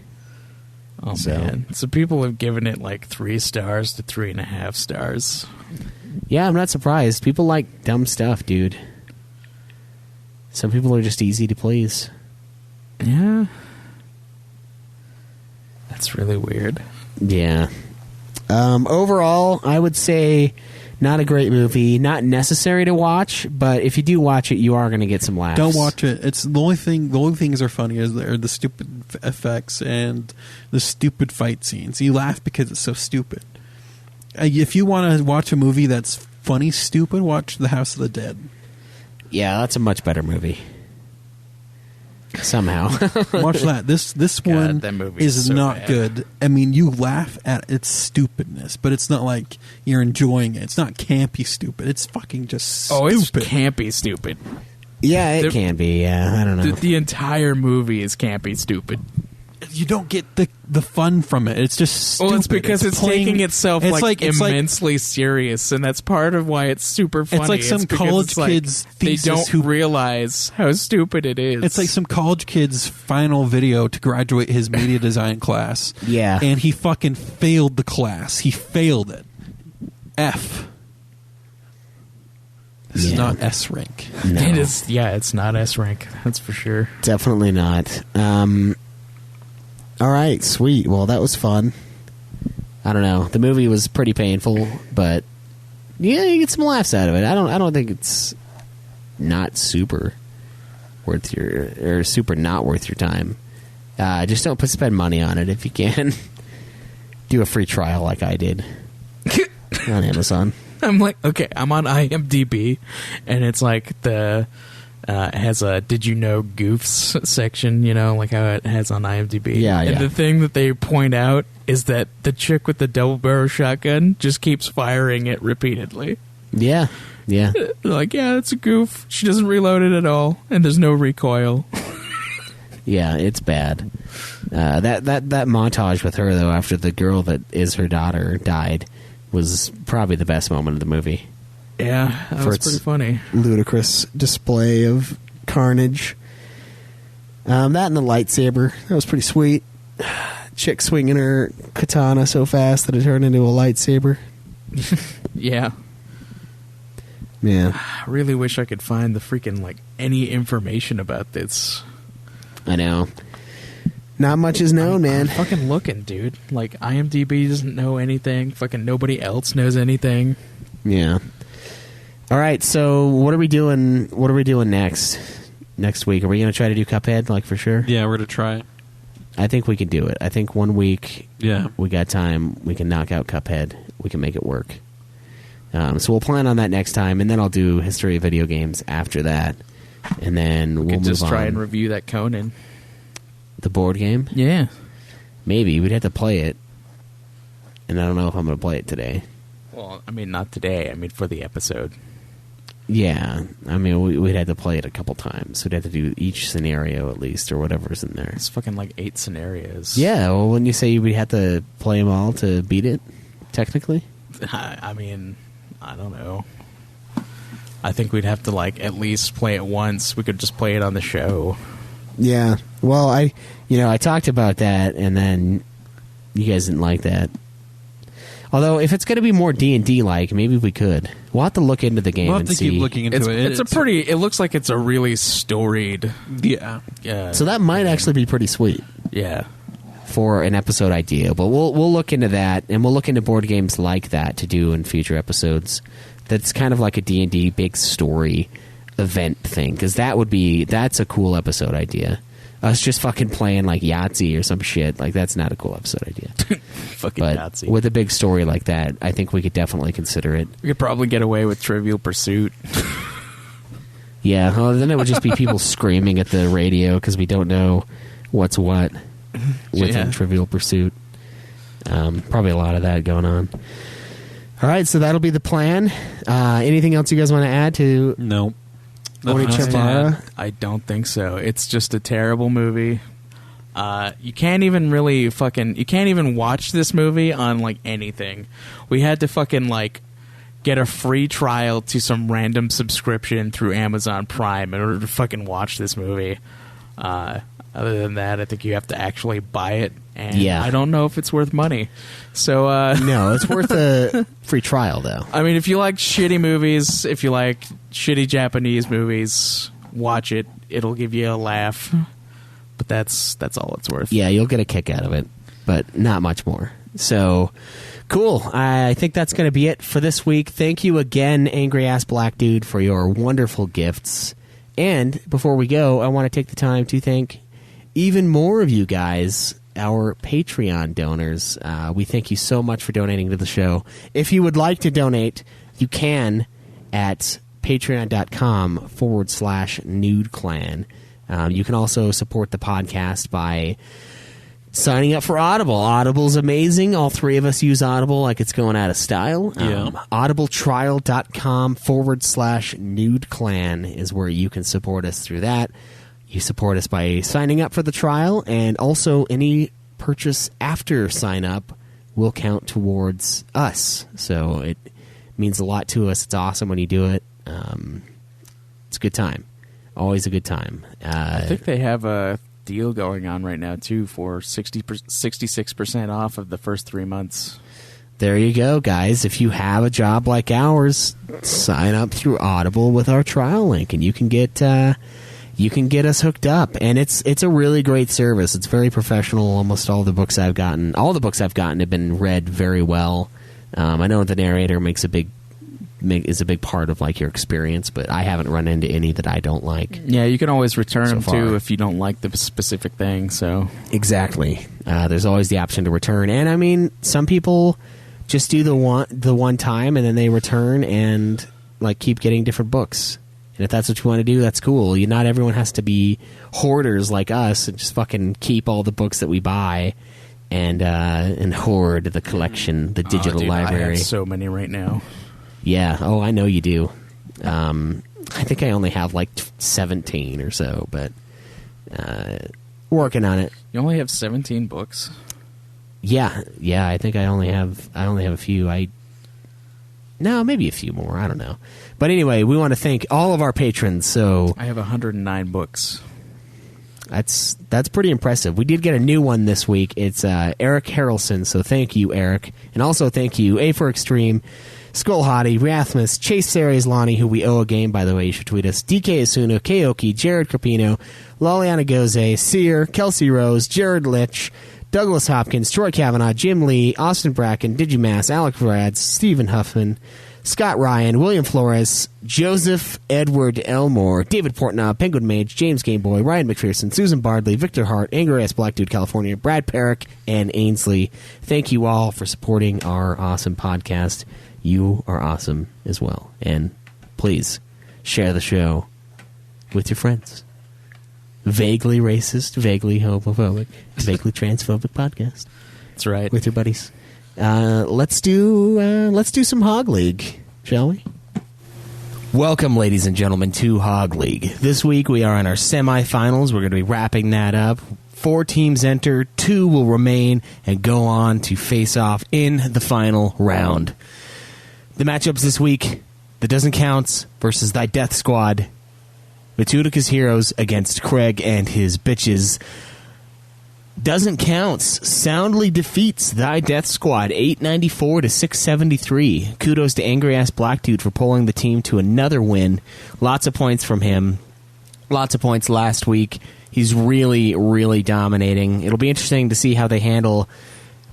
Oh, man. So people have given it like 3 stars to 3.5 stars. Yeah, I'm not surprised. People like dumb stuff, dude. Some people are just easy to please. Yeah. That's really weird. Yeah. Overall, I would say not a great movie. Not necessary to watch, but if you do watch it, you are going to get some laughs. Don't watch it. It's the only things are funny are the stupid effects and the stupid fight scenes. You laugh because it's so stupid. If you want to watch a movie that's funny, stupid, watch The House of the Dead. Yeah, that's a much better movie. Somehow. Watch that. This God, one that movie is is so not bad. good. I mean, you laugh at its stupidness, but it's not like you're enjoying it. It's not campy stupid. It's fucking just stupid. Oh, it's campy stupid. Yeah, it can be. Yeah, I don't know. The entire movie is campy stupid. You don't get the fun from it. It's just stupid. Well, it's because it's playing- taking itself it's it's immensely serious, and that's part of why it's super funny. like some because college it's like kid's they thesis don't who- realize how stupid it is. It's like some college kid's final video to graduate his media design class. Yeah. And he fucking failed the class. He failed it. F. This is Yeah. not S rank. No, It is. Yeah, it's not S rank. That's for sure. definitely not. All right, sweet. Well, that was fun. I don't know. The movie was pretty painful, but yeah, you get some laughs out of it. I don't think it's not super worth your super not worth your time. Just don't spend money on it if you can. Do a free trial like I did on Amazon. I'm like, okay, I'm on IMDb, and it's like it has a "Did you know goofs" section, you know, like how it has on IMDb. Yeah, and yeah. the thing that they point out is that the chick with the double barrel shotgun just keeps firing it repeatedly. Yeah, yeah. They're like, yeah, it's a goof. She doesn't reload it at all, and there's no recoil. Yeah, it's bad. That montage with her though, after the girl that is her daughter died, was probably the best moment of the movie. Yeah, that For was its pretty funny. Ludicrous display of carnage. That and the lightsaber, that was pretty sweet. Chick swinging her katana so fast that it turned into a lightsaber. Yeah. Yeah, I really wish I could find the freaking, like, any information about this. I know. Not much is known, man. I'm fucking looking, dude. Like, IMDb doesn't know anything. Fucking nobody else knows anything. Yeah. All right, so what are we doing? What are we doing next week? Are we going to try to do Cuphead, like, for sure? Yeah, we're going to try it. I think we can do it. I think 1 week, Yeah. we got time. We can knock out Cuphead. We can make it work. So we'll plan on that next time, and then I'll do History of Video Games after that, and then we'll Could move just try on. and review that Conan. The board game. Yeah. Maybe we'd have to play it, and I don't know if I'm going to play it today. Well, I mean, not today. I mean, for the episode. Yeah, I mean, we'd have to play it a couple times. We'd have to do each scenario at least, or whatever's in there. It's fucking like 8 scenarios. Yeah, well, wouldn't you say we'd have to play them all to beat it, technically? I mean, I don't know. I think we'd have to, like, at least play it once. We could just play it on the show. Yeah. Well, I talked about that, and then you guys didn't like that. Although, if it's going to be more D&D like, maybe we could. We'll have to look into the game We'll have and to see. keep looking into it. It's a pretty... It looks like it's a really storied... Yeah. So that might actually be pretty sweet Yeah. for an episode idea. But we'll look into that, and we'll look into board games like that to do in future episodes. That's kind of like a D&D big story event thing, because that's a cool episode idea. Us just fucking playing like Yahtzee or some shit, like that's not a cool episode idea. Fucking But Yahtzee. with a big story like that, I think we could definitely consider it. We could probably get away with Trivial Pursuit. Yeah, well, then it would just be people screaming at the radio because we don't know what's what within Yeah. Trivial Pursuit. Probably a lot of that going on. All right, so that'll be the plan. Anything else you guys want to add to No. OneChanbara? I don't think so. It's just a terrible movie. You can't even really you can't even watch this movie on like anything. We had to fucking like get a free trial to some random subscription through Amazon Prime in order to fucking watch this movie. Other than that, I think you have to actually buy it, and Yeah. I don't know if it's worth money. So No, it's worth a free trial, though. I mean, if you like shitty movies, if you like shitty Japanese movies, watch it. It'll give you a laugh. But that's all it's worth. Yeah, you'll get a kick out of it, but not much more. So, cool. I think that's going to be it for this week. Thank you again, Angry Ass Black Dude, for your wonderful gifts. And before we go, I want to take the time to thank even more of you guys, our Patreon donors. We thank you so much for donating to the show. If you would like to donate, you can at patreon.com/NudeClan. You can also support the podcast by signing up for Audible. Audible's amazing. All three of us use Audible like it's going out of style. Yeah. audibletrial.com/NudeClan is where you can support us through that. You support us by signing up for the trial, and also any purchase after sign up will count towards us. So it means a lot to us. It's awesome when you do it. It's a good time. Always a good time. I think they have a deal going on right now, too, for 66% off of the first 3 months. There you go, guys. If you have a job like ours, sign up through Audible with our trial link, and you can get us hooked up. And it's a really great service. It's very professional. Almost all the books I've gotten have been read very well. I know the narrator is a big part of like your experience, but I haven't run into any that I don't like. Yeah, you can always return So them, far. too, if you don't like the specific thing. So Exactly. There's always the option to return, and I mean, some people just do the one time and then they return and like keep getting different books. And if that's what you want to do, that's cool. Not everyone has to be hoarders like us and just fucking keep all the books that we buy and hoard the collection, the digital dude, library. I have so many right now. Yeah. Oh, I know you do. I think I only have like 17 or so, but working on it. You only have 17 books? Yeah. I think I only have a few. No, maybe a few more. I don't know. But anyway, we want to thank all of our patrons. So I have 109 books. that's pretty impressive. We did get a new one this week. It's Eric Harrelson. So thank you, Eric, and also thank you, A for Extreme, Skull Hottie, Rathmus, Chase Series, Lonnie, who we owe a game, by the way. You should tweet us. DK Asuna, Kaoki, Jared Carpino, Laliana Goze, Sear, Kelsey Rose, Jared Litch, Douglas Hopkins, Troy Kavanaugh, Jim Lee, Austin Bracken, Digimass, Alec Brads, Stephen Huffman, Scott Ryan, William Flores, Joseph Edward Elmore, David Portnoy, Penguin Mage, James Gameboy, Ryan McPherson, Susan Bardley, Victor Hart, Angry Ass Black Dude California, Brad Perrick, and Ainsley. Thank you all for supporting our awesome podcast. You are awesome as well. And please share the show with your friends. Vaguely racist, vaguely homophobic, vaguely transphobic podcast. That's right. With your buddies. Let's do some HOG League, shall we? Welcome, ladies and gentlemen, to HOG League. This week we are in our semifinals. We're going to be wrapping that up. 4 teams enter, 2 will remain, and go on to face off in the final round. The matchups this week, the Doesn't Counts versus Thy Death Squad. Matunica's Heroes against Craig and his bitches. Doesn't Counts soundly defeats Thy Death Squad 894 to 673. Kudos to Angry Ass Black Dude for pulling the team to another win. Lots of points from him. Lots of points last week. He's really, really dominating. It'll be interesting to see how they handle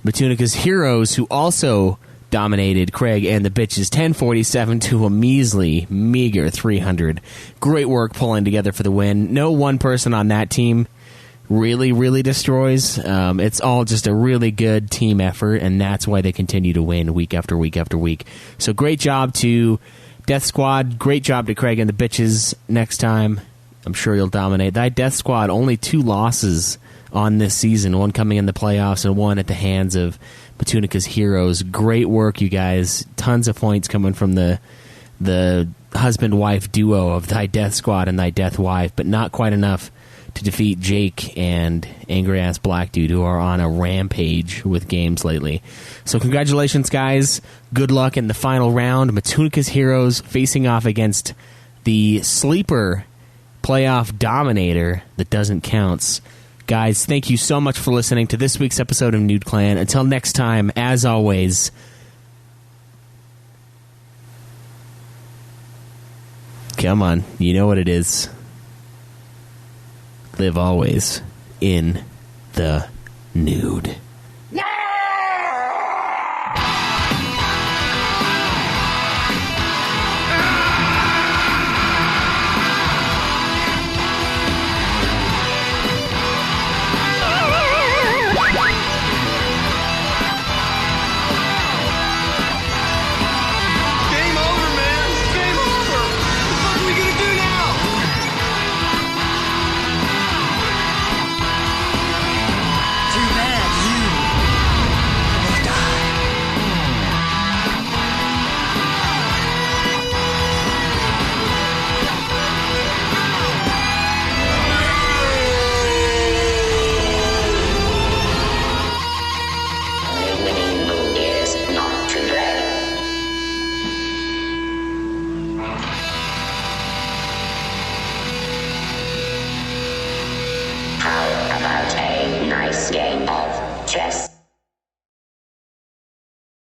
Matunica's Heroes, who also dominated Craig and the bitches 1047 to a meager 300. Great work pulling together for the win. No one person on that team really destroys. It's all just a really good team effort, and that's why they continue to win week after week after week. So great job to Death Squad. Great job to Craig and the bitches. Next time, I'm sure you'll dominate. That Death Squad, only 2 losses on this season, one coming in the playoffs and one at the hands of Matunica's Heroes. Great work, you guys. Tons of points coming from the husband-wife duo of Thy Death Squad and Thy Death Wife, but not quite enough to defeat Jake and Angry Ass Black Dude, who are on a rampage with games lately. So congratulations, guys. Good luck in the final round. Matunica's Heroes facing off against the sleeper playoff dominator that Doesn't Counts. Guys, thank you so much for listening to this week's episode of Nude Clan. Until next time, as always, come on, you know what it is. Live always in the nude.